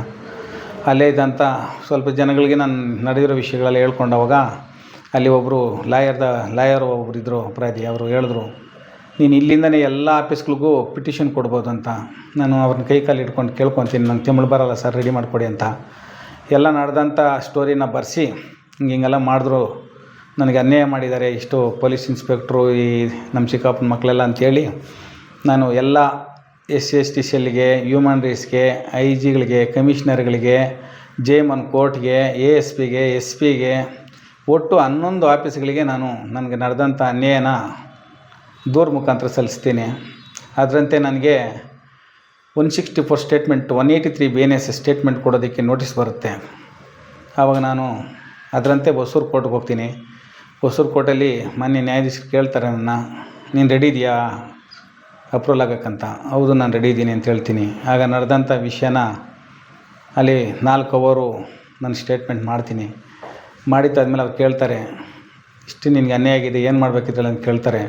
ಅಲ್ಲೇ ಇದ್ದಂಥ ಸ್ವಲ್ಪ ಜನಗಳಿಗೆ ನಾನು ನಡೆದಿರೋ ವಿಷಯಗಳೆಲ್ಲ ಹೇಳ್ಕೊಂಡವಾಗ ಅಲ್ಲಿ ಒಬ್ಬರು ಲಾಯರ್ ಒಬ್ಬರು ಇದ್ದರು, ಅಪರಾಧಿ, ಅವರು ಹೇಳಿದ್ರು, ನೀನು ಇಲ್ಲಿಂದನೇ ಎಲ್ಲ ಆಫೀಸ್ಗಳಿಗೂ ಪಿಟಿಷನ್ ಕೊಡ್ಬೋದು ಅಂತ. ನಾನು ಅವ್ರನ್ನ ಕೈ ಕಾಲು ಇಟ್ಕೊಂಡು ಕೇಳ್ಕೊತೀನಿ, ನಂಗೆ ತಮಿಳು ಬರೋಲ್ಲ ಸರ್, ರೆಡಿ ಮಾಡಿಕೊಡಿ ಅಂತ. ಎಲ್ಲ ನಡೆದಂಥ ಸ್ಟೋರಿನ ಬರೆಸಿ ಹಿಂಗೆಲ್ಲ ಮಾಡಿದ್ರು, ನನಗೆ ಅನ್ಯಾಯ ಮಾಡಿದ್ದಾರೆ ಇಷ್ಟು ಪೊಲೀಸ್ ಇನ್ಸ್ಪೆಕ್ಟ್ರು, ಈ ನಮ್ಮ ಚಿಕ್ಕಪ್ಪನ ಮಕ್ಕಳೆಲ್ಲ ಅಂಥೇಳಿ ನಾನು ಎಲ್ಲ SC/ST ಸೆಲ್ಗೆ, ಹ್ಯೂಮನ್ ರೈಟ್ಸ್ಗೆ, IG ಗಳಿಗೆ, ಕಮಿಷನರ್ಗಳಿಗೆ, JMN ಕೋರ್ಟ್ಗೆ, ASPಗೆ, SP ಗೆ, ಒಟ್ಟು 11 ಆಫೀಸ್ಗಳಿಗೆ ನನಗೆ ನಡೆದಂಥ ಅನ್ಯಾಯನ ದೂರ ಮುಖಾಂತರ ಸಲ್ಲಿಸ್ತೀನಿ. ಅದರಂತೆ ನನಗೆ 164 ಸ್ಟೇಟ್ಮೆಂಟ್, 183 BNS ಸ್ಟೇಟ್ಮೆಂಟ್ ಕೊಡೋದಕ್ಕೆ ನೋಟಿಸ್ ಬರುತ್ತೆ. ಆವಾಗ ನಾನು ಅದರಂತೆ ಹೊಸೂರು ಕೋರ್ಟ್ಗೆ ಹೋಗ್ತೀನಿ. ಹೊಸೂರು ಕೋರ್ಟಲ್ಲಿ ಮಾನ್ಯ ನ್ಯಾಯಾಧೀಶರು ಕೇಳ್ತಾರೆ ನನ್ನ, ನೀನು ರೆಡಿ ಇದೆಯಾ ಅಪ್ರೂವಲ್ ಆಗೋಕ್ಕಂತ. ಹೌದು, ನಾನು ರೆಡಿ ಇದ್ದೀನಿ ಅಂತ ಹೇಳ್ತೀನಿ. ಆಗ ನಡೆದಂಥ ವಿಷಯನ ಅಲ್ಲಿ 4 ಅವರು ನಾನು ಸ್ಟೇಟ್ಮೆಂಟ್ ಮಾಡ್ತೀನಿ. ಮಾಡಿದ್ದಾದ್ಮೇಲೆ ಅವ್ರು ಕೇಳ್ತಾರೆ, ಇಷ್ಟು ನಿನಗೆ ಅನ್ಯಾಯ ಆಗಿದೆ, ಏನು ಮಾಡಬೇಕಿದ್ರಲ್ಲ ಅಂತ ಕೇಳ್ತಾರೆ.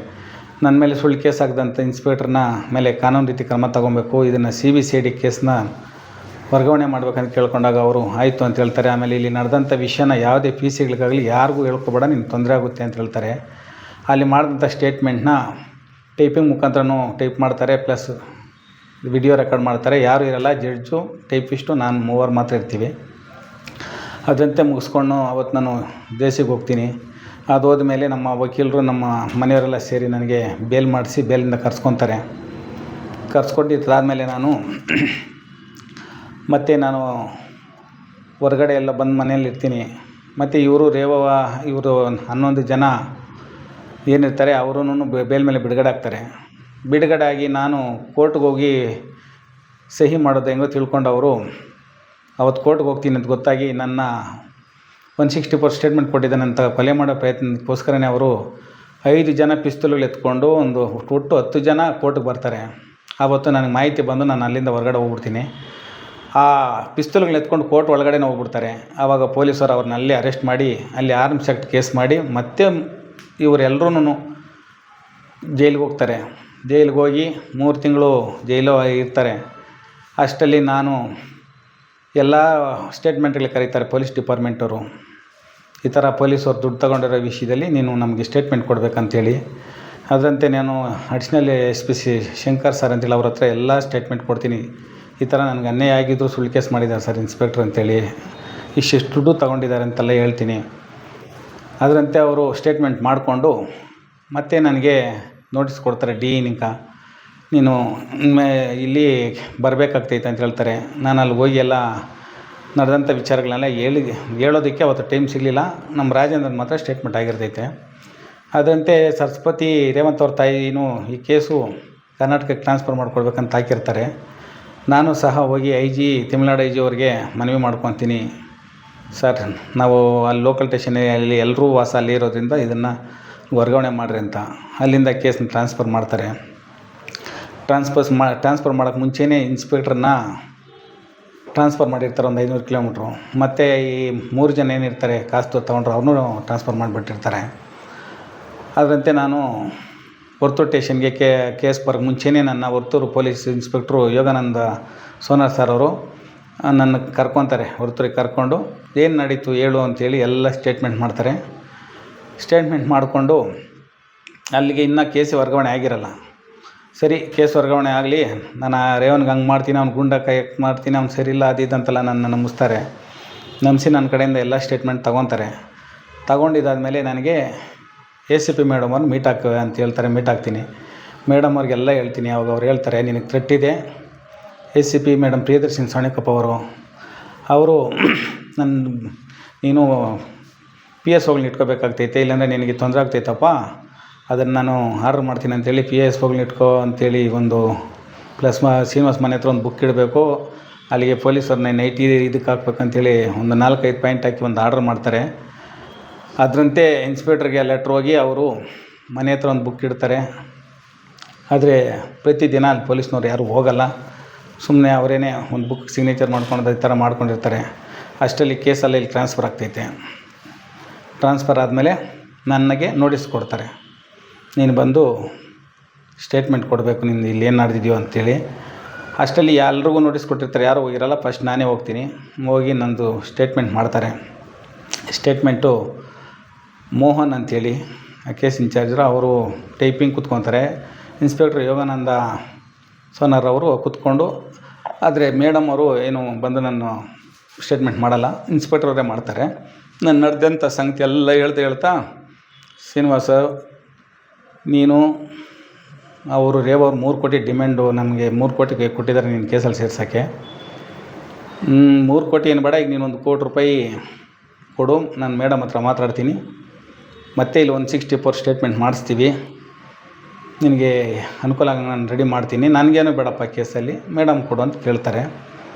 ನನ್ನ ಮೇಲೆ ಸುಳ್ಳು ಕೇಸ್ ಆಗಿದಂಥ ಇನ್ಸ್ಪೆಕ್ಟ್ರನ್ನ ಮೇಲೆ ಕಾನೂನು ರೀತಿ ಕ್ರಮ ತೊಗೊಬೇಕು, ಇದನ್ನು CBCID ಕೇಸ್ನ ವರ್ಗಾವಣೆ ಮಾಡ್ಬೇಕಂತ ಕೇಳ್ಕೊಂಡಾಗ ಅವರು ಆಯಿತು ಅಂತ ಹೇಳ್ತಾರೆ. ಆಮೇಲೆ ಇಲ್ಲಿ ನಡೆದಂಥ ವಿಷಯನ ಯಾವುದೇ PCಗಳಿಗಾಗಲಿ ಯಾರಿಗೂ ಹೇಳ್ಕೊಬೇಡ, ನಿನ್ಗೆ ತೊಂದರೆ ಆಗುತ್ತೆ ಅಂತ ಹೇಳ್ತಾರೆ. ಅಲ್ಲಿ ಮಾಡಿದಂಥ ಸ್ಟೇಟ್ಮೆಂಟ್ನ ಟೈಪಿಂಗ್ ಮುಖಾಂತರನೂ ಟೈಪ್ ಮಾಡ್ತಾರೆ, ಪ್ಲಸ್ ವಿಡಿಯೋ ರೆಕಾರ್ಡ್ ಮಾಡ್ತಾರೆ. ಯಾರೂ ಇರಲ್ಲ, ಜಡ್ಜು, ಟೈಪಿಸ್ಟು, ನಾನು 3 ಮಾತ್ರ ಇರ್ತೀವಿ. ಅದಂತೆ ಮುಗಿಸ್ಕೊಂಡು ಅವತ್ತು ನಾನು ದೇಶಕ್ಕೆ ಹೋಗ್ತೀನಿ. ಅದು ಹೋದ್ಮೇಲೆ ನಮ್ಮ ವಕೀಲರು, ನಮ್ಮ ಮನೆಯವರೆಲ್ಲ ಸೇರಿ ನನಗೆ ಬೇಲ್ ಮಾಡಿಸಿ ಬೇಲಿಂದ ಕರ್ಸ್ಕೊತಾರೆ. ಕರ್ಸ್ಕೊಂಡಿದ್ದಾದಮೇಲೆ ಮತ್ತೆ ನಾನು ಹೊರಗಡೆ ಎಲ್ಲ ಬಂದು ಮನೆಯಲ್ಲಿರ್ತೀನಿ. ಮತ್ತು ಇವರು ಇವರು 11 ಜನ ಏನಿರ್ತಾರೆ ಅವರೂ ಬೇಲ್ ಮೇಲೆ ಬಿಡುಗಡೆ ಆಗ್ತಾರೆ. ಬಿಡುಗಡೆ ಆಗಿ ನಾನು ಕೋರ್ಟ್ಗೆ ಹೋಗಿ ಸಹಿ ಮಾಡೋದು ಹೆಂಗೋ ತಿಳ್ಕೊಂಡು ಅವರು ಅವತ್ತು ಕೋರ್ಟ್ಗೆ ಹೋಗ್ತೀನಿ ಅಂತ ಗೊತ್ತಾಗಿ ನನ್ನ 164 ಸ್ಟೇಟ್ಮೆಂಟ್ ಕೊಟ್ಟಿದ್ದಾನಂತ ಕೊಲೆ ಮಾಡೋ ಪ್ರಯತ್ನಕ್ಕೋಸ್ಕರನೇ ಅವರು 5 ಜನ ಪಿಸ್ತೂಲ್ಗಳು ಎತ್ಕೊಂಡು ಒಟ್ಟು 10 ಜನ ಕೋರ್ಟ್ಗೆ ಬರ್ತಾರೆ. ಆವತ್ತು ನನಗೆ ಮಾಹಿತಿ ಬಂದು ನಾನು ಅಲ್ಲಿಂದ ಹೊರಗಡೆ ಹೋಗ್ಬಿಡ್ತೀನಿ. ಆ ಪಿಸ್ತೂಲ್ಗಳನ್ನ ಎತ್ಕೊಂಡು ಕೋರ್ಟ್ ಒಳಗಡೆನೇ ಹೋಗ್ಬಿಡ್ತಾರೆ. ಆವಾಗ ಪೊಲೀಸರು ಅವ್ರನ್ನ ಅಲ್ಲೇ ಅರೆಸ್ಟ್ ಮಾಡಿ ಅಲ್ಲಿ ಆರ್ಮ್ಸ್ ಆ್ಯಕ್ಟ್ ಕೇಸ್ ಮಾಡಿ ಮತ್ತೆ ಇವರೆಲ್ಲರೂ ಜೈಲಿಗೆ ಹೋಗ್ತಾರೆ. ಜೈಲಿಗೆ ಹೋಗಿ 3 ತಿಂಗಳು ಜೈಲು ಇರ್ತಾರೆ. ಅಷ್ಟರಲ್ಲಿ ನಾನು ಎಲ್ಲ ಸ್ಟೇಟ್ಮೆಂಟ್ಗಳಿಗೆ ಕರೀತಾರೆ ಪೊಲೀಸ್ ಡಿಪಾರ್ಟ್ಮೆಂಟವರು. ಈ ಥರ ಪೊಲೀಸವ್ರು ದುಡ್ಡು ತೊಗೊಂಡಿರೋ ವಿಷಯದಲ್ಲಿ ನೀನು ನಮಗೆ ಸ್ಟೇಟ್ಮೆಂಟ್ ಕೊಡಬೇಕಂತೇಳಿ. ಅದರಂತೆ ನಾನು ಅಡಿಷ್ನಲ್ SP ಶಂಕರ್ ಸರ್ ಅಂತೇಳಿ ಅವ್ರ ಹತ್ರ ಎಲ್ಲ ಸ್ಟೇಟ್ಮೆಂಟ್ ಕೊಡ್ತೀನಿ. ಈ ಥರ ನನಗೆ ಅನ್ಯಾಯ ಆಗಿದ್ದು ಸುಳ್ಳು ಕೇಸ್ ಮಾಡಿದ್ದಾರೆ ಸರ್ ಇನ್ಸ್ಪೆಕ್ಟ್ರ್ ಅಂತೇಳಿ, ಇಷ್ಟಿಷ್ಟು ದುಡ್ಡು ತೊಗೊಂಡಿದ್ದಾರೆ ಅಂತೆಲ್ಲ ಹೇಳ್ತೀನಿ. ಅದರಂತೆ ಅವರು ಸ್ಟೇಟ್ಮೆಂಟ್ ಮಾಡಿಕೊಂಡು ಮತ್ತೆ ನನಗೆ ನೋಟಿಸ್ ಕೊಡ್ತಾರೆ, DNಕ ನೀನು ಇಲ್ಲಿ ಬರಬೇಕಾಗ್ತೈತೆ ಅಂತ ಹೇಳ್ತಾರೆ. ನಾನು ಅಲ್ಲಿ ಹೋಗಿ ಎಲ್ಲ ನಡೆದಂಥ ವಿಚಾರಗಳನ್ನೆಲ್ಲ ಹೇಳೋದಕ್ಕೆ ಅವತ್ತು ಟೈಮ್ ಸಿಗಲಿಲ್ಲ. ನಮ್ಮ ರಾಜೇಂದ್ರನ ಮಾತ್ರ ಸ್ಟೇಟ್ಮೆಂಟ್ ಆಗಿರ್ತೈತೆ. ಅದಂತೆ ಸರಸ್ವತಿ ರೇವಂತ್ ಅವ್ರ ತಾಯಿನೂ ಈ ಕೇಸು ಕರ್ನಾಟಕಕ್ಕೆ ಟ್ರಾನ್ಸ್ಫರ್ ಮಾಡ್ಕೊಡ್ಬೇಕಂತ ಹಾಕಿರ್ತಾರೆ. ನಾನು ಸಹ ಹೋಗಿ IG ತಮಿಳ್ನಾಡು IG ಅವ್ರಿಗೆ ಮನವಿ ಮಾಡ್ಕೊತೀನಿ, ಸರ್ ನಾವು ಅಲ್ಲಿ ಲೋಕಲ್ ಸ್ಟೇಷನಲ್ಲಿ ಎಲ್ಲರೂ ವಾಸ ಅಲ್ಲಿ ಇರೋದ್ರಿಂದ ಇದನ್ನು ವರ್ಗಾವಣೆ ಮಾಡಿರಿ ಅಂತ. ಅಲ್ಲಿಂದ ಕೇಸನ್ನ ಟ್ರಾನ್ಸ್ಫರ್ ಮಾಡ್ತಾರೆ. ಟ್ರಾನ್ಸ್ಫರ್ ಮಾಡೋಕ್ಕೆ ಮುಂಚೆಯೇ ಇನ್ಸ್ಪೆಕ್ಟ್ರನ್ನ ಟ್ರಾನ್ಸ್ಫರ್ ಮಾಡಿರ್ತಾರೆ ಒಂದು 500 ಕಿಲೋಮೀಟ್ರು. ಮತ್ತು ಈ 3 ಜನ ಏನಿರ್ತಾರೆ ಕಾಸು ತೊಗೊಂಡ್ರು ಅವ್ರನ್ನೂ ಟ್ರಾನ್ಸ್ಫರ್ ಮಾಡಿಬಿಟ್ಟಿರ್ತಾರೆ. ಅದರಂತೆ ನಾನು ವರ್ತೂರು ಸ್ಟೇಷನ್ಗೆ ಕೇಸ್ ಬರೋಕ್ಕೆ ಮುಂಚೆಯೇ ನನ್ನ Varthur police inspector Yogananda sonar sir ಅವರು ನನ್ನ ಕರ್ಕೊತಾರೆ. ವರ್ತೂರಿಗೆ ಕರ್ಕೊಂಡು ಏನು ನಡೀತು ಹೇಳು ಅಂತೇಳಿ ಎಲ್ಲ ಸ್ಟೇಟ್ಮೆಂಟ್ ಮಾಡ್ತಾರೆ. ಸ್ಟೇಟ್ಮೆಂಟ್ ಮಾಡಿಕೊಂಡು ಅಲ್ಲಿಗೆ ಇನ್ನೂ ಕೇಸ್ ವರ್ಗಾವಣೆ ಆಗಿರಲ್ಲ. ಸರಿ, ಕೇಸ್ ವರ್ಗಾವಣೆ ಆಗಲಿ, ನಾನು ರೇವನ್ಗೆ ಹಂಗೆ ಮಾಡ್ತೀನಿ, ಅವ್ನು ಗುಂಡ ಕೈಯಕ್ಕೆ ಮಾಡ್ತೀನಿ, ಅವ್ನು ಸರಿ ಇಲ್ಲ ಅದಿದ್ದಂತೆಲ್ಲ ನನ್ನ ನಂಬಿಸ್ತಾರೆ. ನಂಬಿಸಿ ನನ್ನ ಕಡೆಯಿಂದ ಎಲ್ಲ ಸ್ಟೇಟ್ಮೆಂಟ್ ತೊಗೊತಾರೆ. ತೊಗೊಂಡಿದ್ದಾದಮೇಲೆ ನನಗೆ ACP ಮೇಡಮ್ ಅವ್ರು ಮೀಟ್ ಆಗ್ತೇವೆ ಅಂತ ಹೇಳ್ತಾರೆ. ಮೀಟ್ ಆಗ್ತೀನಿ. ಮೇಡಮ್ ಅವ್ರಿಗೆಲ್ಲ ಹೇಳ್ತೀನಿ. ಅವಾಗ ಅವ್ರು ಹೇಳ್ತಾರೆ, ನಿನಗೆ ಥ್ರೆಟ್ ಇದೆ. ACP ಮೇಡಮ್ ಪ್ರಿಯದರ್ಶಿನಿ ಸಾಣಿಕಪ್ಪ ಅವರು ನೀನು PSOಗಳನ್ನ ಇಟ್ಕೋಬೇಕಾಗ್ತೈತೆ, ಇಲ್ಲಾಂದರೆ ನಿನಗೆ ತೊಂದರೆ ಆಗ್ತೈತಪ್ಪ, ಅದನ್ನು ನಾನು ಆರ್ಡ್ರ್ ಮಾಡ್ತೀನಿ ಅಂತೇಳಿ PSOಗಳನ್ನ ಇಟ್ಕೋ ಅಂತೇಳಿ ಒಂದು ಶ್ರೀನಿವಾಸ್ ಮನೆ ಹತ್ರ ಒಂದು ಬುಕ್ ಇಡಬೇಕು, ಅಲ್ಲಿಗೆ ಪೊಲೀಸರನ್ನ ನೈಟಿ ಇದಕ್ಕೆ ಹಾಕ್ಬೇಕಂತೇಳಿ ಒಂದು 4-5 ಪಾಯಿಂಟ್ ಹಾಕಿ ಒಂದು ಆರ್ಡ್ರ್ ಮಾಡ್ತಾರೆ. ಅದರಂತೆ ಇನ್ಸ್ಪೆಕ್ಟ್ರಿಗೆ ಲೆಟ್ರ್ ಹೋಗಿ ಅವರು ಮನೆ ಹತ್ರ ಒಂದು ಬುಕ್ ಇಡ್ತಾರೆ. ಆದರೆ ಪ್ರತಿದಿನ ಅಲ್ಲಿ ಪೊಲೀಸ್ನವ್ರು ಯಾರೂ ಹೋಗಲ್ಲ. ಸುಮ್ಮನೆ ಅವರೇನೆ ಒಂದು ಬುಕ್ ಸಿಗ್ನೇಚರ್ ಮಾಡ್ಕೊಂಡು ಈ ಥರ ಮಾಡ್ಕೊಂಡಿರ್ತಾರೆ. ಅಷ್ಟರಲ್ಲಿ ಕೇಸಲ್ಲಿ ಇಲ್ಲಿ ಟ್ರಾನ್ಸ್ಫರ್ ಆಗ್ತೈತೆ. ಟ್ರಾನ್ಸ್ಫರ್ ಆದಮೇಲೆ ನನಗೆ ನೋಟಿಸ್ ಕೊಡ್ತಾರೆ, ನೀನು ಬಂದು ಸ್ಟೇಟ್ಮೆಂಟ್ ಕೊಡಬೇಕು, ನಿಂದು ಇಲ್ಲಿ ಏನು ನಡೆದಿದೆಯೋ ಅಂಥೇಳಿ. ಅಷ್ಟರಲ್ಲಿ ಎಲ್ರಿಗೂ ನೋಟಿಸ್ ಕೊಟ್ಟಿರ್ತಾರೆ, ಯಾರೂ ಹೋಗಿರಲ್ಲ. ಫಸ್ಟ್ ನಾನೇ ಹೋಗ್ತೀನಿ. ಹೋಗಿ ನಂದು ಸ್ಟೇಟ್ಮೆಂಟ್ ಮಾಡ್ತಾರೆ. ಸ್ಟೇಟ್ಮೆಂಟು ಮೋಹನ್ ಅಂಥೇಳಿ ಕೇಸ್ ಇನ್ಚಾರ್ಜರು ಅವರು ಟೈಪಿಂಗ್ ಕೂತ್ಕೊತಾರೆ. ಇನ್ಸ್ಪೆಕ್ಟ್ರ್ ಯೋಗಾನಂದ ಸೋನಾರ್ ಅವರು ಕೂತ್ಕೊಂಡು, ಆದರೆ ಮೇಡಮ್ ಅವರು ಏನು ಬಂದು ನಾನು ಸ್ಟೇಟ್ಮೆಂಟ್ ಮಾಡಲ್ಲ, ಇನ್ಸ್ಪೆಕ್ಟ್ರ್ ಅವರೇ ಮಾಡ್ತಾರೆ. ನಾನು ನಡೆದಂಥ ಸಂಗತಿ ಎಲ್ಲ ಹೇಳ್ತಾ ಶ್ರೀನಿವಾಸ, ನೀನು ಅವರು ರೇವವ್ರು 3 ಕೋಟಿ ಡಿಮ್ಯಾಂಡು ನಮಗೆ 3 ಕೋಟಿ ಕೊಟ್ಟಿದ್ದಾರೆ ನೀನು ಕೇಸಲ್ಲಿ ಸೇರ್ಸೋಕ್ಕೆ. 3 ಕೋಟಿ ಏನು ಬೇಡ, ಈಗ ನೀನು ₹1 ಕೋಟಿ ಕೊಡು, ನಾನು ಮೇಡಮ್ ಹತ್ರ ಮಾತಾಡ್ತೀನಿ, ಮತ್ತೆ ಇಲ್ಲಿ 164 ಸ್ಟೇಟ್ಮೆಂಟ್ ಮಾಡಿಸ್ತೀವಿ, ನಿನಗೆ ಅನುಕೂಲ ಆಗ ನಾನು ರೆಡಿ ಮಾಡ್ತೀನಿ, ನನಗೇನು ಬೇಡಪ್ಪ ಕೇಸಲ್ಲಿ, ಮೇಡಮ್ ಕೊಡು ಅಂತ ಕೇಳ್ತಾರೆ.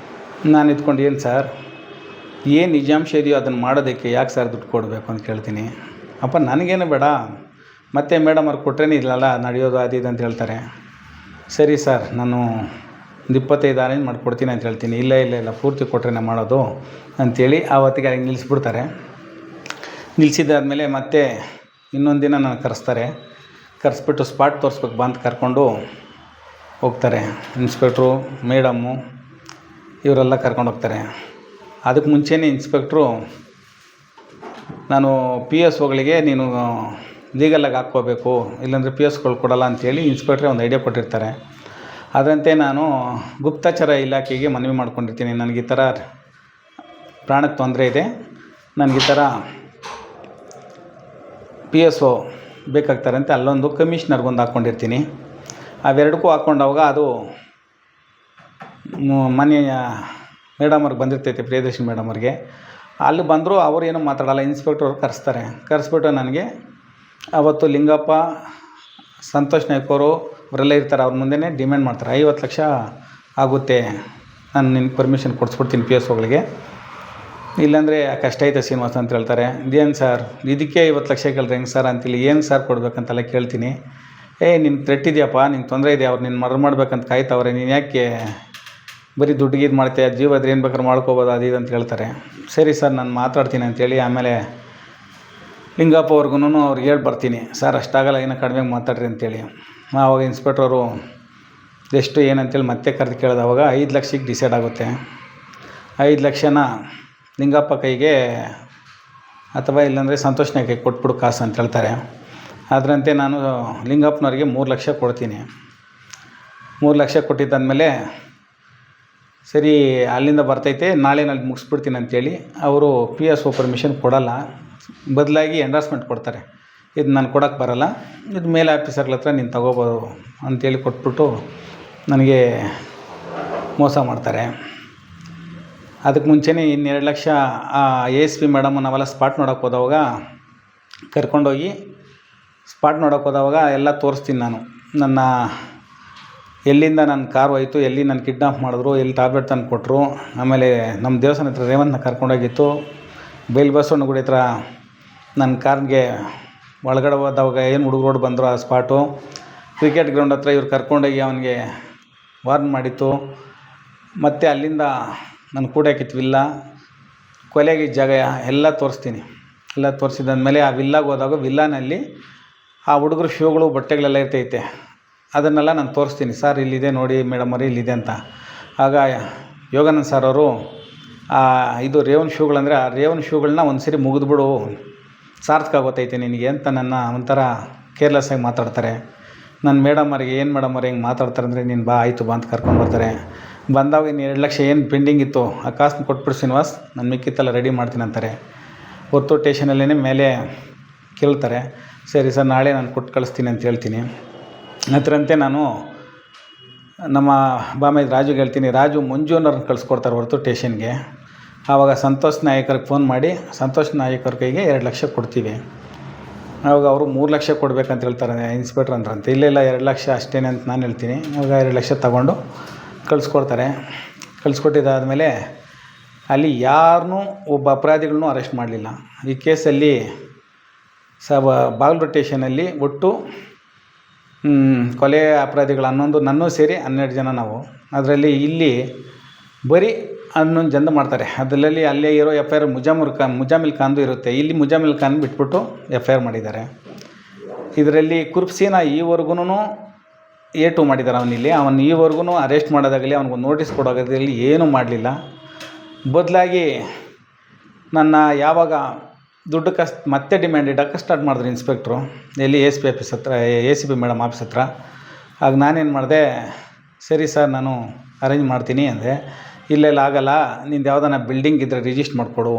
ನಾನು ಇದ್ಕೊಂಡು, ಏನು ಸರ್, ಏನು ನಿಜಾಂಶ ಇದೆಯೋ ಅದನ್ನು ಮಾಡೋದಕ್ಕೆ ಯಾಕೆ ಸರ್ ದುಡ್ಡು ಕೊಡಬೇಕು ಅಂತ ಕೇಳ್ತೀನಿ. ಅಪ್ಪ ನನಗೇನು ಬೇಡ, ಮತ್ತೆ ಮೇಡಮ್ ಅವ್ರು ಕೊಟ್ರೇನೆ ಇಲ್ಲಲ್ಲ ನಡೆಯೋದು ಅದು ಅಂತ ಹೇಳ್ತಾರೆ. ಸರಿ ಸರ್, ನಾನು ಒಂದು 25 ಅರೇಂಜ್ ಮಾಡಿಕೊಡ್ತೀನಿ ಅಂತ ಹೇಳ್ತೀನಿ. ಇಲ್ಲ ಪೂರ್ತಿ ಕೊಟ್ಟರೆ ಮಾಡೋದು ಅಂಥೇಳಿ ಆವತ್ತಿಗೆ ಅಲ್ಲಿಗೆ ನಿಲ್ಲಿಸ್ಬಿಡ್ತಾರೆ. ನಿಲ್ಲಿಸಿದಾದ್ಮೇಲೆ ಮತ್ತೆ ಇನ್ನೊಂದು ದಿನ ನಾನು ಕರೆಸ್ಬಿಟ್ಟು ಸ್ಪಾಟ್ ತೋರಿಸ್ಬೇಕು ಬಾ ಅಂತ ಕರ್ಕೊಂಡು ಹೋಗ್ತಾರೆ. ಇನ್ಸ್ಪೆಕ್ಟ್ರು, ಮೇಡಮ್ಮು ಇವರೆಲ್ಲ ಕರ್ಕೊಂಡು ಹೋಗ್ತಾರೆ. ಅದಕ್ಕೆ ಮುಂಚೆನೇ ಇನ್ಸ್ಪೆಕ್ಟ್ರು ನಾನು PSOಗಳಿಗೆ ನೀನು ಲೀಗಲಾಗಿ ಹಾಕ್ಕೋಬೇಕು, ಇಲ್ಲಾಂದರೆ PSಗಳು ಕೊಡಲ್ಲ ಅಂಥೇಳಿ ಇನ್ಸ್ಪೆಕ್ಟ್ರೇ ಒಂದು ಐಡಿಯಾ ಕೊಟ್ಟಿರ್ತಾರೆ. ಅದರಂತೆ ನಾನು ಗುಪ್ತಚರ ಇಲಾಖೆಗೆ ಮನವಿ ಮಾಡ್ಕೊಂಡಿರ್ತೀನಿ, ನನಗೆ ಈ ಥರ ಪ್ರಾಣಕ್ಕೆ ತೊಂದರೆ ಇದೆ, ನನಗೆ ಈ ಥರ PSO ಬೇಕಾಗ್ತಾರೆ ಅಂತ ಅಲ್ಲೊಂದು ಕಮಿಷ್ನರ್ಗೊಂದು ಹಾಕ್ಕೊಂಡಿರ್ತೀನಿ. ಅವೆರಡಕ್ಕೂ ಹಾಕ್ಕೊಂಡಾಗ ಅದು ಮನೆಯ ಮೇಡಮ್ ಅವ್ರಿಗೆ ಬಂದಿರ್ತೈತೆ, ಪ್ರಿಯದರ್ಶಿನಿ ಮೇಡಮ್ ಅವ್ರಿಗೆ. ಅಲ್ಲಿ ಬಂದರೂ ಅವರು ಏನೂ ಮಾತಾಡಲ್ಲ. ಇನ್ಸ್ಪೆಕ್ಟರ್ ಅವ್ರು ಕರೆಸ್ಬಿಟ್ಟು ನನಗೆ ಅವತ್ತು ಲಿಂಗಪ್ಪ, ಸಂತೋಷ್ ನಾಯ್ಕವರು ಅವರೆಲ್ಲ ಇರ್ತಾರೆ, ಅವ್ರ ಮುಂದೆನೇ ಡಿಮ್ಯಾಂಡ್ ಮಾಡ್ತಾರೆ, 50 ಲಕ್ಷ ಆಗುತ್ತೆ, ನಾನು ನಿನಗೆ ಪರ್ಮಿಷನ್ ಕೊಡಿಸ್ಬಿಡ್ತೀನಿ PSOಗಳಿಗೆ, ಇಲ್ಲಾಂದರೆ ಕಷ್ಟ ಐತೆ ಶ್ರೀನಿವಾಸ ಅಂತ ಹೇಳ್ತಾರೆ. ಇದೇನು ಸರ್, ಇದಕ್ಕೆ 50 ಲಕ್ಷ ಕೇಳಿದ್ರೆ ಹೆಂಗೆ ಸರ್ ಅಂತೇಳಿ, ಏನು ಸರ್ ಕೊಡಬೇಕಂತೆಲ್ಲ ಕೇಳ್ತೀನಿ. ನಿನ್ನ ಥ್ರೆಟ್ ಇದೆಯಪ್ಪ, ನಿಂಗೆ ತೊಂದರೆ ಇದೆ, ಅವ್ರು ನಿನ್ನ ಮರ್ಡರ್ ಮಾಡ್ಬೇಕಂತ ಕಾಯ್ತವ್ರೆ, ನೀನು ಯಾಕೆ ಬರೀ ದುಡ್ಡಿಗೆ ಇದು ಮಾಡ್ತೀಯ, ಜೀವದ ಏನು ಬೇಕಾದ್ರೂ ಮಾಡ್ಕೋಬೋದು ಅದು ಇದು ಅಂತ ಹೇಳ್ತಾರೆ. ಸರಿ ಸರ್, ನಾನು ಮಾತಾಡ್ತೀನಿ ಅಂತೇಳಿ ಆಮೇಲೆ ಲಿಂಗಪ್ಪ ಅವ್ರಿಗೂ ಅವ್ರಿಗೆ ಹೇಳಿ ಬರ್ತೀನಿ, ಸರ್ ಅಷ್ಟಾಗಲ್ಲ, ಏನೋ ಕಡಿಮೆ ಮಾತಾಡ್ರಿ ಅಂತೇಳಿ. ಆವಾಗ ಇನ್ಸ್ಪೆಕ್ಟ್ರವರು ಎಷ್ಟು ಏನಂತೇಳಿ ಮತ್ತೆ ಕರೆದು ಕೇಳಿದವಾಗ 5 ಲಕ್ಷಕ್ಕೆ ಡಿಸೈಡ್ ಆಗುತ್ತೆ. 5 ಲಕ್ಷನ ಲಿಂಗಪ್ಪ ಕೈಗೆ ಅಥವಾ ಇಲ್ಲಾಂದರೆ ಸಂತೋಷ್ ಕೈಗೆ ಕೊಟ್ಬಿಡು ಕಾಸು ಅಂತ ಹೇಳ್ತಾರೆ. ಅದರಂತೆ ನಾನು ಲಿಂಗಪ್ಪನವ್ರಿಗೆ 3 ಲಕ್ಷ ಕೊಡ್ತೀನಿ. 3 ಲಕ್ಷ ಕೊಟ್ಟಿದ್ದಾದಮೇಲೆ ಸರಿ ಅಲ್ಲಿಂದ ಬರ್ತೈತೆ, ನಾಳೆ ಮುಗಿಸ್ಬಿಡ್ತೀನಿ ಅಂಥೇಳಿ ಅವರು PSO ಪರ್ಮಿಷನ್ ಕೊಡಲ್ಲ, ಬದಲಾಗಿ ಎಂಡಾರ್ಸ್ಮೆಂಟ್ ಕೊಡ್ತಾರೆ. ಇದು ನಾನು ಕೊಡೋಕ್ಕೆ ಬರೋಲ್ಲ, ಇದು ಮೇಲೆ ಆಫೀಸರ್ಗಳ ಹತ್ರ ನೀನು ತೊಗೋಬೋದು ಅಂಥೇಳಿ ಕೊಟ್ಬಿಟ್ಟು ನನಗೆ ಮೋಸ ಮಾಡ್ತಾರೆ. ಅದಕ್ಕೆ ಮುಂಚೆನೇ 2 ಲಕ್ಷ ASP ಮೇಡಮ್ ನಾವೆಲ್ಲ ಸ್ಪಾಟ್ ನೋಡೋಕ್ಕೆ ಹೋದವಾಗ ಕರ್ಕೊಂಡೋಗಿ ಸ್ಪಾಟ್ ನೋಡೋಕ್ಕೆ ಹೋದವಾಗ ಎಲ್ಲ ತೋರಿಸ್ತೀನಿ ನಾನು, ನನ್ನ ಎಲ್ಲಿಂದ ನನ್ನ ಕಾರು ಹೋಯಿತು, ಎಲ್ಲಿ ನನ್ನ ಕಿಡ್ನಾಪ್ ಮಾಡಿದ್ರು, ಎಲ್ಲಿ ಟ್ಯಾಬ್ಲೆಟ್ ತಂದು ಕೊಟ್ಟರು, ಆಮೇಲೆ ನಮ್ಮ ದೇವಸ್ಥಾನ ಹತ್ರ ರೇವಂತ್ನ ಕರ್ಕೊಂಡೋಗಿತ್ತು, ಬೈಲ್ ಬಸವಣ್ಣ ಗುಡಿ ಹತ್ರ ನನ್ನ ಕಾರ್ಗೆ ಒಳಗಡೆ ಹೋದವಾಗ ಏನು ಹುಡುಗರು ಬಂದರು ಆ ಸ್ಪಾಟು ಕ್ರಿಕೆಟ್ ಗ್ರೌಂಡ್ ಹತ್ರ ಇವ್ರು ಕರ್ಕೊಂಡೋಗಿ ಅವನಿಗೆ ವಾರ್ನ್ ಮಾಡಿತ್ತು. ಮತ್ತು ಅಲ್ಲಿಂದ ನಾನು ಕೂಡಕ್ಕಿತ್ತು ವಿಲ್ಲಾ ಕೊಲೆಗೆ ಜಾಗ ಎಲ್ಲ ತೋರಿಸ್ತೀನಿ. ಎಲ್ಲ ತೋರಿಸಿದಾದ್ಮೇಲೆ ಆ ವಿಲ್ಲಾಗೆ ಹೋದಾಗ ವಿಲ್ಲಾನಲ್ಲಿ ಆ ಹುಡುಗರು ಶೂಗಳು ಬಟ್ಟೆಗಳೆಲ್ಲ ಇರ್ತೈತೆ, ಅದನ್ನೆಲ್ಲ ನಾನು ತೋರಿಸ್ತೀನಿ. ಸರ್ ಇಲ್ಲಿದೆ ನೋಡಿ ಮೇಡಮ್ ಅವರೇ ಇಲ್ಲಿದೆ ಅಂತ. ಆಗ ಯೋಗಾನಂದ್ ಸರ್ ಅವರು ಇದು ರೇವನ್ ಶೂಗಳಂದರೆ ಆ ರೇವನ್ ಶೂಗಳನ್ನ ಒಂದು ಸರಿ ಮುಗಿದ್ಬಿಡು, ಸಾರ್ಥಕ ಗೊತ್ತೈತೆ ನಿನಗೆ ಅಂತ ನನ್ನ ಒಂಥರ ಕೇರ್ಲೆಸ್ಸಾಗಿ ಮಾತಾಡ್ತಾರೆ. ನನ್ನ ಮೇಡಮ್ ಅವ್ರಿಗೆ ಏನು ಮೇಡಮ್ ಅವ್ರು ಹಿಂಗೆ ಮಾತಾಡ್ತಾರೆ ಅಂದರೆ ನೀನು ಬಾ ಆಯಿತು ಬಾ ಅಂತ ಕರ್ಕೊಂಡ್ಬರ್ತಾರೆ. ಬಂದಾಗ ಇನ್ನು 2 ಲಕ್ಷ ಏನು ಪೆಂಡಿಂಗ್ ಇತ್ತು ಆ ಕಾಸನ್ನ ಕೊಟ್ಬಿಡು ಶ್ರೀನಿವಾಸ್, ನಾನು ಮಿಕ್ಕಿತ್ತೆಲ್ಲ ರೆಡಿ ಮಾಡ್ತೀನಿ ಅಂತಾರೆ. ಹೊತ್ತು ಟೇಷನಲ್ಲೇ ಮೇಲೆ ಕೇಳ್ತಾರೆ. ಸರಿ ಸರ್ ನಾಳೆ ನಾನು ಕೊಟ್ಟು ಕಳಿಸ್ತೀನಿ ಅಂತ ಹೇಳ್ತೀನಿ. ಅದರಂತೆ ನಾನು ನಮ್ಮ ಬಾಮೈದು ರಾಜುಗೆ ಹೇಳ್ತೀನಿ. ರಾಜು ಮಂಜು ಅನ್ನೋರನ್ನ ಕಳಿಸ್ಕೊಡ್ತಾರೆ ಹೊರತು ಟೇಷನ್ಗೆ. ಆವಾಗ ಸಂತೋಷ್ ನಾಯಕರಿಗೆ ಫೋನ್ ಮಾಡಿ ಸಂತೋಷ್ ನಾಯಕರ ಕೈಗೆ 2 ಲಕ್ಷ ಕೊಡ್ತೀವಿ. ಆವಾಗ ಅವರು 3 ಲಕ್ಷ ಕೊಡಬೇಕಂತ ಹೇಳ್ತಾರೆ ಇನ್ಸ್ಪೆಕ್ಟ್ರ್ ಅಂದ್ರಂತೆ. ಇಲ್ಲ 2 ಲಕ್ಷ ಅಷ್ಟೇ ಅಂತ ನಾನು ಹೇಳ್ತೀನಿ. ಆವಾಗ 2 ಲಕ್ಷ ತಗೊಂಡು ಕಳಿಸ್ಕೊಡ್ತಾರೆ. ಕಳಿಸ್ಕೊಟ್ಟಿದ್ದಾದಮೇಲೆ ಅಲ್ಲಿ ಯಾರನ್ನೂ ಒಬ್ಬ ಅಪರಾಧಿಗಳನ್ನೂ ಅರೆಸ್ಟ್ ಮಾಡಲಿಲ್ಲ. ಈ ಕೇಸಲ್ಲಿ ಬಾಗಲಕೋಟೆ ಸ್ಟೇಷನಲ್ಲಿ ಒಟ್ಟು ಕೊಲೆ ಅಪರಾಧಿಗಳು 11, ನನ್ನೂ ಸೇರಿ 12 ಜನ ನಾವು. ಅದರಲ್ಲಿ ಇಲ್ಲಿ ಬರೀ 11 ಜನ ಮಾಡ್ತಾರೆ. ಅದರಲ್ಲಿ ಅಲ್ಲೇ ಇರೋ FIR ಮುಜಾಮಿಲ್ ಖಾನ್ದು ಇರುತ್ತೆ. ಇಲ್ಲಿ ಮುಜಾಮಿಲ್ ಖಾನ್ ಬಿಟ್ಬಿಟ್ಟು FIR ಮಾಡಿದ್ದಾರೆ. ಇದರಲ್ಲಿ ಕುರ್ಪ್ಸೀನ ಈವರೆಗೂ A2 ಮಾಡಿದ್ದಾರೆ. ಅವನು ಈವರೆಗೂ ಅರೆಸ್ಟ್ ಮಾಡೋದಾಗಲಿ ಅವ್ನಿಗೊಂದು ನೋಟಿಸ್ ಕೊಡೋದಾಗಲಿ ಏನೂ ಮಾಡಲಿಲ್ಲ. ಬದಲಾಗಿ ನನ್ನ ಯಾವಾಗ ದುಡ್ಡು ಮತ್ತೆ ಡಿಮ್ಯಾಂಡ್ ಇಡೋಕ್ಕೆ ಸ್ಟಾರ್ಟ್ ಮಾಡಿದ್ರು ಇನ್ಸ್ಪೆಕ್ಟ್ರು, ಎಲ್ಲಿ ACP ಆಫೀಸ್ ಹತ್ರ, ACP ಮೇಡಮ್ ಆಫೀಸ್ ಹತ್ರ. ಆಗ ನಾನೇನು ಮಾಡಿದೆ, ಸರಿ ಸರ್ ನಾನು ಅರೇಂಜ್ ಮಾಡ್ತೀನಿ ಅಂದೆ. ಇಲ್ಲ ಆಗಲ್ಲ, ನಿಂದು ಯಾವುದಾನ ಬಿಲ್ಡಿಂಗ್ ಇದ್ದರೆ ರಿಜಿಸ್ಟ್ರ್ ಮಾಡಿಕೊಡು,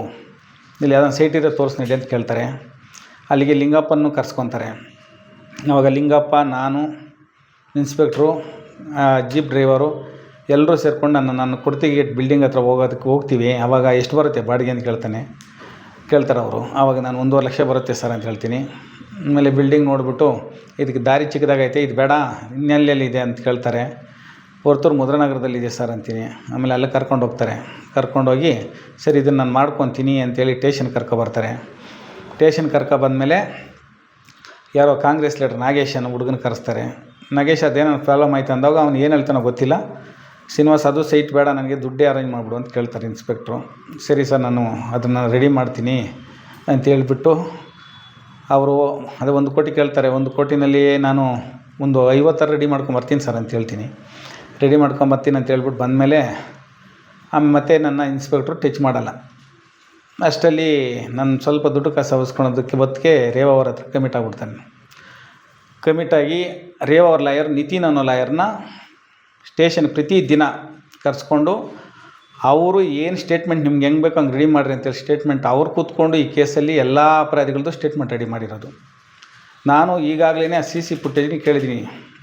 ಇಲ್ಲಿ ಯಾವುದಾನ ಸೈಟ್ ಇದ್ದರೆ ತೋರಿಸ್ನಿದೆ ಅಂತ ಕೇಳ್ತಾರೆ. ಅಲ್ಲಿಗೆ ಲಿಂಗಪ್ಪನೂ ಕರ್ಸ್ಕೊತಾರೆ. ಆವಾಗ ಲಿಂಗಪ್ಪ, ನಾನು, ಇನ್ಸ್ಪೆಕ್ಟ್ರು, ಜೀಪ್ ಡ್ರೈವರು ಎಲ್ಲರೂ ಸೇರ್ಕೊಂಡು ನಾನು ಕೊಡ್ತಿಗೆ ಬಿಲ್ಡಿಂಗ್ ಹತ್ರ ಹೋಗ್ತೀವಿ. ಆವಾಗ ಎಷ್ಟು ಬರುತ್ತೆ ಬಾಡಿಗೆ ಅಂತ ಕೇಳ್ತಾರೆ ಅವರು. ಆವಾಗ ನಾನು 1.5 ಲಕ್ಷ ಬರುತ್ತೆ ಸರ್ ಅಂತ ಹೇಳ್ತೀನಿ. ಆಮೇಲೆ ಬಿಲ್ಡಿಂಗ್ ನೋಡಿಬಿಟ್ಟು ಇದಕ್ಕೆ ದಾರಿ ಚಿಕ್ಕದಾಗೈತೆ, ಇದು ಬೇಡ, ಇನ್ನೆಲ್ಲೆಲ್ಲಿದೆ ಅಂತ ಕೇಳ್ತಾರೆ. ಹೊರತೂರು ಮುದ್ರನಗರದಲ್ಲಿದೆ ಸರ್ ಅಂತೀನಿ. ಆಮೇಲೆ ಅಲ್ಲೇ ಕರ್ಕೊಂಡು ಹೋಗ್ತಾರೆ. ಕರ್ಕೊಂಡೋಗಿ ಸರಿ ಇದನ್ನು ನಾನು ಮಾಡ್ಕೊತೀನಿ ಅಂತೇಳಿ ಟೇಷನ್ ಕರ್ಕೊಬರ್ತಾರೆ. ಟೇಷನ್ ಬಂದಮೇಲೆ ಯಾರೋ ಕಾಂಗ್ರೆಸ್ ಲೀಡರ್ ನಾಗೇಶ್ ಅನ್ನೋ ಹುಡುಗನ ಕರೆಸ್ತಾರೆ. ನಾಗೇಶ್ ಅದೇನೋ ಪ್ರಾಬ್ಲಮ್ ಆಯ್ತು ಅಂದಾಗ ಅವ್ನು ಏನು ಹೇಳ್ತಾನೋ ಗೊತ್ತಿಲ್ಲ. ಶ್ರೀನಿವಾಸ್ ಅದು ಸೈಟ್ ಬೇಡ, ನನಗೆ ದುಡ್ಡೇ ಅರೇಂಜ್ ಮಾಡಿಬಿಡು ಅಂತ ಕೇಳ್ತಾರೆ ಇನ್ಸ್ಪೆಕ್ಟ್ರು. ಸರಿ ಸರ್ ನಾನು ಅದನ್ನು ರೆಡಿ ಮಾಡ್ತೀನಿ ಅಂತ ಹೇಳಿಬಿಟ್ಟು ಅವರು ಅದು 1 ಕೋಟಿ ಕೇಳ್ತಾರೆ. 1 ಕೋಟಿನಲ್ಲಿ ನಾನು ಒಂದು 50 ರೆಡಿ ಮಾಡ್ಕೊಂಬರ್ತೀನಿ ಸರ್ ಅಂತ ಹೇಳ್ತೀನಿ. ರೆಡಿ ಮಾಡ್ಕೊಂಬರ್ತೀನಿ ಅಂತ ಹೇಳ್ಬಿಟ್ಟು ಬಂದಮೇಲೆ ಮತ್ತೆ ನನ್ನ ಇನ್ಸ್ಪೆಕ್ಟ್ರು ಟಚ್ ಮಾಡಲ್ಲ. ಅಷ್ಟರಲ್ಲಿ ನಾನು ಸ್ವಲ್ಪ ದುಡ್ಡು ಕಾಸು ಅವಸ್ಕೊಳೋದಕ್ಕೆ ಹೊತ್ತಿಗೆ ರೇವಾ ಅವ್ರ ಹತ್ರ ಕಮಿಟ್ ಆಗಿಬಿಡ್ತಾನೆ. ಕಮಿಟಾಗಿ ರೇವಾ ಅವ್ರ ಲಾಯರ್ ನಿತಿನ್ ಅನ್ನೋ ಲಾಯರ್ನ ಸ್ಟೇಷನ್ ಪ್ರತಿ ದಿನ ಕರೆಸ್ಕೊಂಡು ಅವರು ಏನು ಸ್ಟೇಟ್ಮೆಂಟ್ ನಿಮ್ಗೆ ಹೆಂಗೆ ಬೇಕು ಹಂಗೆ ರೆಡಿ ಮಾಡಿರಿ ಅಂತೇಳಿ ಸ್ಟೇಟ್ಮೆಂಟ್ ಅವ್ರು ಕೂತ್ಕೊಂಡು ಈ ಕೇಸಲ್ಲಿ ಎಲ್ಲ ಅಪರಾಧಿಗಳದ್ದು ಸ್ಟೇಟ್ಮೆಂಟ್ ರೆಡಿ ಮಾಡಿರೋದು. ನಾನು ಈಗಾಗಲೇ ಆ CC ಫುಟೇಜ್ಗೆ ಕೇಳಿದ್ದೀನಿ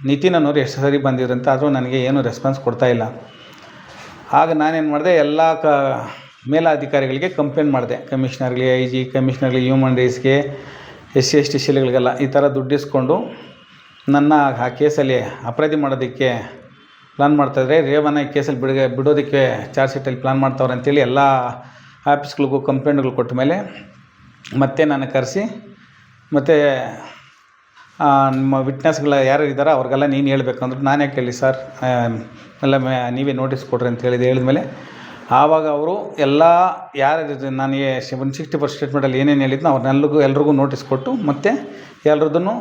ನಿತಿನ್ ಅನ್ನೋರು ಎಷ್ಟು ಸರಿ ಬಂದಿದ್ರಂತ, ಆದರೂ ನನಗೆ ಏನೂ ರೆಸ್ಪಾನ್ಸ್ ಕೊಡ್ತಾಯಿಲ್ಲ. ಆಗ ನಾನೇನು ಮಾಡಿದೆ, ಎಲ್ಲ ಮೇಲಾಧಿಕಾರಿಗಳಿಗೆ ಕಂಪ್ಲೇಂಟ್ ಮಾಡಿದೆ. ಕಮಿಷನರ್ಗೆ, IG ಕಮಿಷನರ್ಗೆ, ಹ್ಯೂಮನ್ ರೈಟ್ಸ್ಗೆ, SC ST ಶಿಲೆಗಳಿಗೆಲ್ಲ ಈ ಥರ ದುಡ್ಡಿಸ್ಕೊಂಡು ನನ್ನ ಆ ಕೇಸಲ್ಲಿ ಅಪರಾಧಿ ಮಾಡೋದಕ್ಕೆ ಪ್ಲಾನ್ ಮಾಡ್ತಾಯಿದ್ರೆ. ರೇವಣ್ಣ ಈ ಕೇಸಲ್ಲಿ ಬಿಡೋದಕ್ಕೆ ಚಾರ್ಜ್ ಶೀಟಲ್ಲಿ ಪ್ಲಾನ್ ಮಾಡ್ತಾವ್ರೆ ಅಂತೇಳಿ ಎಲ್ಲ ಆಫೀಸ್ಗಳಿಗೂ ಕಂಪ್ಲೇಂಟ್ಗಳು ಕೊಟ್ಟ ಮೇಲೆ ಮತ್ತೆ ನಾನು ಕರೆಸಿ ಮತ್ತು ನಿಮ್ಮ ವಿಟ್ನೆಸ್ಗಳು ಯಾರು ಇದ್ದಾರೋ ಅವ್ರಿಗೆಲ್ಲ ನೀನು ಹೇಳ್ಬೇಕಂದ್ರೆ ನಾನು ಯಾಕೆ ಹೇಳಿ ಸರ್, ಎಲ್ಲ ನೀವೇ ನೋಟಿಸ್ ಕೊಡ್ರಿ ಅಂತ ಹೇಳಿದ್ಮೇಲೆ ಆವಾಗ ಅವರು ಎಲ್ಲ ಯಾರು ನನಗೆ 160% ಸ್ಟೇಟ್ಮೆಂಟಲ್ಲಿ ಏನೇನು ಹೇಳಿದ್ನೋ ಎಲ್ರಿಗೂ ನೋಟಿಸ್ ಕೊಟ್ಟು ಮತ್ತು ಎಲ್ಲರದನ್ನು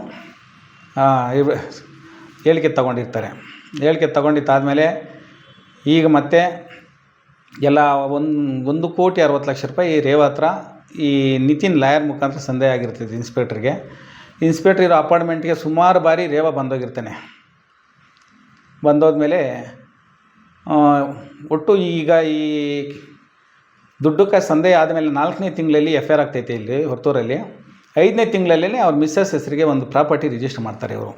ಹೇಳಿಕೆ ತೊಗೊಂಡಿರ್ತಾರೆ. ಹೇಳಿಕೆ ತೊಗೊಂಡಿದ್ದಾದಮೇಲೆ ಈಗ ಮತ್ತೆ ಎಲ್ಲ 1,60,60,00,000 ರೂಪಾಯಿ ರೇವಾ ಹತ್ರ ಈ ನಿತಿನ್ ಲಾಯರ್ ಮುಖಾಂತರ ಸಂದೇಹ ಆಗಿರ್ತದೆ ಇನ್ಸ್ಪೆಕ್ಟ್ರಿಗೆ. ಇನ್ಸ್ಪೆಕ್ಟ್ರ್ ಇರೋ ಅಪಾರ್ಟ್ಮೆಂಟ್ಗೆ ಸುಮಾರು ಬಾರಿ ರೇವಾ ಬಂದೋಗಿರ್ತಾನೆ. ಬಂದೋದ್ಮೇಲೆ ಒಟ್ಟು ಈಗ ಈ ದುಡ್ಡು ಸಂದೇಹ ಆದಮೇಲೆ 4ನೇ ತಿಂಗಳಲ್ಲಿ FIR ಆಗ್ತೈತೆ ಇಲ್ಲಿ ಹೊರತೂರಲ್ಲಿ. 5ನೇ ತಿಂಗಳಲ್ಲಿ ಅವ್ರ ಮಿಸ್ಸಸ್ ಹೆಸರಿಗೆ ಒಂದು ಪ್ರಾಪರ್ಟಿ ರಿಜಿಸ್ಟರ್ ಮಾಡ್ತಾರೆ ಇವರು.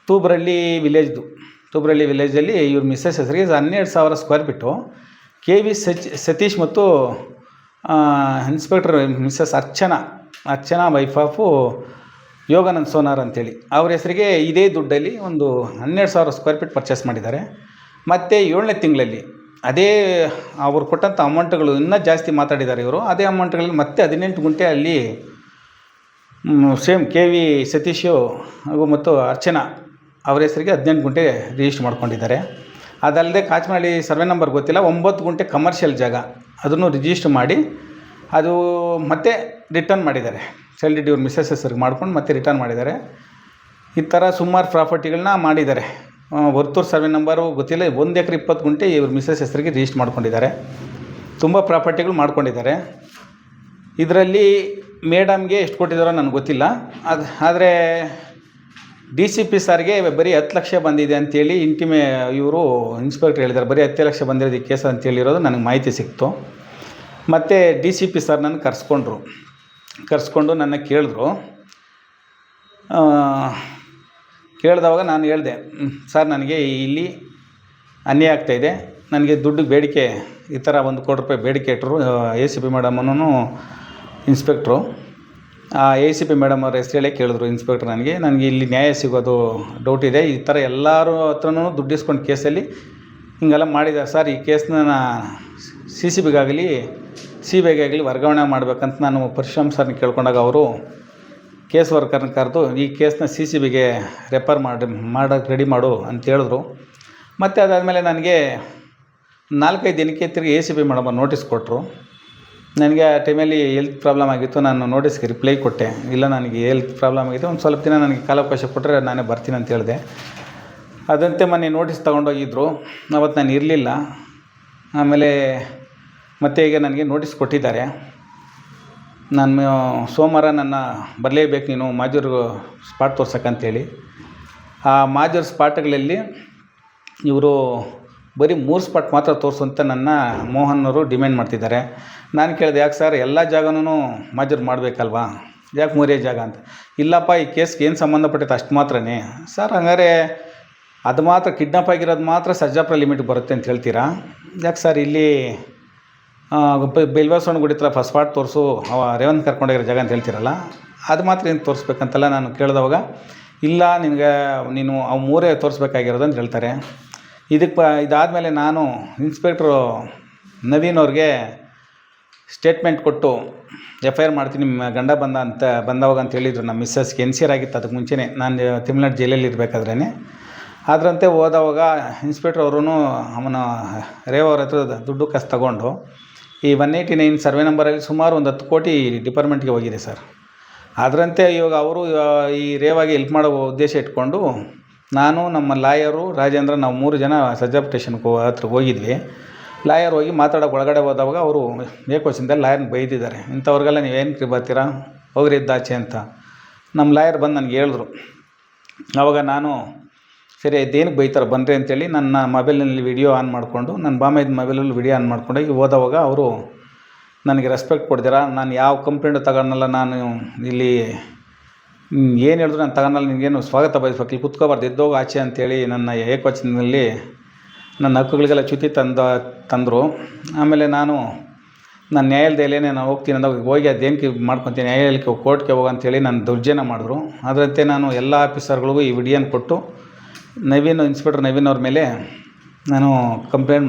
ತೂಬ್ರಳ್ಳಿ ವಿಲೇಜಲ್ಲಿ ಇವ್ರ ಮಿಸ್ಸಸ್ ಹೆಸರಿಗೆ 12,000 ಸ್ಕ್ವೇರ್ ಫೀಟು KV ಸತೀಶ್ ಮತ್ತು inspector Mrs Archana wife of Yoganand Sonar ಅಂತೇಳಿ ಅವ್ರ ಹೆಸರಿಗೆ ಇದೇ ದುಡ್ಡಲ್ಲಿ ಒಂದು 12,000 ಸ್ಕ್ವೇರ್ ಫೀಟ್ ಪರ್ಚೇಸ್ ಮಾಡಿದ್ದಾರೆ. ಮತ್ತು 7ನೇ ತಿಂಗಳಲ್ಲಿ ಅದೇ ಅವರು ಕೊಟ್ಟಂಥ ಅಮೌಂಟ್ಗಳು ಇನ್ನೂ ಜಾಸ್ತಿ ಮಾತಾಡಿದ್ದಾರೆ ಇವರು. ಅದೇ ಅಮೌಂಟ್ಗಳಲ್ಲಿ ಮತ್ತೆ 18 ಗುಂಟೆ ಅಲ್ಲಿ ಸೇಮ್ KV ಸತೀಶು ಹಾಗೂ ಮತ್ತು ಅರ್ಚನಾ ಅವರ ಹೆಸರಿಗೆ 18 ಗುಂಟೆ ರಿಜಿಸ್ಟರ್ ಮಾಡ್ಕೊಂಡಿದ್ದಾರೆ. ಅದಲ್ಲದೆ ಕಾಚನಹಳ್ಳಿ ಸರ್ವೆ ನಂಬರ್ ಗೊತ್ತಿಲ್ಲ, 9 ಗುಂಟೆ ಕಮರ್ಷಿಯಲ್ ಜಾಗ ಅದನ್ನು ರಿಜಿಸ್ಟರ್ ಮಾಡಿ ಅದು ಮತ್ತೆ ರಿಟರ್ನ್ ಮಾಡಿದ್ದಾರೆ. ಸೇಲ್ ಡೀಡ್ ಇವ್ರ ಮಿಸ್ಸಸ್ ಹೆಸರಿಗೆ ಮಾಡ್ಕೊಂಡು ಮತ್ತೆ ರಿಟರ್ನ್ ಮಾಡಿದ್ದಾರೆ. ಈ ಥರ ಸುಮಾರು ಪ್ರಾಪರ್ಟಿಗಳನ್ನ ಮಾಡಿದ್ದಾರೆ. ವರ್ತೂರು ಸರ್ವೆ ನಂಬರು ಗೊತ್ತಿಲ್ಲ, 1 ಎಕರೆ 20 ಗುಂಟೆ ಇವ್ರ ಮಿಸ್ಸಸ್ ಹೆಸರಿಗೆ ರಿಜಿಸ್ಟರ್ ಮಾಡ್ಕೊಂಡಿದ್ದಾರೆ. ತುಂಬ ಪ್ರಾಪರ್ಟಿಗಳು ಮಾಡ್ಕೊಂಡಿದ್ದಾರೆ. ಇದರಲ್ಲಿ ಮೇಡಮ್ಗೆ ಎಷ್ಟು ಕೊಟ್ಟಿದ್ದಾರೋ ನನಗೆ ಗೊತ್ತಿಲ್ಲ. ಆದರೆ DCP ಸರ್ಗೆ ಬರೀ 10 ಲಕ್ಷ ಬಂದಿದೆ ಅಂತೇಳಿ ಇವರು ಇನ್ಸ್ಪೆಕ್ಟ್ರ್ ಹೇಳಿದ್ದಾರೆ. ಬರೀ 10 ಲಕ್ಷ ಬಂದಿರೋದು ಈ ಕೇಸ್ ಅಂತೇಳಿರೋದು ನನಗೆ ಮಾಹಿತಿ ಸಿಕ್ತು. ಮತ್ತು DCP ಸರ್ ನನ್ನ ಕರೆಸ್ಕೊಂಡು ನನ್ನ ಕೇಳಿದ್ರು. ಕೇಳಿದವಾಗ ನಾನು ಹೇಳಿದೆ, ಸರ್ ನನಗೆ ಇಲ್ಲಿ ಅನ್ಯಾಯ ಆಗ್ತಾಯಿದೆ, ನನಗೆ ದುಡ್ಡು ಬೇಡಿಕೆ ಈ ಥರ 1 ಕೋಟಿ ರೂಪಾಯಿ ಬೇಡಿಕೆ ಇಟ್ಟರು ACP ಮೇಡಮನ್ನು ಇನ್ಸ್ಪೆಕ್ಟ್ರು. ಆ ACP ಮೇಡಮ್ ಅವ್ರ ಹೆಸರು ಹೇಳೇ ಕೇಳಿದ್ರು ಇನ್ಸ್ಪೆಕ್ಟ್ರ್ ನನಗೆ ಇಲ್ಲಿ ನ್ಯಾಯ ಸಿಗೋದು ಡೌಟ್ ಇದೆ. ಈ ಥರ ಎಲ್ಲರ ಹತ್ರನೂ ದುಡ್ಡು ಇಸ್ಕೊಂಡು ಕೇಸಲ್ಲಿ ಹಿಂಗೆಲ್ಲ ಮಾಡಿದ್ದಾರೆ ಸರ್. ಈ ಕೇಸನ್ನ CCBಗಾಗಲಿ CBIಗಾಗಲಿ ವರ್ಗಾವಣೆ ಮಾಡಬೇಕಂತ ನಾನು ಪರಶುರಾಮ್ ಸರ್ನ ಕೇಳ್ಕೊಂಡಾಗ ಅವರು ಕೇಸ್ ವರ್ಕರ್ನ ಕರೆದು ಈ ಕೇಸನ್ನ CCBಗೆ ರೆಫರ್ ಮಾಡೋಕ್ಕೆ ರೆಡಿ ಮಾಡು ಅಂತ ಹೇಳಿದ್ರು. ಮತ್ತು ಅದಾದಮೇಲೆ ನನಗೆ 4-5 ದಿನಕ್ಕೆ ತಿರುಗಿ ACP ಮೇಡಮ್ ನೋಟಿಸ್ ಕೊಟ್ಟರು. ನನಗೆ ಆ ಟೈಮಲ್ಲಿ ಹೆಲ್ತ್ ಪ್ರಾಬ್ಲಮ್ ಆಗಿತ್ತು. ನಾನು ನೋಟಿಸ್ಗೆ ರಿಪ್ಲೈ ಕೊಟ್ಟೆ, ಇಲ್ಲ ನನಗೆ ಹೆಲ್ತ್ ಪ್ರಾಬ್ಲಮ್ ಆಗಿತ್ತು, ಒಂದು ಸ್ವಲ್ಪ ದಿನ ನನಗೆ ಕಾಲಾವಕಾಶ ಕೊಟ್ಟರೆ ನಾನೇ ಬರ್ತೀನಿ ಅಂತ ಹೇಳಿದೆ. ಅದಂತೆ ಮೊನ್ನೆ ನೋಟಿಸ್ ತೊಗೊಂಡೋಗಿದ್ರು. ಅವತ್ತು ನಾನು ಇರಲಿಲ್ಲ. ಆಮೇಲೆ ಮತ್ತೆ ಈಗ ನನಗೆ ನೋಟಿಸ್ ಕೊಟ್ಟಿದ್ದಾರೆ. ನಾನು ಸೋಮವಾರ ನನ್ನ ಬರಲೇಬೇಕು ನೀನು ಮಾಜೂರು ಸ್ಪಾಟ್ ತೋರ್ಸಕ್ಕಂತೇಳಿ. ಆ ಮಾಜೂರು ಸ್ಪಾಟ್ಗಳಲ್ಲಿ ಇವರು ಬರೀ 3 ಸ್ಪಾಟ್ ಮಾತ್ರ ತೋರಿಸುವಂತ ನನ್ನ ಮೋಹನ್ನವರು ಡಿಮ್ಯಾಂಡ್ ಮಾಡ್ತಿದ್ದಾರೆ. ನಾನು ಕೇಳಿದೆ, ಯಾಕೆ ಸರ್ ಎಲ್ಲ ಜಾಗನೂ ಮಾಜೂರು ಮಾಡಬೇಕಲ್ವಾ, ಯಾಕೆ 3 ಜಾಗ ಅಂತ. ಇಲ್ಲಪ್ಪ, ಈ ಕೇಸ್ಗೆ ಏನು ಸಂಬಂಧಪಟ್ಟಿತ್ತು ಅಷ್ಟು ಮಾತ್ರನೇ. ಸರ್ ಹಂಗಾರೆ ಅದು ಮಾತ್ರ ಕಿಡ್ನಾಪ್ ಆಗಿರೋದು ಮಾತ್ರ ಸರ್ಜಾಪುರ ಲಿಮಿಟ್ಗೆ ಬರುತ್ತೆ ಅಂತ ಹೇಳ್ತೀರಾ? ಯಾಕೆ ಸರ್ ಇಲ್ಲಿ ಬಿಲ್ವಾಸವಣ್ಣ ಗುಡಿತ್ರ ಫಸ್ಟ್ ಸ್ಪಾಟ್ ತೋರಿಸು, ರೇವಂತ್ ಕರ್ಕೊಂಡೋಗಿರೋ ಜಾಗ ಅಂತ ಹೇಳ್ತೀರಲ್ಲ, ಅದು ಮಾತ್ರ ಏನು ತೋರಿಸ್ಬೇಕಂತಲ್ಲ ನಾನು ಕೇಳಿದವಾಗ, ಇಲ್ಲ ನೀನು ಅವು 3 ತೋರಿಸ್ಬೇಕಾಗಿರೋದು ಅಂತ ಹೇಳ್ತಾರೆ. ಇದಾದಮೇಲೆ ನಾನು ಇನ್ಸ್ಪೆಕ್ಟ್ರು ನವೀನ್ ಅವ್ರಿಗೆ ಸ್ಟೇಟ್ಮೆಂಟ್ ಕೊಟ್ಟು FIR ಮಾಡ್ತೀನಿ ನಿಮ್ಮ ಗಂಡ ಬಂದವಾಗ ಅಂತ ಹೇಳಿದರು. ನಮ್ಮ ಮಿಸ್ಸಸ್ಗೆ NCR ಆಗಿತ್ತು ಅದಕ್ಕೆ ಮುಂಚೆನೇ, ನಾನು ತಮಿಳ್ನಾಡು ಜೈಲಲ್ಲಿ ಇರಬೇಕಾದ್ರೇ. ಅದರಂತೆ ಹೋದವಾಗ ಇನ್ಸ್ಪೆಕ್ಟ್ರ್ ಅವರು ಅವನ ರೇವವ್ರ ಹತ್ರ ದುಡ್ಡು ಕಾಸು ತಗೊಂಡು ಈ 189 ಸರ್ವೆ ನಂಬರಲ್ಲಿ ಸುಮಾರು ಒಂದು 10 ಕೋಟಿ ಡಿಪಾರ್ಟ್ಮೆಂಟ್ಗೆ ಹೋಗಿದೆ ಸರ್. ಅದರಂತೆ ಇವಾಗ ಅವರು ಈ ರೇವಾಗಿ ಹೆಲ್ಪ್ ಮಾಡೋ ಉದ್ದೇಶ ಇಟ್ಕೊಂಡು ನಾನು, ನಮ್ಮ ಲಾಯರು ರಾಜೇಂದ್ರ, ನಾವು 3 ಜನ ಸರ್ಜಾಪುರ ಸ್ಟೇಷನ್ಗೆ ಹತ್ರ ಹೋಗಿದ್ವಿ. ಲಾಯರ್ ಹೋಗಿ ಮಾತಾಡೋಕೆ ಒಳಗಡೆ ಹೋದವಾಗ ಅವರು ಏಕೋಚಿಂದಲ್ಲಿ ಲಾಯರ್ನ ಬೈದಿದ್ದಾರೆ, ಇಂಥವ್ರಿಗೆಲ್ಲ ನೀವೇನು ಬರ್ತೀರಾ, ಹೋಗ್ರಿದ್ದಾಚೆ ಅಂತ. ನಮ್ಮ ಲಾಯರ್ ಬಂದು ನನಗೆ ಹೇಳಿದ್ರು. ಆವಾಗ ನಾನು ಸರಿ ಇದೇನಕ್ಕೆ ಬೈತಾರೆ ಬನ್ನಿರಿ ಅಂತೇಳಿ ನನ್ನ ಮೊಬೈಲ್ನಲ್ಲಿ ವಿಡಿಯೋ ಆನ್ ಮಾಡಿಕೊಂಡು, ನನ್ನ ಬಾಮೈದ ಮೊಬೈಲಲ್ಲಿ ವಿಡಿಯೋ ಆನ್ ಮಾಡ್ಕೊಂಡೋಗಿ ಹೋದವಾಗ ಅವರು ನನಗೆ ರೆಸ್ಪೆಕ್ಟ್ ಕೊಡ್ತೀರಾ, ನಾನು ಯಾವ ಕಂಪ್ಲೇಂಟು ತಗೊಳಲ್ಲ, ನಾನು ಇಲ್ಲಿ ಏನು ಹೇಳಿದ್ರು ನಾನು ತಗೊಳಲ್ಲ, ನಿಮಗೇನು ಸ್ವಾಗತ ಬಯಸ್ಬೇಕು, ಇಲ್ಲಿ ಕುತ್ಕೋಬಾರ್ದು, ಎದ್ದೋಗಿ ಆಚೆ ಅಂತೇಳಿ ನನ್ನ ಏಕವಚನದಲ್ಲಿ ನನ್ನ ಹಕ್ಕುಗಳಿಗೆಲ್ಲ ಚ್ಯುತಿ ತಂದರು. ಆಮೇಲೆ ನಾನು ನ್ಯಾಯಾಲಯದಲ್ಲೇ ನಾನು ಹೋಗ್ತೀನಿ ಅಂದಾಗ ಹೋಗಿ ಅದೇನಕ್ಕೆ ಮಾಡ್ಕೊತೀನಿ, ನ್ಯಾಯಾಲಯಕ್ಕೆ ಕೋರ್ಟ್ಗೆ ಹೋಗಂತೇಳಿ ನಾನು ದೌರ್ಜನ್ಯ ಮಾಡಿದ್ರು. ಅದರಂತೆ ನಾನು ಎಲ್ಲ ಆಫೀಸರ್ಗಳಿಗೂ ಈ ವಿಡಿಯೋನ ಕೊಟ್ಟು ಇನ್ಸ್ಪೆಕ್ಟರ್ ನವೀನ್ ಅವ್ರ ಮೇಲೆ ನಾನು ಕಂಪ್ಲೇಂಟ್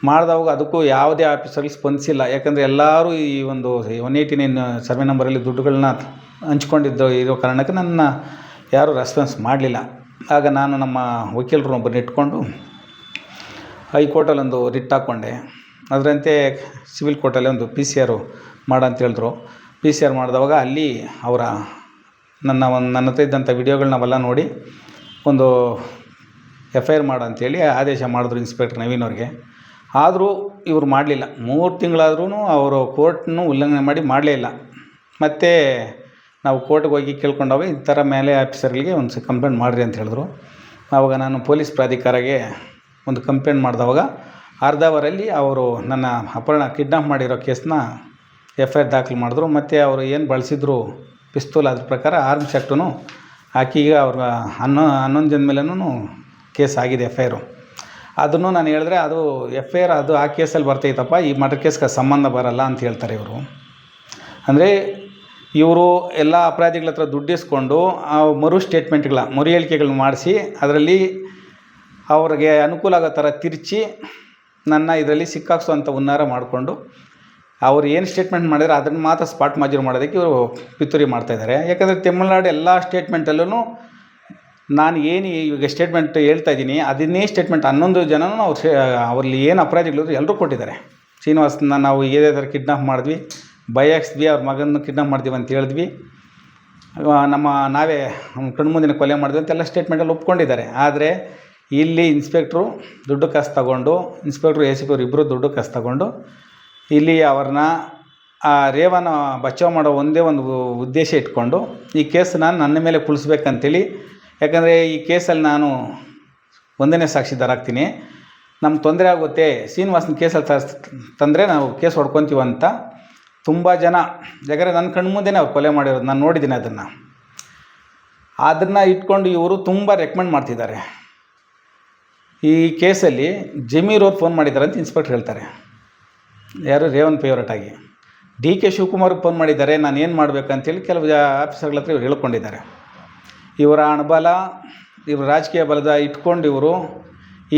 ಮಾಡಿದವಾಗ ಅದಕ್ಕೂ ಯಾವುದೇ ಆಫೀಸರ್ಗಳು ಸ್ಪಂದಿಸಿಲ್ಲ. ಯಾಕಂದರೆ ಎಲ್ಲರೂ ಈ ಒಂದು 189 ಸರ್ವೆ ನಂಬರಲ್ಲಿ ದುಡ್ಡುಗಳನ್ನ ಇರೋ ಕಾರಣಕ್ಕೆ ನನ್ನ ಯಾರೂ ರೆಸ್ಪಾನ್ಸ್ ಮಾಡಲಿಲ್ಲ. ಆಗ ನಾನು ನಮ್ಮ ವಕೀಲರನ್ನೊಬ್ಬರನ್ನ ಇಟ್ಕೊಂಡು ಹೈಕೋರ್ಟಲ್ಲಿ ಒಂದು ರಿಟ್ ಹಾಕ್ಕೊಂಡೆ. ಅದರಂತೆ ಸಿವಿಲ್ ಕೋರ್ಟಲ್ಲಿ ಒಂದು PCR ಮಾಡು ಅಂತ ಹೇಳಿದ್ರು. PCR ಮಾಡಿದವಾಗ ಅಲ್ಲಿ ಅವರ ನನ್ನ ಹತ್ರ ಇದ್ದಂಥ ವಿಡಿಯೋಗಳನ್ನ ನಾವೆಲ್ಲ ನೋಡಿ ಒಂದು FIR ಮಾಡು ಅಂತೇಳಿ ಆದೇಶ ಮಾಡಿದ್ರು ಇನ್ಸ್ಪೆಕ್ಟರ್ ನವೀನ್ ಅವ್ರಿಗೆ. ಆದರೂ ಇವರು ಮಾಡಲಿಲ್ಲ. 3 ತಿಂಗಳಾದ್ರೂ ಅವರು ಕೋರ್ಟ್ನು ಉಲ್ಲಂಘನೆ ಮಾಡಲೇ ಇಲ್ಲ. ಮತ್ತು ನಾವು ಕೋರ್ಟ್ಗೆ ಹೋಗಿ ಕೇಳ್ಕೊಂಡಾಗ ಈ ಥರ ಮೇಲೆ ಆಫೀಸರ್ಗಳಿಗೆ ಒಂದು ಕಂಪ್ಲೇಂಟ್ ಮಾಡಿರಿ ಅಂತ ಹೇಳಿದ್ರು. ಆವಾಗ ನಾನು ಪೊಲೀಸ್ ಪ್ರಾಧಿಕಾರಕ್ಕೆ ಒಂದು ಕಂಪ್ಲೇಂಟ್ ಮಾಡಿದವಾಗ ಅರ್ಧ ಅವರಲ್ಲಿ ಅವರು ನನ್ನ ಕಿಡ್ನಾಪ್ ಮಾಡಿರೋ ಕೇಸನ್ನ FIR ದಾಖಲು ಮಾಡಿದ್ರು. ಮತ್ತು ಅವರು ಏನು ಬಳಸಿದ್ರು ಪಿಸ್ತೂಲ್, ಅದ್ರ ಪ್ರಕಾರ ಆರ್ಮ್ಸ್ ಆ್ಯಕ್ಟೂ ಹಾಕಿ ಈಗ ಅವ್ರಿಗೆ 11 ಜನ ಮೇಲೂ ಕೇಸ್ ಆಗಿದೆ FIR. ಅದನ್ನು ನಾನು ಹೇಳಿದ್ರೆ ಅದು FIR ಅದು ಆ ಕೇಸಲ್ಲಿ ಬರ್ತೈತಪ್ಪ, ಈ ಮರ್ಡರ್ ಕೇಸ್ಗೆ ಸಂಬಂಧ ಬರಲ್ಲ ಅಂತ ಹೇಳ್ತಾರೆ ಇವರು. ಅಂದರೆ ಇವರು ಎಲ್ಲ ಅಪರಾಧಿಗಳ ಹತ್ರ ದುಡ್ಡಿಸ್ಕೊಂಡು ಆ ಮರು ಹೇಳಿಕೆಗಳನ್ನ ಮಾಡಿಸಿ ಅದರಲ್ಲಿ ಅವ್ರಿಗೆ ಅನುಕೂಲ ಆಗೋ ಥರ ತಿರ್ಚಿ ನನ್ನ ಇದರಲ್ಲಿ ಸಿಕ್ಕಾಕ್ಸುವಂಥ ಹುನ್ನಾರ ಮಾಡಿಕೊಂಡು ಅವ್ರು ಏನು ಸ್ಟೇಟ್ಮೆಂಟ್ ಮಾಡಿದ್ರೆ ಅದನ್ನು ಮಾತ್ರ ಸ್ಪಾಟ್ ಮಾಜೂರು ಮಾಡೋದಕ್ಕೆ ಇವರು ಪಿತೂರಿ ಮಾಡ್ತಾಯಿದ್ದಾರೆ. ಯಾಕಂದರೆ ತಮಿಳ್ನಾಡು ಎಲ್ಲ ಸ್ಟೇಟ್ಮೆಂಟಲ್ಲೂ ನಾನು ಏನು ಈಗ ಸ್ಟೇಟ್ಮೆಂಟ್ ಹೇಳ್ತಾ ಇದ್ದೀನಿ ಅದನ್ನೇ ಸ್ಟೇಟ್ಮೆಂಟ್ 11 ಜನನೂ ಅವರಲ್ಲಿ ಏನು ಅಪರಾಧಿಗಳು ಎಲ್ಲರೂ ಕೊಟ್ಟಿದ್ದಾರೆ. ಶ್ರೀನಿವಾಸನ ನಾವು ಇದೇ ಥರ ಕಿಡ್ನಾಪ್ ಮಾಡಿದ್ವಿ, ಬಯಸ್ದ್ವಿ, ಅವ್ರ ಮಗನ ಕಿಡ್ನಾಪ್ ಮಾಡ್ತೀವಿ ಅಂತ ಹೇಳಿದ್ವಿ, ನಾವೇ ಕಣ್ಮುಂದಿನ ಕೊಲೆ ಮಾಡಿದ್ವಿ ಅಂತೆಲ್ಲ ಸ್ಟೇಟ್ಮೆಂಟಲ್ಲಿ ಒಪ್ಕೊಂಡಿದ್ದಾರೆ. ಆದರೆ ಇಲ್ಲಿ ಇನ್ಸ್ಪೆಕ್ಟ್ರು ದುಡ್ಡು ಕಾಸು ತಗೊಂಡು, ಇನ್ಸ್ಪೆಕ್ಟ್ರು ACP ಅವರು ಇಬ್ಬರು ದುಡ್ಡು ಕಾಸು ತಗೊಂಡು ಇಲ್ಲಿ ಅವ್ರನ್ನ ಆ ರೇವನ ಬಚಾವ್ ಮಾಡೋ ಒಂದೇ ಒಂದು ಉದ್ದೇಶ ಇಟ್ಕೊಂಡು ಈ ಕೇಸನ್ನ ನನ್ನ ಮೇಲೆ ಕುಳಿಸ್ಬೇಕಂತೇಳಿ. ಯಾಕಂದರೆ ಈ ಕೇಸಲ್ಲಿ ನಾನು ಒಂದನೇ ಸಾಕ್ಷಿದಾರಾಗ್ತೀನಿ, ನಮ್ಗೆ ತೊಂದರೆ ಆಗುತ್ತೆ, ಶ್ರೀನಿವಾಸನ ಕೇಸಲ್ಲಿ ತಂದರೆ ನಾವು ಕೇಸ್ ಹೊಡ್ಕೊತೀವಿ ಅಂತ ತುಂಬ ಜನ, ಯಾಕಂದರೆ ನನ್ನ ಕಣ್ಣು ಮುಂದೆನೇ ಅವ್ರು ಕೊಲೆ ಮಾಡಿರೋದು, ನಾನು ನೋಡಿದ್ದೀನಿ ಅದನ್ನು ಇಟ್ಕೊಂಡು ಇವರು ತುಂಬ ರೆಕಮೆಂಡ್ ಮಾಡ್ತಿದ್ದಾರೆ. ಈ ಕೇಸಲ್ಲಿ ಜಮೀರ್ ಅವ್ರು ಫೋನ್ ಮಾಡಿದ್ದಾರೆ ಅಂತ ಇನ್ಸ್ಪೆಕ್ಟರ್ ಹೇಳ್ತಾರೆ. ಯಾರು ರೇವನ್ ಫೇವ್ರೇಟ್ ಆಗಿ DK ಶಿವಕುಮಾರ್ಗೆ ಫೋನ್ ಮಾಡಿದ್ದಾರೆ, ನಾನು ಏನು ಮಾಡಬೇಕಂತೇಳಿ ಕೆಲವು ಆಫೀಸರ್ಗಳ ಹತ್ರ ಇವ್ರು ಹೇಳ್ಕೊಂಡಿದ್ದಾರೆ. ಇವರ ಹಣಬಲ, ಇವರು ರಾಜಕೀಯ ಬಲದ ಇಟ್ಕೊಂಡು ಇವರು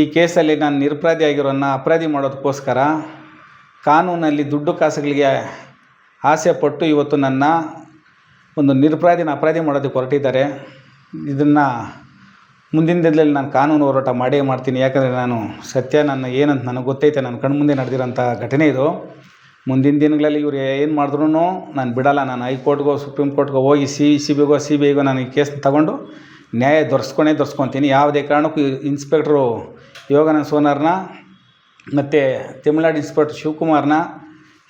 ಈ ಕೇಸಲ್ಲಿ ನಾನು ನಿರಪರಾಧಿ ಆಗಿರೋನ್ನ ಅಪರಾಧಿ ಮಾಡೋದಕ್ಕೋಸ್ಕರ ಕಾನೂನಲ್ಲಿ ದುಡ್ಡು ಕಾಸುಗಳಿಗೆ ಆಸೆ ಪಟ್ಟು ಇವತ್ತು ನನ್ನ ಒಂದು ನಿರಪರಾಧಿನ ಅಪರಾಧಿ ಮಾಡೋದಕ್ಕೆ ಹೊರಟಿದ್ದಾರೆ. ಇದನ್ನು ಮುಂದಿನ ದಿನದಲ್ಲಿ ನಾನು ಕಾನೂನು ಹೋರಾಟ ಮಾಡೇ ಮಾಡ್ತೀನಿ. ಯಾಕಂದರೆ ನಾನು ಸತ್ಯ ನನ್ನ ಏನಂತ ನನಗೆ ಗೊತ್ತೈತೆ, ನನ್ನ ಕಣ್ಮುಂದೆ ನಡೆದಿರೋಂಥ ಘಟನೆ ಇದು. ಮುಂದಿನ ದಿನಗಳಲ್ಲಿ ಇವ್ರು ಏನು ಮಾಡಿದ್ರೂ ನಾನು ಬಿಡಲ್ಲ. ನಾನು ಹೈಕೋರ್ಟ್ಗೋ ಸುಪ್ರೀಂ ಕೋರ್ಟ್ಗೋ ಹೋಗಿ CBIಗೋ ನಾನು ಈ ಕೇಸ್ನ ತಗೊಂಡು ನ್ಯಾಯ ದೊರಸ್ಕೊತೀನಿ. ಯಾವುದೇ ಕಾರಣಕ್ಕೂ ಇನ್ಸ್ಪೆಕ್ಟ್ರು ಯೋಗಾನಂದ ಸೋನಾರ್ನ ಮತ್ತು ತಮಿಳ್ನಾಡು ಇನ್ಸ್ಪೆಕ್ಟರ್ ಶಿವಕುಮಾರ್ನ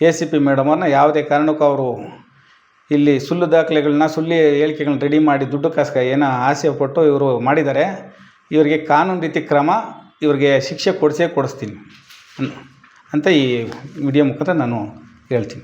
ACP ಮೇಡಮ್ ಅವ್ರನ್ನ ಯಾವುದೇ ಕಾರಣಕ್ಕೂ ಅವರು ಇಲ್ಲಿ ಸುಳ್ಳು ದಾಖಲೆಗಳನ್ನ, ಸುಳ್ಳು ಹೇಳಿಕೆಗಳನ್ನ ರೆಡಿ ಮಾಡಿ ದುಡ್ಡು ಕಾಸಿಗೆ ಏನೋ ಆಸೆ ಪಟ್ಟು ಇವರು ಮಾಡಿದ್ದಾರೆ. ಇವರಿಗೆ ಕಾನೂನು ರೀತಿ ಕ್ರಮ, ಇವ್ರಿಗೆ ಶಿಕ್ಷೆ ಕೊಡಿಸ್ತೀನಿ ಅಂತ ಈ ವಿಡಿಯೋ ಮುಖಾಂತರ ನಾನು ಹೇಳ್ತೀನಿ.